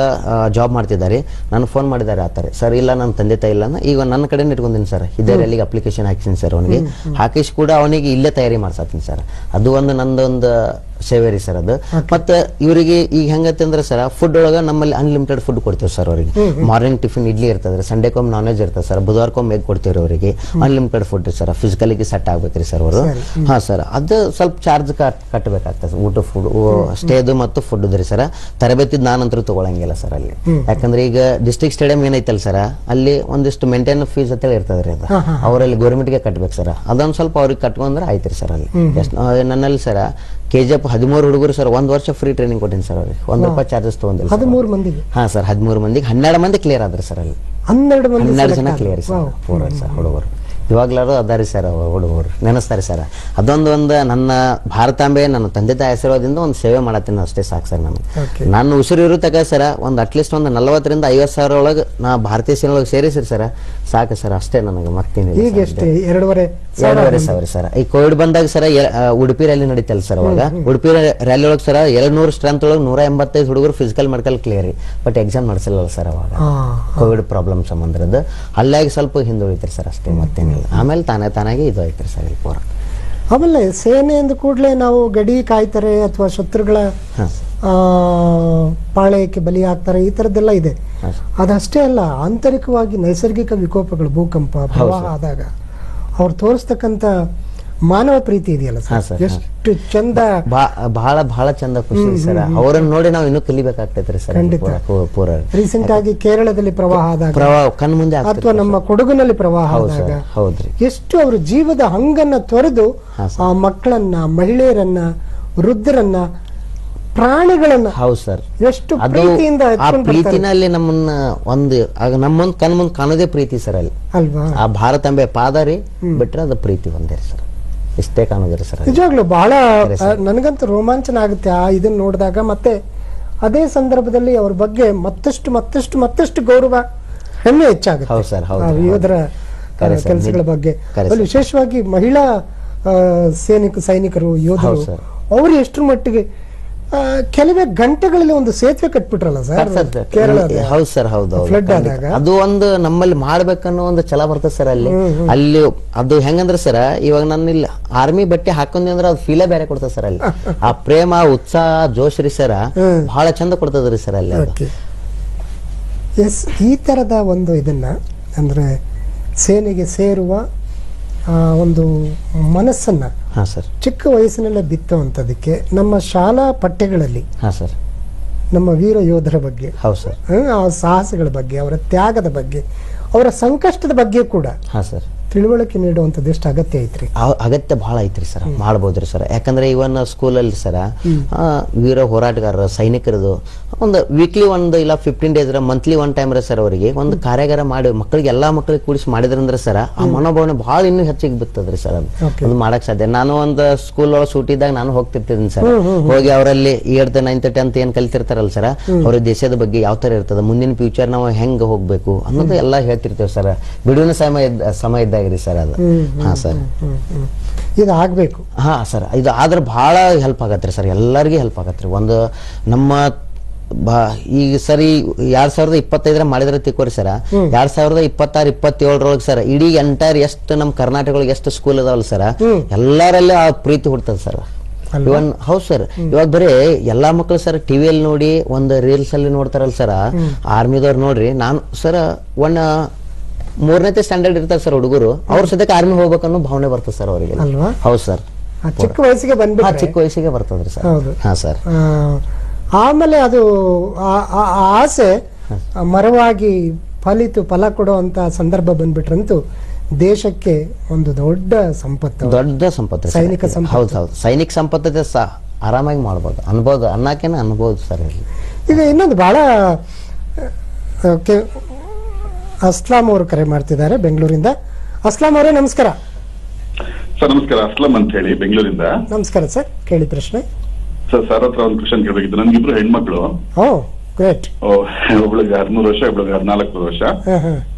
ಜಾಬ್ ಮಾಡ್ತಿದ್ದಾರೆ. ನಾನು ಫೋನ್ ಮಾಡಿದ್ದಾರೆ ಆತಾರೆ ಸರ್, ಇಲ್ಲ ನನ್ನ ತಂದೆ ತಾಯಿ ಇಲ್ಲ, ಈಗ ನನ್ನ ಕಡೆ ಇಟ್ಕೊಂತೀನಿ ಸರ್. ಇದೇ ಅಲ್ಲಿಗೆ ಅಪ್ಲಿಕೇಶನ್ ಹಾಕಿಸಿನಿ ಸರ್. ಅವನಿಗೆ ಹಾಕಿಸಿ ಕೂಡ ಅವನಿಗೆ ಇಲ್ಲೇ ತಯಾರಿ ಮಾಡ್ಸಾತೀನಿ ಸರ್. ಅದು ಒಂದು ನಂದೊಂದು ಸೇವೆ ರೀ ಸರ್. ಅದು ಮತ್ತೆ ಇವರಿಗೆ ಈಗ ಹೆಂಗತ್ತೆ ಅಂದ್ರೆ ಸರ್, ಫುಡ್ ಒಳಗ ನಮ್ಮಲ್ಲಿ ಅನ್ಲಿಮಿಟೆಡ್ ಫುಡ್ ಕೊಡ್ತೀವಿ ಸರ್. ಅವ್ರಿಗೆ ಮಾರ್ನಿಂಗ್ ಟಿಫಿನ್ ಇಡ್ಲಿ ಇರ್ತದೆ, ಸಂಡೇಕೊಮ್ಮೆ ನಾನ್ ವೆಜ್ ಇರ್ತದೆ ಸರ್, ಬುಧವಾರಕ್ಕೊಮ್ಮೆ ಎಗ್ ಕೊಡ್ತೀವಿ ಅವರಿಗೆ. ಅನ್ಲಿಮಿಟೆಡ್ ಫುಡ್ ಸರ್, ಫಿಸಿಕಲಿಗೆ ಸೆಟ್ ಆಗ್ಬೇಕ್ರಿ ಸರ್ ಅವರು. ಹಾ ಸರ್, ಅದು ಸ್ವಲ್ಪ ಚಾರ್ಜ್ ಕಟ್ಟಬೇಕಾಗ್ತದೆ, ಊಟ ಫುಡ್ ಸ್ಟೇದು ಮತ್ತು ಫುಡ್ ರೀ ಸರ್. ತರಬೇತಿ ನಾನಂತರೂ ತಗೊಳಂಗಿಲ್ಲ ಸರ್ ಅಲ್ಲಿ. ಯಾಕಂದ್ರೆ ಈಗ ಡಿಸ್ಟ್ರಿಕ್ಟ್ ಸ್ಟೇಡಿಯಂ ಏನೈತಲ್ಲ ಸರ್, ಅಲ್ಲಿ ಒಂದಿಷ್ಟು ಮೇಂಟೈನ್ ಫೀಸ್ ಅಂತ ಹೇಳಿರ್ತದ್ರಿ. ಅದು ಅವರಲ್ಲಿ ಗೌರ್ಮೆಂಟ್ಗೆ ಕಟ್ಬೇಕು ಸರ್. ಅದೊಂದು ಸ್ವಲ್ಪ ಅವ್ರಿಗೆ ಕಟ್ಕೊಂಡ್ರೆ ಆಯ್ತ್ರಿ ಸರ್. ಅಲ್ಲಿ ನನ್ನಲ್ಲಿ ಸರ್ KGF 13 ಹುಡುಗರು ಸರ್ 1 ವರ್ಷ ಫ್ರೀ ಟ್ರೈನಿಂಗ್ ಕೊಟ್ಟಿನಿ ಸರ್. ಅವ್ರಿಗೆ 1 ರೂಪಾಯಿ ಚಾರ್ಜಸ್ ತಗೊಂಡಿಲ್ಲ. 13 ಮಂದಿಗೆ? ಹಾ ಸರ್, 13 ಮಂದಿಗೆ 12 ಮಂದಿ ಕ್ಲಿಯರ್ ಆದ್ರಿ ಸರ್. ಅಲ್ಲಿ 12 ಜನ ಕ್ಲಿಯರ್ ಸರ್, ಸರ್ ಹುಡುಗರು. ಇವಾಗ್ಲಾರು ಅದಾರಿ ಸರ್ ಹುಡುಗರು, ನೆನೆಸ್ತಾರೆ ಸರ್. ಅದೊಂದು ನನ್ನ ಭಾರತಾಂಬೆ ನನ್ನ ತಂದೆ ತಾಯಿ ಆಶೀರ್ವಾದದಿಂದ ಒಂದು ಸೇವೆ ಮಾಡತ್ತೀನಿ ಅಷ್ಟೇ, ಸಾಕು ಸರ್. ನಮ್ಗೆ ನಾನು ಉಸಿರು ಇರೋ ತಕ ಸರ್ ಒಂದು ಅಟ್ಲೀಸ್ಟ್ ಒಂದು 40 ರಿಂದ 50 ಸಾವಿರ ಒಳಗೆ ನಾ ಭಾರತೀಯ ಸೇನೆ ಒಳಗೆ ಸೇರಿಸಿರಿ ಸರ್, ಸಾಕು ಸರ್. ಅಷ್ಟೇ ನನಗೆ ಮತ್ತೇನಿಲ್ಲ. ಈಗ ಎಷ್ಟು? 2,500 ಸಾವಿರ ಸರ್. ಈ ಕೋವಿಡ್ ಬಂದಾಗ ಸರ್ ಉಡುಪಿ ರ್ಯಾಲಿ ನಡೀತಲ್ಲ ಸರ್. ಅವಾಗ ಉಡುಪಿ ರ್ಯಾಲಿ ಒಳಗೆ ಸರ್ 200 ಸ್ಟ್ರೆಂತ್ ಒಳಗೆ 185 ಹುಡುಗರು physical medical clear, but exam ಮಾಡಿಸಲ್ಲ ಸರ್ ಅವಾಗ ಕೋವಿಡ್ ಪ್ರಾಬ್ಲಮ್ ಸಂಬಂಧದ್ದು. ಅಲ್ಲಾಗಿ ಸ್ವಲ್ಪ ಹಿಂದುಳಿತ್ರಿ ಸರ್, ಅಷ್ಟೇ, ಮತ್ತೇನಿಲ್ಲ. ಆಮೇಲೆ ತಾನಾಗಿ ಇದು ಐತ್ರಿ ಸರ್ ಇಲ್ಲಿ ಪೂರ. ಆಮೇಲೆ ಸೇನೆ ಅಂದ ಕೂಡಲೇ ನಾವು ಗಡಿ ಕಾಯ್ತಾರೆ ಅಥವಾ ಶತ್ರುಗಳ ಪಾಳೆಯಕ್ಕೆ ಬಲಿ ಆಗ್ತಾರೆ, ಈ ತರದ್ದೆಲ್ಲ ಇದೆ. ಅದಷ್ಟೇ ಅಲ್ಲ, ಆಂತರಿಕವಾಗಿ ನೈಸರ್ಗಿಕ ವಿಕೋಪಗಳು, ಭೂಕಂಪ, ಪ್ರವಾಹ ಆದಾಗ ಅವ್ರು ತೋರಿಸ್ತಕ್ಕಂಥ ಮಾನವ ಪ್ರೀತಿ ಇದೆಯಲ್ಲ ಸರ್, ಎಷ್ಟು ಚಂದ, ಬಹಳ ಚಂದ, ಖುಷಿ ಸರ್. ಅವರನ್ನು ನೋಡಿ ನಾವು ಇನ್ನೂ ಕಲಿಬೇಕಾಗ್ತೈತ್ರಿ ಸರ್. ಪೂರ ರೀಸೆಂಟ್ ಆಗಿ ಕೇರಳದಲ್ಲಿ ಪ್ರವಾಹ ಆದಾಗ, ಕಣ್ಮುಂದೆ ಅಥವಾ ನಮ್ಮ ಕೊಡಗಿನಲ್ಲಿ ಪ್ರವಾಹ ಆದಾಗ ಎಷ್ಟು ಅವರು ಜೀವದ ಹಂಗನ್ನ ತೊರೆದು ಆ ಮಕ್ಕಳನ್ನ, ಮಹಿಳೆಯರನ್ನ, ವೃದ್ಧರನ್ನ, ಪ್ರಾಣಿಗಳನ್ನ, ಹೌದು ಸರ್, ಎಷ್ಟು ಪ್ರೀತಿಯಿಂದ ಆ ಪ್ರೀತಿನಲ್ಲಿ ನಮ್ಮನ್ನ ನಮ್ಮೊಂದ್ ಕಣ್ಮುಂದ್ ಕಾಣೋದೇ ಪ್ರೀತಿ ಸರ್ ಅಲ್ಲಿ ಅಲ್ವಾ. ಆ ಭಾರತಾಂಬೆ ಪಾದಾರಿ ಬಿಟ್ರೆ ಅದು ಪ್ರೀತಿ ಒಂದೇ ಸರ್, ಇಷ್ಟೇ ಕಾಣೋದ್ರಿ ಸರ್. ನಿಜವಾಗ್ಲೂ ಬಹಳ ನನಗಂತೂ ರೋಮಾಂಚನ ಆಗುತ್ತೆ ಆ ಇದನ್ನ ನೋಡಿದಾಗ. ಮತ್ತೆ ಅದೇ ಸಂದರ್ಭದಲ್ಲಿ ಅವ್ರ ಬಗ್ಗೆ ಮತ್ತಷ್ಟು ಗೌರವ, ಹೆಮ್ಮೆ ಹೆಚ್ಚಾಗುತ್ತೆ. ಹೌದು ಸರ್, ಹೌದು. ಯೋಧರ ಕೆಲಸಗಳ ಬಗ್ಗೆ, ಕರೆ ಅಲ್ಲಿ ವಿಶೇಷವಾಗಿ ಮಹಿಳಾ ಸೈನಿಕರು ಯೋಧರು, ಅವರು ಎಷ್ಟರ ಮಟ್ಟಿಗೆ ಕೆಲವೇ ಗಂಟೆಗಳಲ್ಲಿ ಒಂದು ಸೇತುವೆ ಕಟ್ಬಿಟ್ರಲ್ಲ ಸರ್ ಕೇರಳದ. ಹೌದು ಸರ್, ಹೌದು. ಫ್ಲಡ್ ಆದಾಗ ಅದು ಒಂದು ನಮ್ಮಲ್ಲಿ ಮಾಡ್ಬೇಕನ್ನೋ ಒಂದು ಛಲ ಬರ್ತದೆ ಸರ್ ಅಲ್ಲಿ ಅದು ಹೆಂಗಂದ್ರೆ ಸರ್, ಇವಾಗ ನನ್ನ ಇಲ್ಲಿ ಆರ್ಮಿ ಬಟ್ಟೆ ಹಾಕೊಂಡಿ ಅಂದ್ರೆ ಅದು ಫೀಲೇ ಬೇರೆ ಕೊಡ್ತದೆ ಸರ್ ಅಲ್ಲಿ. ಆ ಪ್ರೇಮ, ಉತ್ಸಾಹ, ಜೋಶ್ ರೀ ಸರ್ ಬಹಳ ಚಂದ ಕೊಡ್ತದ್ರಿ ಸರ್ ಅಲ್ಲಿ. ಎಸ್, ಈ ತರದ ಒಂದು ಇದನ್ನ ಅಂದ್ರೆ ಸೇನೆಗೆ ಸೇರುವ ಒಂದು ಮನಸ್ಸನ್ನ ಚಿಕ್ಕ ವಯಸ್ಸಿನಲ್ಲೇ ಬಿತ್ತುವಂಥದಕ್ಕೆ ನಮ್ಮ ಶಾಲಾ ಪಠ್ಯಗಳಲ್ಲಿ ನಮ್ಮ ವೀರ ಯೋಧರ ಬಗ್ಗೆ, ಆ ಸಾಹಸಗಳ ಬಗ್ಗೆ, ಅವರ ತ್ಯಾಗದ ಬಗ್ಗೆ, ಅವರ ಸಂಕಷ್ಟದ ಬಗ್ಗೆ ಕೂಡ ತಿಳುವಳಿಕೆ ನೀಡುವಂಥದ್ದು ಎಷ್ಟು ಅಗತ್ಯ ಐತ್ರಿ? ಅಗತ್ಯ ಬಹಳ ಐತ್ರಿ ಸರ್, ಮಾಡ್ಬೋದ್ರಿ ಸರ್. ಯಾಕಂದ್ರೆ ಇವನ್ ಸ್ಕೂಲಲ್ಲಿ ಸರ್ ವೀರ ಹೋರಾಟಗಾರರ ಸೈನಿಕರದು ಒಂದು ವೀಕ್ಲಿ ಒಂದು ಇಲ್ಲ 15 days monthly one time sir ಅವರಿಗೆ ಒಂದು ಕಾರ್ಯಾಗಾರ ಮಾಡಿ ಮಕ್ಕಳಿಗೆ ಎಲ್ಲಾ ಮಕ್ಕಳಿಗೆ ಕೂಡಿಸಿ ಮಾಡಿದ್ರಂದ್ರೆ ಸರ್ ಆ ಮನೋಭಾವನೆ ಬಹಳ ಇನ್ನೂ ಹೆಚ್ಚಿಗೆ ಬಿತ್ತದ್ರಿ ಸರ್. ಅದು ಮಾಡಕ್ ಸಾಧ್ಯ. ನಾನು ಒಂದು ಸ್ಕೂಲ್ ಒಳಗೆ ಸೂಟಿದಾಗ ನಾನು ಹೋಗ್ತಿರ್ತೀನಿ ಸರ್. ಹೋಗಿ ಅವರಲ್ಲಿ 8th 9th 10th ಏನ್ ಕಲಿತಿರ್ತಾರಲ್ಲ ಸರ್, ಅವ್ರ ದೇಶದ ಬಗ್ಗೆ ಯಾವ ತರ ಇರ್ತದ, ಮುಂದಿನ ಫ್ಯೂಚರ್ ನಾವು ಹೆಂಗ್ ಹೋಗ್ಬೇಕು ಅನ್ನೋದು ಎಲ್ಲಾ ಹೇಳ್ತಿರ್ತೇವೆ ಸರ್ ಬಿಡುವಿನ ಸಮಯ ಇದ್ದಾಗ್ರಿ ಸರ್ ಅದು. ಹಾ ಸರ್, ಇದು ಆಗ್ಬೇಕು. ಹಾ ಸರ್, ಇದು ಆದ್ರೆ ಬಹಳ ಹೆಲ್ಪ್ ಆಗತ್ರಿ ಸರ್, ಎಲ್ಲರಿಗೂ ಹೆಲ್ಪ್ ಆಗತ್ರಿ. ಒಂದು ನಮ್ಮ ಈಗ ಸರಿ 2025 ಮಾಡಿದ್ರೆ ತಿಕ್ಕೋರಿ ಸರ್, 2026 27 ಸರ್ ಇಡೀ ಎಂಟೈರ್ ಎಷ್ಟು ನಮ್ ಕರ್ನಾಟಕ ಒಳಗೆ ಎಷ್ಟು ಸ್ಕೂಲ್ ಅದಾವಲ್ಲ ಸರ್, ಎಲ್ಲರಲ್ಲಿ ಆ ಪ್ರೀತಿ ಹುಡ್ತದ ಸರ್. ಇವನ್ ಹೌದು ಸರ್, ಇವಾಗ ಬರೀ ಎಲ್ಲಾ ಮಕ್ಳು ಸರ್ ಟಿವಿಯಲ್ಲಿ ನೋಡಿ ಒಂದು ರೀಲ್ಸ್ ಅಲ್ಲಿ ನೋಡ್ತಾರಲ್ಲ ಸರ್, ಆರ್ಮಿದವ್ರು ನೋಡ್ರಿ. ನಾನು ಸರ್ 3ನೇ ಸ್ಟ್ಯಾಂಡರ್ಡ್ ಇರ್ತಾರೆ ಸರ್ ಹುಡುಗರು, ಅವ್ರ ಸದ್ಯಕ್ಕೆ ಆರ್ಮಿ ಹೋಗ್ಬೇಕನ್ನೋ ಭಾವನೆ ಬರ್ತದೆ ಸರ್ ಅವರಿಗೆ. ಹೌದು ಸರ್, ಚಿಕ್ಕ ವಯಸ್ಸಿಗೆ ಚಿಕ್ಕ ವಯಸ್ಸಿಗೆ ಬರ್ತದ್ರಿ ಸರ್. ಹಾ ಸರ್, ಆಮೇಲೆ ಅದು ಆಸೆ ಮರವಾಗಿ ಫಲ ಕೊಡುವಂತ ಸಂದರ್ಭ ಬಂದ್ಬಿಟ್ರಂತೂ ದೇಶಕ್ಕೆ ಒಂದು ದೊಡ್ಡ ಸಂಪತ್ತು ಸೈನಿಕ ಸಂಪತ್ತು. ಹೌದು, ಸೈನಿಕ ಸಂಪತ್ತು ಆರಾಮಾಗಿ ಮಾಡ್ಬೋದು, ಅನ್ಬೋದು, ಅನ್ನಕೇನ ಅನ್ಬೋದು ಸರ್. ಈಗ ಇನ್ನೊಂದು ಬಹಳ ಅಸ್ಲಾಂ ಅವರು ಕರೆ ಮಾಡ್ತಿದ್ದಾರೆ ಬೆಂಗಳೂರಿಂದ. ಅಸ್ಲಾಂ ಅವರೇ ನಮಸ್ಕಾರ. ಸರ್ ನಮಸ್ಕಾರ, ಅಸ್ಲಾಂ ಅಂತ ಹೇಳಿ ಬೆಂಗಳೂರಿಂದ. ನಮಸ್ಕಾರ ಸರ್, ಕೇಳಿ ಪ್ರಶ್ನೆ. ಸರ್ ಹತ್ರ ಒಂದು ಕ್ವಶನ್ ಕೇಳಬೇಕಿತ್ತು. ನನ್ಗಿಬ್ರು ಹೆಣ್ಮಕ್ಳು. ಗ್ರೇಟ್. ಒಬ್ಳಿಗೆ 13 ವರ್ಷ, ಒಬ್ಳಿಗೆ 14 ವರ್ಷ.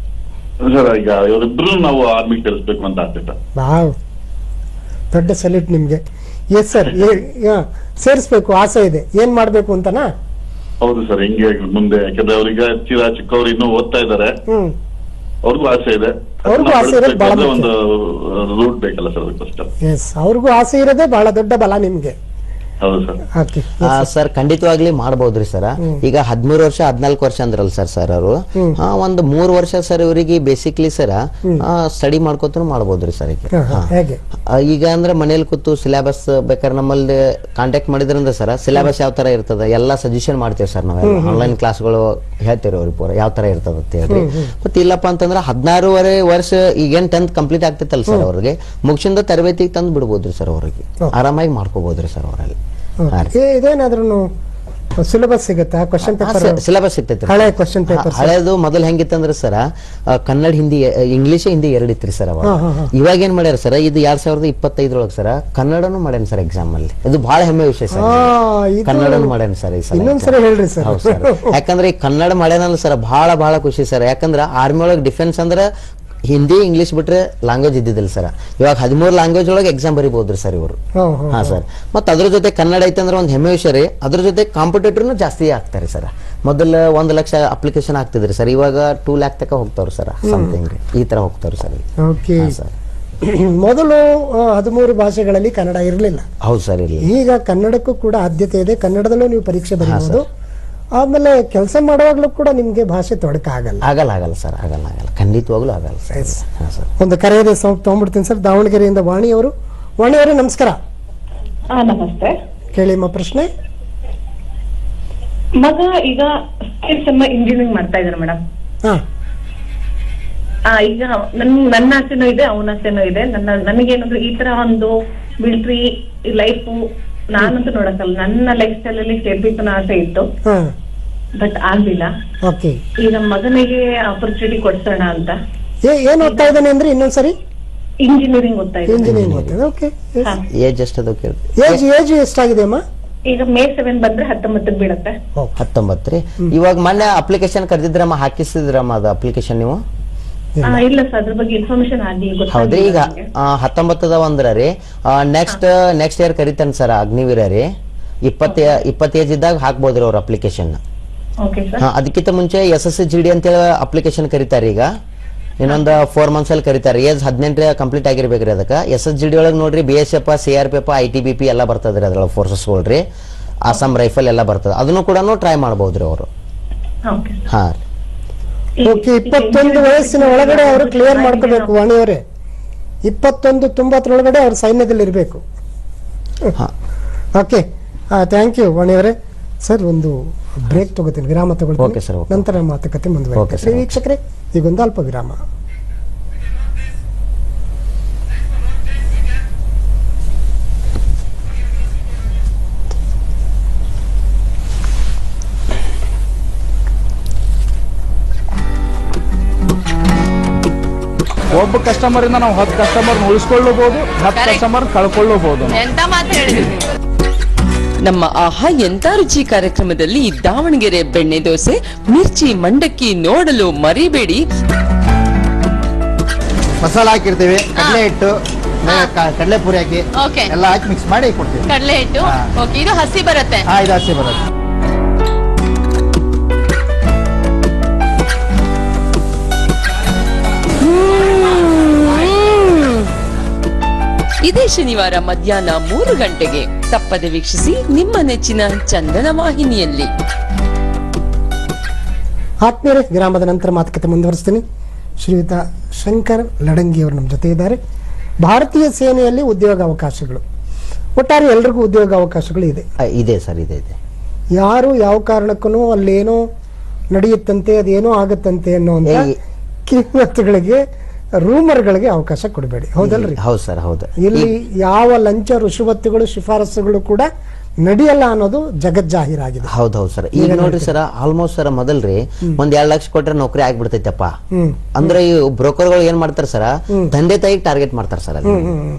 ಸರ್ ಈಗ ಇವರಿಬ್ರು ನಾವು ಆರ್ಮಿ ಸೇರಿಸ್ಬೇಕು ಅಂತ ಆಗ್ತಿತ್ತ. ದೊಡ್ಡ ಸಲ್ಯೂಟ್ ನಿಮ್ಗೆ. ಎಸ್ ಸರ್, ಸೇರಿಸ್ಬೇಕು ಆಸೆ ಇದೆ, ಏನ್ ಮಾಡ್ಬೇಕು ಅಂತನಾ? ಹೌದು ಸರ್, ಹಿಂಗೆ ಮುಂದೆ, ಯಾಕಂದ್ರೆ ಅವ್ರಿಗೆ ಚಿಕ್ಕವ್ರು ಇನ್ನೂ ಓದ್ತಾ ಇದಾರೆ, ಅವ್ರಿಗೂ ಆಸೆ ಇದೆ. ಒಂದು ರೂಟ್ ಬೇಕಲ್ಲ ಸರ್ ಅದಕ್ಕೋಸ್ಕರ. ಎಸ್, ಅವ್ರಿಗೂ ಆಸೆ ಇರೋದೇ ಬಹಳ ದೊಡ್ಡ ಬಲ ನಿಮ್ಗೆ. ಸರ್ ಖಂಡಿತವಾಗ್ಲಿ ಮಾಡಬಹುದ್ರಿ ಸರ್. ಈಗ 13 ವರ್ಷ 14 ವರ್ಷ ಅಂದ್ರಲ್ಲ ಸರ್ ಅವರು, ಒಂದು 3 ವರ್ಷ ಸರ್ ಇವರಿಗೆ ಬೇಸಿಕ್ಲಿ ಸರ್ ಸ್ಟಡಿ ಮಾಡ್ಕೊತ ಮಾಡಬಹುದ್ರಿ ಸರ್. ಈಗ ಅಂದ್ರೆ ಮನೇಲಿ ಕೂತು ಸಿಲೆಬಸ್ ಬೇಕಾದ್ರೆ ನಮ್ಮಲ್ಲಿ ಕಾಂಟ್ಯಾಕ್ಟ್ ಮಾಡಿದ್ರಂದ್ರೆ ಸರ್ ಸಿಲೆಬಸ್ ಯಾವ ತರ ಇರ್ತದ ಎಲ್ಲ ಸಜೆಷನ್ ಮಾಡ್ತೇವೆ ಸರ್. ನಾವೆಲ್ಲ ಆನ್ಲೈನ್ ಕ್ಲಾಸ್ಗಳು ಹೇಳ್ತೇವೆ ಅವ್ರಿಗೆ ಪೂರ ಯಾವ ತರ ಇರ್ತದ ಅಂತ ಹೇಳಿ. ಮತ್ತೆ ಇಲ್ಲಪ್ಪ ಅಂತಂದ್ರೆ 16 ವರ್ಷ ಈಗೇನ್ 10th ಕಂಪ್ಲೀಟ್ ಆಗ್ತೈತಲ್ಲ ಸರ್, ಅವ್ರಿಗೆ ಮುಗಿಸಿಂದ ತರಬೇತಿಗೆ ತಂದು ಬಿಡ್ಬೋದ್ರಿ ಸರ್, ಅವ್ರಿಗೆ ಆರಾಮಾಗಿ ಮಾಡ್ಕೋಬಹುದ್ರಿ ಸರ್ ಅವರಲ್ಲಿ. ಇದೇನಾದ್ರೂ ಸಿಲೆಬಸ್ ಸಿಗುತ್ತಾ? ಕ್ವಶನ್ ಪೇಪರ್ ಸಿಲೆಬಸ್ ಸಿಗ್ತೈತಿ. ಹಳೆ ಕ್ವಶನ್ ಪೇಪರ್ ಹಳೆದು ಮೊದಲು ಹೆಂಗಿತ್ತಂದ್ರೆ ಸರ್ ಕನ್ನಡ, ಹಿಂದಿ, ಇಂಗ್ಲಿಷ್, ಹಿಂದಿ 2 ಇತ್ರಿ ಸರ್ ಅವಾಗ. ಇವಾಗ ಏನ್ ಮಾಡ್ಯಾರ ಸರ್, ಇದು 2025 ಸರ್ ಕನ್ನಡನು ಮಾಡ್ಯಾನ ಸರ್ ಎಕ್ಸಾಮ್ ಅಲ್ಲಿ. ಇದು ಬಹಳ ಹೆಮ್ಮೆ ವಿಷಯ ಸರ್, ಕನ್ನಡನು ಮಾಡ್ಯಾನ ಸರ್ ಈ ಸಲ. ಇನ್ನೊಂದ್ಸರಿ ಹೇಳ್ರಿ ಸರ್. ಹೌದು ಸರ್, ಯಾಕಂದ್ರೆ ಈ ಕನ್ನಡ ಮಾಡ್ಯಾನಲ್ಲ ಸರ್ ಬಹಳ ಖುಷಿ ಸರ್. ಯಾಕಂದ್ರೆ ಆರ್ಮಿ ಒಳಗೆ ಡಿಫೆನ್ಸ್ ಅಂದ್ರೆ ಹಿಂದಿ ಇಂಗ್ಲಿಷ್ ಬಿಟ್ರೆ ಲ್ಯಾಂಗ್ವೇಜ್ ಇದ್ದಿದ್ದಿಲ್ಲ ಸರ್. ಇವಾಗ 13 ಲ್ಯಾಂಗ್ವೇಜ್ ಒಳಗೆ ಎಕ್ಸಾಮ್ ಬರಿಬಹುದ್ರಿ ಸರ್ ಇವರು. ಹಾ ಸರ್, ಮತ್ತೆ ಅದ್ರ ಜೊತೆ ಕನ್ನಡ ಐತೆ ಅಂದ್ರೆ ಒಂದು ಹೆಮ್ಮೆ ವಿಷಯ ರೀ. ಅದ್ರ ಜೊತೆ ಕಾಂಪಿಟೇಟರ್ನು ಜಾಸ್ತಿ ಆಗ್ತಾರೆ ಸರ್. ಮೊದಲ 1 ಲಕ್ಷ ಅಪ್ಲಿಕೇಶನ್ ಆಗ್ತಿದ್ರಿ ಸರ್, ಇವಾಗ 2 lakh ತನಕ ಹೋಗ್ತಾವ್ರಿ ಸರ್, ಸಮಥಿಂಗ್ ಈ ತರ ಹೋಗ್ತಾವ್ರಿ ಸರ್. ಮೊದಲು 13 ಭಾಷೆಗಳಲ್ಲಿ ಕನ್ನಡ ಇರಲಿಲ್ಲ. ಹೌದು ಸರ್, ಈಗ ಕನ್ನಡಕ್ಕೂ ಕೂಡ ಆದ್ಯತೆ ಇದೆ, ಕನ್ನಡದಲ್ಲೂ ನೀವು ಪರೀಕ್ಷೆ ಬರೀಬಹುದು. ಆಮೇಲೆ ಕೆಲಸ ಮಾಡುವಾಗ್ಲೂ ಕೂಡ ನಿಮ್ಗೆ ಭಾಷೆ ತೊಡಕ ಆಗಲ್ಲ ಸರ್, ಆಗಲ್ಲ ಖಂಡಿತವಾಗ್ಲೂ ಆಗಲ್ಲ ಸರ್. ಒಂದು ಕರೆ ಇದೆ, ತಗೊಂಡ್ಬಿಡ್ತೀನಿ ಸರ್. ದಾವಣಗೆರೆಯಿಂದ ವಾಣಿ ಅವರು. ವಾಣಿ ಅವರೇ ನಮಸ್ಕಾರ. ನಮಸ್ತೆ, ಕೇಳಿ ನಿಮ್ಮ ಪ್ರಶ್ನೆ. ಮಗ ಈಗ ಇಂಜಿನಿಯರಿಂಗ್ ಮಾಡ್ತಾ ಇದ್ದಾರೆ ಮೇಡಮ್. ಈಗ ನನ್ನ ಆಸೆನೂ ಇದೆ, ಅವನ ಆಸೆನೂ ಇದೆ. ನನಗೇನಂದ್ರೆ ಈ ತರ ಒಂದು ಮಿಲಿಟರಿ ಲೈಫ್ ನಾನಂತೂ ನೋಡಕ್ಕಲ್ಲ, ನನ್ನ ಲೈಫ್ ಸ್ಟೈಲ್ ಅಲ್ಲಿ ಸೇರ್ಬೇಕು ಅನ್ನೋ ಆಸೆ ಇತ್ತು, ಬಟ್ ಆಗ್ಲಿಲ್ಲ. ಈಗ ಮಗನಿಗೆ ಆಪರ್ಚುನಿಟಿ ಕೊಡ್ಸೋಣ ಅಂತ. ಏನ್ ಓದ್ತಾ ಇದ್ದಾನೆ ಅಂದ್ರೆ ಇನ್ನೊಂದ್ಸರಿ? ಇಂಜಿನಿಯರಿಂಗ್ ಓದ್ತಾ ಇದ್ದಾನೆ. ಏಜ್ ಎಷ್ಟಾಗಿದೆ ಅಮ್ಮ? ಈಗ May 7 ಬಂದ್ರೆ 19 ಬೀಳತ್ತೆ. 19 ರೀ. ಇವಾಗ ಮೊನ್ನೆ ಅಪ್ಲಿಕೇಶನ್ ಕರೆದಿದ್ರಮ್ಮ, ಹಾಕಿಸಿದ್ರಮ್ಮ ಅದು ಅಪ್ಲಿಕೇಶನ್ ನೀವು? ಇಲ್ಲ ಸರ್ ಅದ್ರ ಬಗ್ಗೆ ಇನ್ಫಾರ್ಮೇಶನ್ ಆಗಿ ಹೌದ್ರಿ. ಈಗ 19 ಅಂದ್ರ ರೀ ನೆಕ್ಸ್ಟ್ ಇಯರ್ ಕರಿತಾನೆ ಸರ್ ಅಗ್ನಿವೀರ ರೀ. 20 ಏಜ್ ಇದ್ದಾಗ ಹಾಕ್ಬೋದ್ರಿ ಅವ್ರ ಅಪ್ಲಿಕೇಶನ್. ಅದಕ್ಕಿಂತ ಮುಂಚೆ SSGD ಅಂತೇಳಿ ಅಪ್ಲಿಕೇಶನ್ ಕರೀತಾರೆ. ಈಗ ಇನ್ನೊಂದು 4 ಮಂತ್ಸ್ ಅಲ್ಲಿ ಕರೀತಾರೆ. ಏಜ್ 18 ಕಂಪ್ಲೀಟ್ ಆಗಿರ್ಬೇಕ್ರಿ. ಅದಕ್ಕೆ SSGD ಒಳಗೆ ನೋಡ್ರಿ BSF, CRPF, ITBP ಎಲ್ಲ ಬರ್ತದ್ರಿ. ಅದ್ರೊಳಗೆ ಫೋರ್ಸಸ್ ಗೋಳ್ರಿ, ಆಸಾಮ್ ರೈಫಲ್ ಎಲ್ಲ ಬರ್ತದೆ. ಅದನ್ನು ಕೂಡ ಟ್ರೈ ಮಾಡಬಹುದ್ರಿ ಅವರು. ಹಾ ಓಕೆ, 21 ವಯಸ್ಸಿನ ಒಳಗಡೆ ಅವರು ಕ್ಲಿಯರ್ ಮಾಡ್ಕೋಬೇಕು ವಾಣಿಯವರೇ. 21-90 ಅವ್ರ ಸೈನ್ಯದಲ್ಲಿ ಇರಬೇಕು. ಓಕೆ, ಥ್ಯಾಂಕ್ ಯು ವಾಣಿಯವರೇ. ಸರ್, ಒಂದು ಬ್ರೇಕ್ ತಗೋತೀನಿ, ವಿರಾಮ ತಗೊಳ್ತೀನಿ, ನಂತರ ಮಾತುಕತೆ ಮುಂದುವರಿಯುತ್ತೆ. ವೀಕ್ಷಕರೇ, ಈಗೊಂದು ಅಲ್ಪ ವಿರಾಮ. ಒಬ್ಬ ಕಸ್ಟಮರ್ ಇಂದ ನಾವು 10 ಕಸ್ಟಮರ್ ಉಳಿಸ್ಕೊಳ್ಳಬಹುದು, 10 ಕಸ್ಟಮರ್ ಕಳ್ಕೊಳ್ಳಬಹುದು. ಎಂತ ಮಾತು ಹೇಳಿದ್ರಿ. ನಮ್ಮ ಆಹಾ ಎಂತ ರುಚಿ ಕಾರ್ಯಕ್ರಮದಲ್ಲಿ ದಾವಣಗೆರೆ ಬೆಣ್ಣೆ ದೋಸೆ, ಮಿರ್ಚಿ, ಮಂಡಕ್ಕಿ ನೋಡಲು ಮರಿಬೇಡಿ. ಮಸಾಲ ಹಾಕಿರ್ತೀವಿ, ಕಡಲೆ ಹಿಟ್ಟು, ಕಡಲೆ ಪುರಿ ಹಾಕಿ ಎಲ್ಲ ಹಾಕಿ ಮಿಕ್ಸ್ ಮಾಡಿ ಕೊಡ್ತೀವಿ. ಕಡಲೆ ಹಿಟ್ಟು, ಇದು ಹಸಿ ಬರುತ್ತೆ. ಇದು ಹಸಿ ಬರುತ್ತೆ. ಇದೇ ಶನಿವಾರ ಮಧ್ಯಾಹ್ನ 3 ಗಂಟೆಗೆ ತಪ್ಪದೆ ವೀಕ್ಷಿಸಿ ನಿಮ್ಮ ನೆಚ್ಚಿನ ಚಂದನ ವಾಹಿನಿಯಲ್ಲಿ. ಆತ್ಮೀಯರೇ, ವಿರಾಮದ ನಂತರ ಮಾತುಕತೆ ಮುಂದುವರಿಸ್ತೀನಿ. ಶ್ರೀಯುತ ಶಂಕರ್ ಲಡಂಗಿ ಅವರು ನಮ್ಮ ಜೊತೆ ಇದ್ದಾರೆ. ಭಾರತೀಯ ಸೇನೆಯಲ್ಲಿ ಉದ್ಯೋಗ ಅವಕಾಶಗಳು, ಒಟ್ಟಾರೆ ಎಲ್ರಿಗೂ ಉದ್ಯೋಗ ಅವಕಾಶಗಳು ಇದೆ ಸರ್. ಇದೆ. ಯಾರು ಯಾವ ಕಾರಣಕ್ಕೂ ಅಲ್ಲೇನೋ ನಡೆಯುತ್ತಂತೆ, ಅದೇನೋ ಆಗುತ್ತಂತೆ ಅನ್ನುವಂತ ಕಿಮ್ಮತ್ತುಗಳಿಗೆ, ರೂಮರ್ಗಳಿಗೆ ಅವಕಾಶ ಕೊಡಬೇಡಿ. ಹೌದಲ್ರಿ? ಹೌದು ಸರ್, ಹೌದು. ಇಲ್ಲಿ ಯಾವ ಲಂಚ, ರುಷುವತ್ತುಗಳು, ಶಿಫಾರಸುಗಳು ಕೂಡ ನಡೆಯಲ್ಲ ಅನ್ನೋದು ಜಗಜ್ಜಾಹೀರಾಗಿದೆ. ಹೌದೌದು ಸರ್. ಈಗ ನೋಡ್ರಿ ಸರ್, ಆಲ್ಮೋಸ್ಟ್ ಸರ್ ಮೊದಲ್ರಿ 1-2 ಲಕ್ಷ ಕೊಟ್ರೆ ನೌಕರಿ ಆಗ್ಬಿಡ್ತೈತಪ್ಪ. ಅಂದ್ರೆ ಈ ಬ್ರೋಕರ್ಗಳು ಏನ್ ಮಾಡ್ತಾರೆ ಸರ್, ತಂದೆ ತಾಯಿಗೆ ಟಾರ್ಗೆಟ್ ಮಾಡ್ತಾರೆ ಸರ್.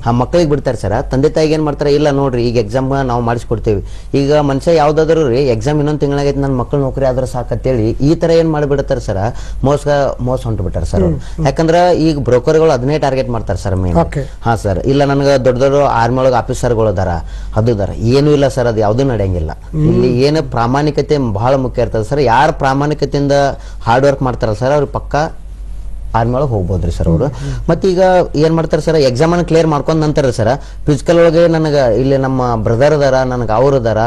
ಆ ಮಕ್ಕಳಿಗೆ ಬಿಡ್ತಾರೆ ಸರ್. ತಂದೆ ತಾಯಿಗೆ ಏನ್ ಮಾಡ್ತಾರೆ, ಇಲ್ಲ ನೋಡ್ರಿ ಈಗ ಎಕ್ಸಾಮ್ ನಾವು ಮಾಡಿಸ್ಕೊಡ್ತೇವಿ. ಈಗ ಮನುಷ್ಯ ಯಾವ್ದಾದ್ರು ರೀ ಎಕ್ಸಾಮ್ ಇನ್ನೊಂದು ತಿಂಗಳಾಗೈತಿ, ನನ್ನ ಮಕ್ಕಳು ನೌಕರಿ ಆದ್ರೆ ಸಾಕಂತೇಳಿ ಈ ತರ ಏನ್ ಮಾಡ್ಬಿಡ್ತಾರೆ ಸರ್, ಮೋಸ ಹೊಂಟು ಬಿಟ್ಟಾರ ಸರ್. ಯಾಕಂದ್ರ ಈಗ ಬ್ರೋಕರ್ಗಳು ಅದನ್ನೇ ಟಾರ್ಗೆಟ್ ಮಾಡ್ತಾರೆ ಸರ್ ಮೇನ್. ಹಾ ಸರ್. ಇಲ್ಲ ನನಗೆ ದೊಡ್ಡ ಆರ್ಮಿ ಒಳಗೆ ಆಫೀಸರ್ಗಳು ಅದಾರ, ಅದು ಅದಾರ, ಏನೂ ಇಲ್ಲ ಸರ್, ಅದು ಯಾವ್ದು ನಡೆಯಂಗಿಲ್ಲ. ಇಲ್ಲಿ ಏನು ಪ್ರಾಮಾಣಿಕತೆ ಬಹಳ ಮುಖ್ಯ ಇರ್ತದೆ ಸರ್. ಯಾರು ಪ್ರಾಮಾಣಿಕತೆಯಿಂದ ಹಾರ್ಡ್ ವರ್ಕ್ ಮಾಡ್ತಾರಲ್ಲ ಸರ್, ಅವ್ರಿಗೆ ಪಕ್ಕ ಆರ್ಮಿ ಒಳಗೆ ಹೋಗ್ಬೋದ್ರಿ ಸರ್ ಅವರು. ಮತ್ತೀಗ ಏನ್ ಮಾಡ್ತಾರೆ ಸರ್, ಎಕ್ಸಾಮ್ ಅನ್ನು ಕ್ಲಿಯರ್ ಮಾಡ್ಕೊಂಡ್ ನಂತರ ಸರ್ ಫಿಸಿಕಲ್ ಒಳಗೆ ನನಗೆ ಇಲ್ಲಿ ನಮ್ಮ ಬ್ರದರ್ ಅದಾರ, ನನಗೆ ಅವ್ರು ಅದಾರ,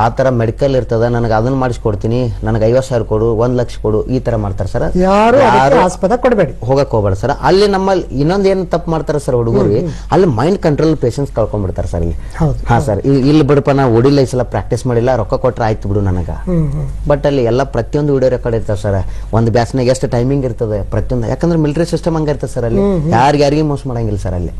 ಆ ತರ ಮೆಡಿಕಲ್ ಇರ್ತದ, ನನಗೆ ಅದನ್ನ ಮಾಡಿಸ್ಕೊಡ್ತೀನಿ, ನನಗೆ 50,000 ಕೊಡು, 1 ಲಕ್ಷ ಕೊಡು, ಈ ತರ ಮಾಡ್ತಾರೆ ಸರ್. ಯಾರು ಆಸ್ಪದ ಕೊಡಬೇಡಿ, ಹೋಗಕ್ ಹೋಗ್ಬೇಡ ಸರ್. ಅಲ್ಲಿ ನಮ್ಮಲ್ಲಿ ಇನ್ನೊಂದ್ ಏನ್ ತಪ್ಪು ಮಾಡ್ತಾರೆ ಸರ್ ಹುಡುಗರು, ಅಲ್ಲಿ ಮೈಂಡ್ ಕಂಟ್ರೋಲ್ ಪೇಷನ್ಸ್ ಕಳ್ಕೊಂಡ್ಬಿಡ್ತಾರೆ ಸರ್ ಇಲ್ಲಿ. ಹಾ ಸರ್, ಇಲ್ಲಿ ಬಿಡಪ್ಪ ನಾ ಓಡಿಲ್ಲ, ಈ ಸಲ ಪ್ರಾಕ್ಟೀಸ್ ಮಾಡಿಲ್ಲ, ರೊಕ್ಕ ಕೊಟ್ರೆ ಆಯ್ತು ಬಿಡು ನನಗ. ಬಟ್ ಅಲ್ಲಿ ಎಲ್ಲ ಪ್ರತಿಯೊಂದು ವಿಡಿಯೋ ರೆಕಾರ್ಡ್ ಇರ್ತಾವ ಸರ್. ಒಂದು ಬ್ಯಾಸ್ನಾಗ ಎಷ್ಟು ಟೈಮಿಂಗ್ ಇರ್ತದೆ ಪ್ರತಿಯೊಂದು. ಯಾಕಂದ್ರೆ ಮಿಲಿಟರಿ ಸಿಸ್ಟಮ್ ಹಂಗ ಇರ್ತದೆ ಸರ್. ಅಲ್ಲಿ ಯಾರಿಗಾರಿಗೆ ಮೋಸ ಮಾಡಂಗಿಲ್ಲ ಸರ್. ಅಲ್ಲಿ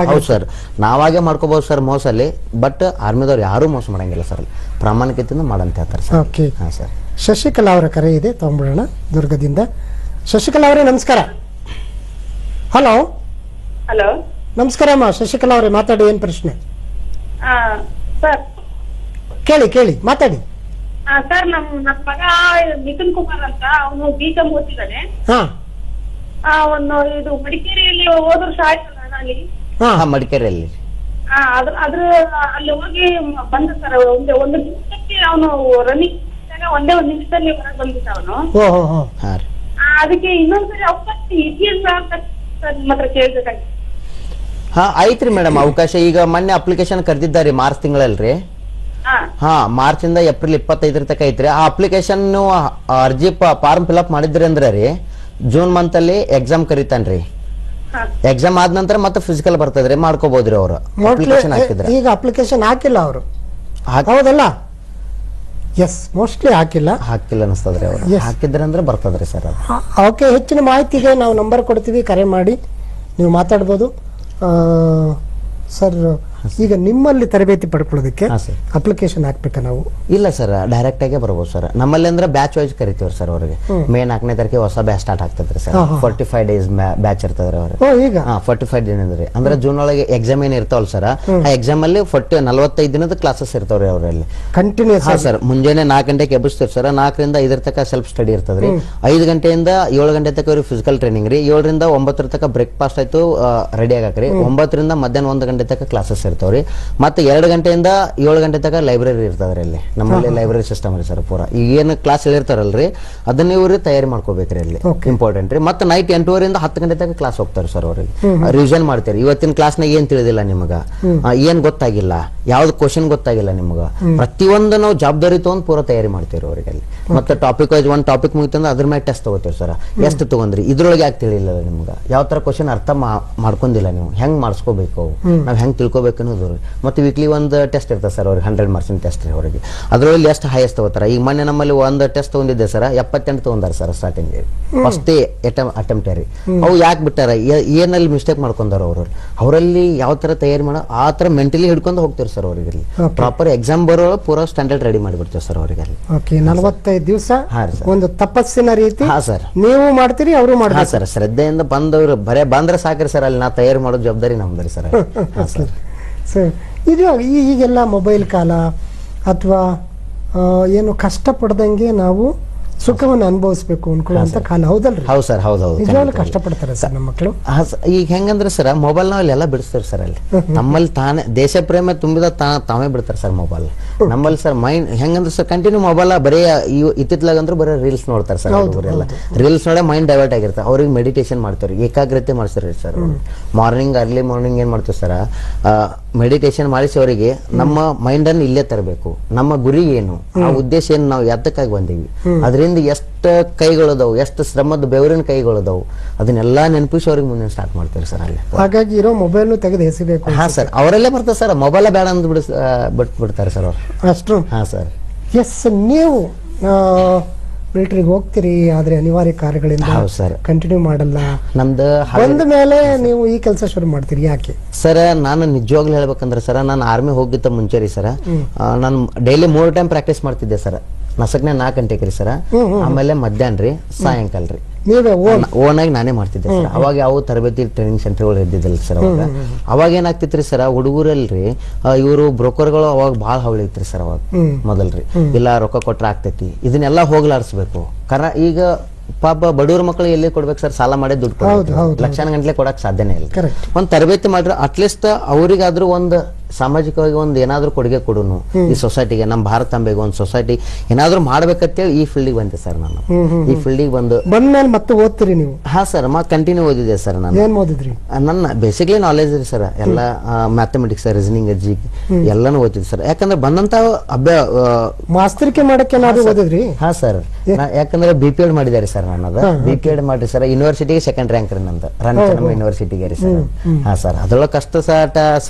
ಹೌದು ಸರ್, ನಾವಾಗೆ ಮಾಡ್ಕೋಬಹುದು ಸರ್ ಮೋಸ ಅಲ್ಲಿ. ಬಟ್ ಆರ್ಮಿದವ್ರು ಯಾರು ಮೋಸ ಮಾಡಂಗಿಲ್ಲ ಸರ್. ಅಲ್ಲಿ ಪ್ರಾಮಾಣಿಕತೆಯಿಂದ ಮಾಡಂತ ಹೇಳ್ತಾರೆ ಸರ್. Okay sir. ಶಶಿಕಲಾ ಅವರ ಕರೆ ಇದೆ, ತಗೊಂಡ್ಬಿಡೋಣ ದುರ್ಗದಿಂದ. ಶಶಿಕಲಾ ಅವರೇ ನಮಸ್ಕಾರ. ಹಲೋ. ಹಲೋ, ನಮಸ್ಕಾರ ಅಮ್ಮ. ಶಶಿಕಲಾ ಅವರೇ ಮಾತಾಡಿ, ಏನ್ ಪ್ರಶ್ನೆ? ಸರ್ ಕೇಳಿ ಮಾತಾಡಿ. ಸರ್, ನಮ್ಮ ಮಗ ನಿತಿನ್ ಕುಮಾರ್ ಅಂತ, ಅವನು BCom ಓದ್ತಿದ್ದಾನೆ. ಅವನು ಇದು ಮಡಿಕೇರಿಯಲ್ಲಿ ಹೋದ ವರ್ಷ ಆಯ್ತಲ್ಲ ಅಲ್ಲಿ. ಮಡಿಕೇರಿಯಲ್ಲಿ ಅದ್ರ ಅಲ್ಲಿ ಹೋಗಿ ಬಂದ ಸರ್. ಒಂದು ನಿಮಿಷಕ್ಕೆ ಅವನು ರನ್ನಿಂಗ್ ಒಂದೇ 1 ನಿಮಿಷದಲ್ಲಿ ಹೊರಗೆ ಬಂದಿದ್ದ ಅವನು. ಅದಕ್ಕೆ ಇನ್ನೊಂದ್ಸರಿ ಅವಕಾಶ ಇದೆಯಲ್ಲ ಅಂತ ಸರ್ ನಿಮ್ಮ ಹತ್ರ ಕೇಳ್ಬೇಕಾಗಿ. ಐತ್ರಿ ಮೇಡಮ್ ಅವಕಾಶ. ಈಗ ಮೊನ್ನೆ ಅಪ್ಲಿಕೇಶನ್ ಕರೆದಿದ್ದಾರೆ ಮಾರ್ಚ್ ತಿಂಗಳಲ್ರಿ. ಮಾರ್ಚ್ ಇಂದ ಏಪ್ರಿಲ್ 25 ತನಕ ಐತ್ರಿ. ಆ ಅಪ್ಲಿಕೇಶನ್ ಅರ್ಜಿ ಫಾರ್ಮ್ ಫಿಲ್ಅಪ್ ಮಾಡಿದ್ರಿ ಅಂದ್ರೆ ರೀ ಜೂನ್ ಮಂತ್ ಅಲ್ಲಿ ಎಕ್ಸಾಮ್ ಕರೀತಾನ್ರಿ. ಎಕ್ಸಾಮ್ ಆದ ನಂತರ ಮತ್ತೆ ಫಿಸಿಕಲ್ ಬರ್ತದ್ರಿ, ಮಾಡ್ಕೋಬಹುದ್ರಿ ಅವರು. ಅಪ್ಲಿಕೇಶನ್ ಹಾಕಿದ್ರೆ ಈಗ ಅಪ್ಲಿಕೇಶನ್ ಹಾಕಿಲ್ಲ ಅವರು, ಹೌದಲ್ಲ? ಎಸ್, ಮೋಸ್ಟ್ಲಿ ಹಾಕಿಲ್ಲ ಅನಿಸ್ತದ್ರಿ. ಅವರು ಹಾಕಿದ್ರೆ ಅಂದ್ರೆ ಬರ್ತದ್ರಿ ಸರ್. ಓಕೆ, ಹೆಚ್ಚಿನ ಮಾಹಿತಿಗೆ ನಾವು ನಂಬರ್ ಕೊಡ್ತೀವಿ, ಕರೆ ಮಾಡಿ ನೀವು ಮಾತಾಡ್ಬೋದು ಸರ್. ಈಗ ನಿಮ್ಮಲ್ಲಿ ತರಬೇತಿ ಪಡ್ಕೊಳ್ಳೋದಕ್ಕೆ ಅಪ್ಲಿಕೇಶನ್ ಹಾಕ್ಬೇಕಾ ನಾವು? ಇಲ್ಲ ಸರ್, ಡೈರೆಕ್ಟ್ ಆಗಿ ಬರ್ಬೋದು ಸರ್. ನಮ್ಮಲ್ಲಿ ಅಂದ್ರೆ ಬ್ಯಾಚ್ ವೈಸ್ ಕರಿತೀವಿ ಸರ್ ಅವ್ರಿಗೆ. ಮೇ 4ನೇ ತಾರೀಕಿಗೆ ಹೊಸ ಬ್ಯಾಚ್ ಸ್ಟಾರ್ಟ್ ಆಗ್ತದ್ರಿ ಸರ್. 45 ಡೇಸ್ ಬ್ಯಾಚ್ ಇರ್ತದ್ರಿ ಅವ್ರಿಗೆ. 45 ದಿನ ಅಂದ್ರೆ ಜೂನ್ ಒಳಗೆ ಎಕ್ಸಾಮ್ ಏನ್ ಇರ್ತಾವಲ್ಲ ಸರ್, ಆ ಎಕ್ಸಾಮ್ ಅಲ್ಲಿ 45 ದಿನದ ಕ್ಲಾಸಸ್ ಇರ್ತಾವ್ರಿ ಅವರಲ್ಲಿ ಕಂಟಿನ್ಯೂಸ್. ಸರ್ ಮುಂಜಾನೆ 4 ಗಂಟೆಗೆ ಎಬ್ಬಿಸ್ತೀವಿ ಸರ್. 4 ರಿಂದ 5 ತನಕ ಸೆಲ್ಫ್ ಸ್ಟಡಿ ಇರ್ತದ್ರಿ. 5 ಗಂಟೆಯಿಂದ 7 ಗಂಟೆ ತನಕ ಅವ್ರಿಗೆ ಫಿಸಿಕಲ್ ಟ್ರೈನಿಂಗ್ ರೀ. 7 ರಿಂದ 9 ತನಕ ಬ್ರೇಕ್ಫಾಸ್ಟ್ ಆಯ್ತು ರೆಡಿ ಆಗಾಕ್ರಿ. 9 ರಿಂದ ಮಧ್ಯಾಹ್ನ 1 ಗಂಟೆ ತನಕ ಕ್ಲಾಸಸ್ ಇರ್ತಾವ್ರಿ. ಮತ್ತೆ 2 ಗಂಟೆಯಿಂದ 7 ಗಂಟೆ ತನಕ ಲೈಬ್ರರಿ ಇರ್ತದ್ರಿ. ಅಲ್ಲಿ ನಮ್ಮಲ್ಲಿ ಲೈಬ್ರರಿ ಸಿಸ್ಟಮ್ ರೀ ಸರ್. ಪೂರಾ ಈಗ ಏನು ಕ್ಲಾಸ್ ಹೇಳಿರ್ತಾರಲ್ರಿ ಅದನ್ನ ಇವ್ರು ತಯಾರಿ ಮಾಡ್ಕೋಬೇಕ್ರಿ ಅಲ್ಲಿ, ಇಂಪಾರ್ಟೆಂಟ್ ರೀ. ಮತ್ತೆ ನೈಟ್ 8:30 ರಿಂದ 10 ಗಂಟೆ ತನಕ ಕ್ಲಾಸ್ ಹೋಗ್ತಾರೆ ಸರ್ ಅವ್ರಿಗೆ. ರಿವಿಷನ್ ಮಾಡ್ತೀರಿ. ಇವತ್ತಿನ ಕ್ಲಾಸ್ನಾಗ ಏನ್ ತಿಳಿದಿಲ್ಲ ನಿಮಗ, ಏನ್ ಗೊತ್ತಾಗಿಲ್ಲ, ಯಾವ್ದು ಕ್ವಶನ್ ಗೊತ್ತಾಗಿಲ್ಲ ನಿಮಗ, ಪ್ರತಿಯೊಂದು ನಾವು ಜವಾಬ್ದಾರಿ ತಗೊಂಡ್ ಪೂರಾ ತಯಾರಿ ಮಾಡ್ತೀವಿ ಅವ್ರಿಗೆ ಅಲ್ಲಿ. ಮತ್ತೆ ಟಾಪಿಕ್ ವೈಸ್ ಒಂದು ಟಾಪಿಕ್ ಮುಗಿತಂದ್ರೆ ಅದ್ರ ಮೇಲೆ ಟೆಸ್ಟ್ ತಗೋತೀವಿ ಸರ್. ಎಷ್ಟು ತಗೊಂಡ್ರಿ, ಇದ್ರೊಳಗೆ ಯಾಕೆ ತಿಳಿಲ್ಲ ನಿಮ್ಗೆ, ಯಾವ ತರ ಕ್ವಶನ್ ಅರ್ಥ ಮಾಡ್ಕೊಂಡಿಲ್ಲ ನೀವು, ಹೆಂಗ್ ಮಾಡಿಸ್ಕೋಬೇಕು, ನಾವ್ ಹೆಂಗ್ ತಿಳ್ಕೊಬೇಕು ಅನ್ನೋದು. ಮತ್ತೆ ವೀಕ್ಲಿ ಒಂದು ಟೆಸ್ಟ್ ಇರ್ತದೆ ಸರ್ ಅವ್ರಿಗೆ, 100 ಮಾರ್ಕ್ಸಿನ ಟೆಸ್ಟ್ ರೀ ಅವ್ರಿಗೆ. ಅದ್ರಲ್ಲಿ ಎಷ್ಟು ಹೈಯೆಸ್ಟ್ ತಗೋತಾರ. ಈಗ ಮೊನ್ನೆ ನಮ್ಮಲ್ಲಿ ಒಂದು ಟೆಸ್ಟ್ ತಗೊಂಡಿದ್ದೆ ಸರ್, 78 ತಗೊಂಡಾರ ಸರ್ ಸ್ಟಾರ್ಟಿಂಗ್. ಫಸ್ಟ್ ಅಟೆಂಪ್ಟ್ ರೀ. ಅವು ಯಾಕೆ ಬಿಟ್ಟಾರ, ಏನಲ್ಲಿ ಮಿಸ್ಟೇಕ್ ಮಾಡ್ಕೊಂಡಾರ ಅವರಲ್ಲಿ ಯಾವ ತರ ತಯಾರಿ ಮಾಡೋ ಆ ತರ ಮೆಂಟಲಿ ಹಿಡ್ಕೊಂಡು ಹೋಗ್ತಾರೆ ಸರ್ ಅವ್ರಿಗೆ. ಪ್ರಾಪರ್ ಎಕ್ಸಾಮ್ ಬರೋ ಪೂರಾ ಸ್ಟ್ಯಾಂಡರ್ಡ್ ರೆಡಿ ಮಾಡಿಬಿಡ್ತೇವೆ ಸರ್ ಅವ್ರಿಗೆ. 45 ದಿವಸ ಒಂದು ತಪಸ್ಸಿನ ರೀತಿ ಸರ್ ನೀವು ಮಾಡ್ತೀರಿ, ಅವರು ಮಾಡ್ತಾರೆ ಸರ್. ಶ್ರದ್ಧೆಯಿಂದ ಬಂದವರು ಬರೇ ಬಂದ್ರೆ ಸಾಕ್ರಿ ಸರ್. ಅಲ್ಲಿ ನಾ ತಯಾರಿ ಮಾಡೋ ಜವಾಬ್ದಾರಿ ನಮ್ದ್ರಿ ಸರ್. ಇದು ಈಗೆಲ್ಲ ಮೊಬೈಲ್ ಕಾಲ ಅಥವಾ ಏನು ಕಷ್ಟಪಡ್ದಂಗೆ ನಾವು ಸುಖವನ್ನು ಅನುಭವಿಸಬೇಕು ಅನ್ಕೊಳ್ಳುವಂತ ಕಾಲ, ಹೌದಲ್ರಿ? ಹೌದು ಸರ್, ಹೌದೌದು. ನಿಜವಾಗ್ಲೂ ಕಷ್ಟಪಡ್ತಾರೆ ಸರ್ ನಮ್ಮ ಮಕ್ಕಳು. ಈಗ ಹೆಂಗಂದ್ರೆ ಸರ್ ಮೊಬೈಲ್ ನಾವ್ ಎಲ್ಲ ಬಿಡಿಸ್ತಾರೆ ಸರ್. ಅಲ್ಲಿ ನಮ್ಮಲ್ಲಿ ತಾನೇ ದೇಶ ಪ್ರೇಮ ತುಂಬಿದ ತಾವೇ ಬಿಡ್ತಾರೆ ಸರ್ ಮೊಬೈಲ್. ನಮ್ಮಲ್ಲಿ ಸರ್ ಮೈಂಡ್ ಹೆಂಗಂದ್ರೆ ಸರ್ ಕಂಟಿನ್ಯೂ ಮೊಬೈಲ್ ಬರೀ ಇತ್ತಿತ್ಲಾಗಂದ್ರೆ ಬರೀ ರೀಲ್ಸ್ ನೋಡ್ತಾರೆ ಸರ್. ಅವರೆಲ್ಲ ರೀಲ್ಸ್ ನೋಡೇ ಮೈಂಡ್ ಡೈವರ್ಟ್ ಆಗಿರ್ತಾರೆ. ಅವ್ರಿಗೆ ಮೆಡಿಟೇಷನ್ ಮಾಡ್ತಾರೆ, ಏಕಾಗ್ರತೆ ಮಾಡ್ತಾರೆ ಸರ್. ಮಾರ್ನಿಂಗ್ ಅರ್ಲಿ ಮಾರ್ನಿಂಗ್ ಏನ್ ಮಾಡ್ತೀವಿ ಸರ್, ಮೆಡಿಟೇಷನ್ ಮಾಡಿಸಿ ಅವರಿಗೆ ನಮ್ಮ ಮೈಂಡ್ ಅನ್ನು ಇಲ್ಲೇ ತರಬೇಕು, ನಮ್ಮ ಗುರಿ ಏನು, ಆ ಉದ್ದೇಶ ಏನು, ನಾವು ಯಾತಕ್ಕಾಗಿ ಬಂದೀವಿ, ಅದರಿಂದ ಎಷ್ಟು ಕೈಗಳದವು, ಎಷ್ಟು ಶ್ರಮದ ಬೆವರಿನ ಕೈಗಳದವು, ಅದನ್ನೆಲ್ಲಾ ನೆನಪಿಸಿ ಅವ್ರಿಗೆ ಮುಂದೆ ಸ್ಟಾರ್ಟ್ ಮಾಡ್ತಾರೆ ಸರ್ ಅಲ್ಲಿ. ಹಾಗಾಗಿ ಇರೋ ಮೊಬೈಲ್ ತೆಗೆದು ಎಸಿಬೇಕು. ಹಾ ಸರ್, ಅವರಲ್ಲೇ ಬರ್ತಾರೆ ಸರ್. ಮೊಬೈಲ್ ಬೇಡ ಅಂತ ಬಿಡ್ತಾರೆ ಸರ್ ಅವ್ರು ಅಷ್ಟು. ಹಾ ಸರ್. ಎಸ್, ನೀವು ಮಿಲಿಟರಿಗೆ ಹೋಗ್ತೀರಿ, ಆದ್ರೆ ಅನಿವಾರ್ಯ ಕಾರ್ಯಗಳಿಂದ ಕಂಟಿನ್ಯೂ ಮಾಡಲ್ಲ. ನಮ್ದು ಬಂದ ಮೇಲೆ ನೀವು ಈ ಕೆಲಸ ಶುರು ಮಾಡ್ತೀರಿ, ಯಾಕೆ ಸರ್? ನಾನು ನಿಜವಾಗ್ಲೂ ಹೇಳ್ಬೇಕಂದ್ರೆ ಸರ್, ನಾನು ಆರ್ಮಿ ಹೋಗಿದ್ದ ಮುಂಚೆ ರೀ ಸರ್, ನಾನು ಡೈಲಿ 3 ಟೈಮ್ ಪ್ರಾಕ್ಟೀಸ್ ಮಾಡ್ತಿದ್ದೆ ಸರ್. ನಸಕ್ನೆ 4 ಗಂಟೆಗೆ ರೀ ಸರ್, ಆಮೇಲೆ ಮಧ್ಯಾಹ್ನ ರೀ, ಸಾಯಂಕಾಲ ರೀ. ಓನಾಗಿ ನಾನೇ ಮಾಡ್ತಿದ್ದೆ ಸರ್. ಅವಾಗ ಯಾವ ತರಬೇತಿ ಟ್ರೈನಿಂಗ್ ಸೆಂಟರ್ಗಳು ಇದ್ದಿದ್ದಿಲ್ಲ ಸರ್. ಅವಾಗ ಏನಾಗ್ತಿತ್ರಿ ಸರ್, ಹುಡುಗರಲ್ರಿ ಇವರು ಬ್ರೋಕರ್ಗಳು ಅವಾಗ ಬಾಳ ಹವಳಿ ಇತ್ರಿ ಸರ್ ಅವಾಗ ಮೊದಲ್ರಿ. ಇಲ್ಲ ರೊಕ್ಕ ಕೊಟ್ರ ಆಗ್ತೈತಿ, ಇದನ್ನೆಲ್ಲ ಹೋಗ್ಲಾಡ್ಸ್ಬೇಕು. ಕಾರಣ ಈಗ ಪಾಪ ಬಡವ್ರ ಮಕ್ಕಳು ಎಲ್ಲಿ ಕೊಡ್ಬೇಕು ಸರ್, ಸಾಲ ಮಾಡಿ ದುಡ್ಡು ಕೊಡ್ಬೇಕು, ಲಕ್ಷಾನ ಗಂಟ್ಲೆ ಕೊಡಕ್ ಸಾಧ್ಯನೇ ಇಲ್ಲ. ಒಂದ್ ತರಬೇತಿ ಮಾಡ್ರೆ ಅಟ್ಲೀಸ್ಟ್ ಅವ್ರಿಗಾದ್ರೂ ಒಂದು ಸಾಮಾಜಿಕವಾಗಿ ಒಂದ್ ಏನಾದ್ರೂ ಕೊಡುಗೆ ಕೊಡುನು ಈ ಸೊಸೈಟಿಗೆ, ನಮ್ಮ ಭಾರತಾಂಬೆಗೆ ಒಂದು ಸೊಸೈಟಿ ಏನಾದ್ರೂ ಮಾಡ್ಬೇಕಂತೇಳಿ ಈ ಫೀಲ್ಡಿಗೆ ಬಂದೆ ಸರ್. ನಾನು ಈ ಫೀಲ್ಡಿಗೆ ಬಂದ್ಮೇಲೆ ಮತ್ತೆ ಓದ್ತೀರಿ ನೀವು? ಹಾ ಸರ್, ಕಂಟಿನ್ಯೂ ಓದಿದೆ ಸರ್. ನಾನು ಏನ್ ಓದಿದ್ರಿ? ನನ್ನ ಬೇಸಿಕ್ಲಿ ನಾಲೆಜ್ ರೀ ಸರ್, ಎಲ್ಲ ಮ್ಯಾಥಮೆಟಿಕ್ಸ್, ರೀಸನಿಂಗ್, ಅಜ್ಜಿಗ್ ಎಲ್ಲಾನು ಓದಿದ್ರಿ ಸರ್. ಯಾಕಂದ್ರೆ ಬಂದಂತ ಮಾಸ್ತರಿಕೆ ಮಾಡಕ್ಕೆ ಓದಿದ್ರಿ? ಹಾ ಸರ್, ಯಾಕಂದ್ರೆ BPEd ಮಾಡಿದಾರೆ ಸರ್. ನಾನು BPEd ಮಾಡ್ರಿ ಸರ್. ಯೂನಿವರ್ಸಿಟಿಗೆ 2nd ರ್ಯಾಂಕ್ ರೀ ನಂದು, ರಣಚನಮ್ಮ ಯೂನಿವರ್ಸಿಟಿಗೆ ರೀ ಸರ್. ಹಾ ಸರ್, ಅದ್ರೊಳಗೆ ಕಷ್ಟ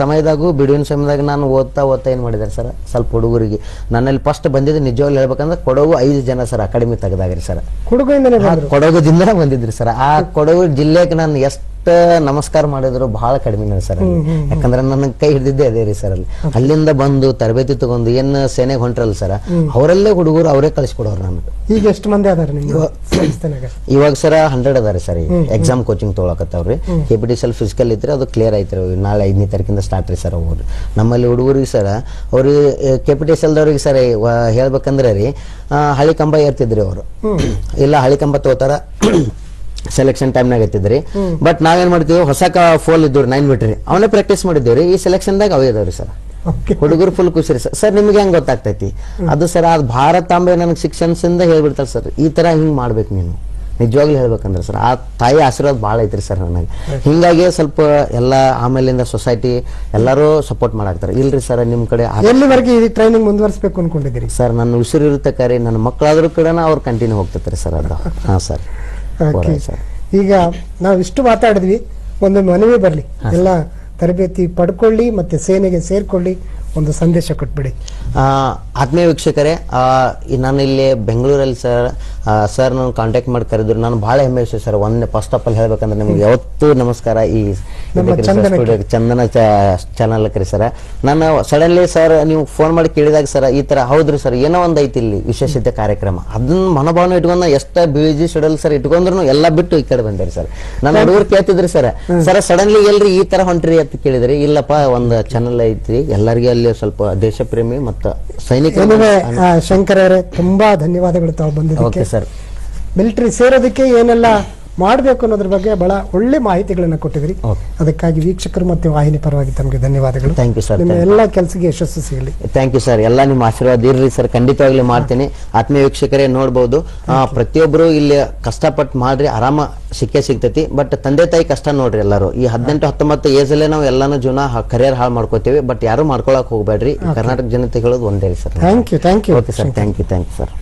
ಸಮಯದಾಗೂ ಬಿಡುವಿನ ಸಮಯದಾಗ ನಾನು ಓದ್ತಾ ಏನ್ ಮಾಡಿದಾರೆ ಸರ್, ಸ್ವಲ್ಪ ಹುಡುಗರಿಗೆ ನನ್ನಲ್ಲಿ ಫಸ್ಟ್ ಬಂದಿದ್ದು ನಿಜವಾಗ್ಲೂ ಹೇಳ್ಬೇಕಂದ್ರೆ ಕೊಡಗು 5 ಜನ ಸರ್ ಅಕಾಡೆಮಿ ತೆಗೆದಾಗ್ರಿ ಸರ್. ಕೊಡಗುದಿಂದನೇ ಬಂದಿದ್ರಿ ಸರ್. ಆ ಕೊಡಗು ಜಿಲ್ಲೆಗೆ ನಾನು ಎಷ್ಟು ನಮಸ್ಕಾರ ಮಾಡಿದ್ರು ಬಹಳ ಕಡಿಮೆ ಸರ್. ಯಾಕಂದ್ರೆ ನನ್ನ ಕೈ ಹಿಡಿದಿದ್ದೆ ಅದೇ ರೀ ಸರ್. ಅಲ್ಲಿಂದ ಬಂದು ತರಬೇತಿ ತಗೊಂಡು ಏನ್ ಸೇನೆಗೆ ಹೊಂಟ್ರಲ್ಲ ಸರ್, ಅವರಲ್ಲೇ ಹುಡುಗರು ಅವರೇ ಕಳಿಸ್ಕೊಡೋರು ನಮ್ಗೆ. ಈಗ ಎಷ್ಟು ಮಂದಿ ಅದಾರ ಇವಾಗ ಸರ್ 100 ಅದಾರೆ ಸರ್. ಎಕ್ಸಾಮ್ ಕೋಚಿಂಗ್ ತೊಗೊಳಕತ್ತವ್ರಿ. KPTCL ಫಿಸಿಕಲ್ ಇದ್ರೆ ಅದು ಕ್ಲಿಯರ್ ಐತ್ರಿ. ನಾಳೆ 5ನೇ ತಾರೀಕಿಂದ ಸ್ಟಾರ್ಟ್ ರೀ ಸರ್. ಅವ್ರು ನಮ್ಮಲ್ಲಿ ಹುಡುಗರಿಗೆ ಸರ್, ಅವ್ರಿಗೆ KPTCL ದವ್ರಿಗೆ ಸರ್ ಹೇಳ್ಬೇಕಂದ್ರೆ ರೀ, ಹಳಿ ಕಂಬ ಏರ್ತಿದ್ರಿ ಅವರು. ಇಲ್ಲ ಹಳಿ ಕಂಬ ತಗೋತಾರ ಸೆಲೆಕ್ಷನ್ ಟೈಮ್ನಾಗ ಐತಿದ್ರಿ. ಬಟ್ ನಾವೇನ್ ಮಾಡ್ತೀವಿ, ಹೊಸ ಫೋಲ್ ಇದ್ರಿ 9 ಮೀಟರ್, ಅವನೇ ಪ್ರಾಕ್ಟೀಸ್ ಮಾಡಿದ್ದೇವ್ರಿ. ಈ ಸೆಲೆಕ್ಷನ್ದಾಗ ಅವೇ ಇದಾವ್ರಿ ಸರ್. ಹುಡುಗರು ಫುಲ್ ಖುಷಿ ರೀ ಸರ್. ನಿಮ್ಗೆ ಹೆಂಗ್ ಗೊತ್ತಾಗ್ತೈತಿ ಅದು ಸರ್? ಅದು ಭಾರತಾಂಬೆ ನನಗೆ ಶಿಕ್ಷಣದಿಂದ ಹೇಳ್ಬಿಡ್ತಾರೆ ಸರ್, ಈ ತರ ಹಿಂಗ್ ಮಾಡ್ಬೇಕು ನೀನು. ನಿಜವಾಗ್ಲೂ ಹೇಳ್ಬೇಕಂದ್ರೆ ಸರ್, ಆ ತಾಯಿ ಆಶೀರ್ವಾದ ಭಾಳ ಐತ್ರಿ ಸರ್ ನನಗೆ. ಹಿಂಗಾಗಿ ಸ್ವಲ್ಪ ಎಲ್ಲ ಆಮೇಲಿಂದ ಸೊಸೈಟಿ ಎಲ್ಲರೂ ಸಪೋರ್ಟ್ ಮಾಡಾಕ್ತಾರೆ. ಇಲ್ರಿ ಸರ್, ನಿಮ್ ಕಡೆ ಎಲ್ಲಿವರೆಗೆ ಈ ಟ್ರೈನಿಂಗ್ ಮುಂದುವರಿಸಬೇಕು ಅನ್ಕೊಂಡಿದ್ದೀರಿ ಸರ್? ನನ್ನ ಉಸಿರು ಇರುತ್ತೆ ರೀ, ನನ್ನ ಮಕ್ಕಳಾದ್ರೂ ಕೂಡ ಅವ್ರು ಕಂಟಿನ್ಯೂ ಹೋಗ್ತಾರೆ ಸರ್. ಅದು ಹಾ ಸರ್. ಈಗ ನಾವು ಇಷ್ಟು ಮಾತಾಡಿದ್ವಿ, ಒಂದು ಮನವಿ ಬರ್ಲಿ, ಎಲ್ಲ ತರಬೇತಿ ಪಡ್ಕೊಳ್ಳಿ ಮತ್ತೆ ಸೇನೆಗೆ ಸೇರ್ಕೊಳ್ಳಿ, ಒಂದು ಸಂದೇಶ ಕೊಟ್ಬಿಡಿ. ಆತ್ಮೀಯ ವೀಕ್ಷಕರೇ, ನಾನು ಇಲ್ಲಿ ಬೆಂಗಳೂರಲ್ಲಿ ಸರ್ ನಾನು ಕಾಂಟ್ಯಾಕ್ಟ್ ಮಾಡಿ ಕರೆದ್ರು. ನಾನು ಬಹಳ ಹೆಮ್ಮೆ ವಿಷಯ ಸರ್. ಫಸ್ಟ್ ಆಫ್ ಆಲ್ ಹೇಳ್ಬೇಕಂದ್ರೆ ನಿಮ್ಗೆ ಯಾವತ್ತೂ ನಮಸ್ಕಾರ. ಈ ಚಂದನ ಚಾನಲ್ ಕರಿ ಸರ್. ನಾನು ಸಡನ್ಲಿ ಸರ್ ನೀವು ಫೋನ್ ಮಾಡಿ ಕೇಳಿದಾಗ ಸರ್ ಈ ತರ ಹೌದ್ರಿ ಸರ್ ಏನೋ ಒಂದ್ ಐತಿ ಇಲ್ಲಿ ವಿಶೇಷತೆ ಕಾರ್ಯಕ್ರಮ, ಅದನ್ನ ಮನೋಭಾವನೆ ಇಟ್ಕೊಂಡ ಎಷ್ಟ ಬಿಜಿ ಶೆಡ್ಯೂಲ್ ಸರ್ ಇಟ್ಕೊಂಡ್ರು ಎಲ್ಲ ಬಿಟ್ಟು ಈ ಕಡೆ ಬಂದಿರಿ ಸರ್. ನನ್ನ ಹುಡುಗರು ಕೇಳ್ತಿದ್ರಿ ಸರ್ ಸಡನ್ಲಿ ಎಲ್ರಿ ಈ ತರ ಹೊಂಟ್ರಿ ಅಂತ ಕೇಳಿದ್ರಿ. ಇಲ್ಲಪ್ಪ ಒಂದು ಚಾನಲ್ ಐತಿ ಎಲ್ಲರಿಗೂ ಅಲ್ಲಿ ಸ್ವಲ್ಪ ದೇಶ ಪ್ರೇಮಿ ಮತ್ತು ಸೈನಿಕ. ಶಂಕರ್ ಅವರೇ ತುಂಬಾ ಧನ್ಯವಾದಗಳು ತಾವು ಬಂದಿದ್ದಕ್ಕೆ. ಸರ್ ಮಿಲಿಟರಿ ಸೇರೋದಕ್ಕೆ ಏನೆಲ್ಲ ಮಾಡಬೇಕು ಅನ್ನೋದ್ರ ಬಗ್ಗೆ ಬಹಳ ಒಳ್ಳೆ ಮಾಹಿತಿಗಳನ್ನ ಕೊಟ್ಟಿದ್ರಿ. ಅದಕ್ಕಾಗಿ ವೀಕ್ಷಕರು ಮತ್ತು ವಾಹಿನಿ ಪರವಾಗಿ ತಮಗೆ ಧನ್ಯವಾದಗಳು. Thank you sir. ನಿಮ್ಮ ಎಲ್ಲ ಕೆಲಸಕ್ಕೆ ಯಶಸ್ಸು ಸಿಗಲಿ. Thank you sir. ಎಲ್ಲ ನಿಮ್ಮ ಆಶೀರ್ವಾದ ಇರ್ರಿ ಸರ್, ಖಂಡಿತವಾಗ್ಲೂ ಮಾಡ್ತೀನಿ. ಆತ್ಮೀಯ ವೀಕ್ಷಕರೇ ನೋಡ್ಬೋದು, ಪ್ರತಿಯೊಬ್ಬರು ಇಲ್ಲಿ ಕಷ್ಟಪಟ್ಟು ಮಾಡ್ರಿ, ಆರಾಮ ಸಿಗ್ತೈತಿ. ಬಟ್ ತಂದೆ ತಾಯಿ ಕಷ್ಟ ನೋಡ್ರಿ ಎಲ್ಲರೂ. ಈ 18-19 ಏಜ್ ಅಲ್ಲೇ ನಾವು ಎಲ್ಲಾನು ಜೀವನ ಕರಿಯರ್ ಹಾಳು ಮಾಡ್ಕೋತೀವಿ. ಬಟ್ ಯಾರು ಮಾಡ್ಕೊಳಕ್ ಹೋಗ್ಬೇಡ್ರಿ. ಕರ್ನಾಟಕ ಜನತೆ ಹೇಳೋದು ಒಂದೇ sir. Thank you. Okay sir, thank you sir.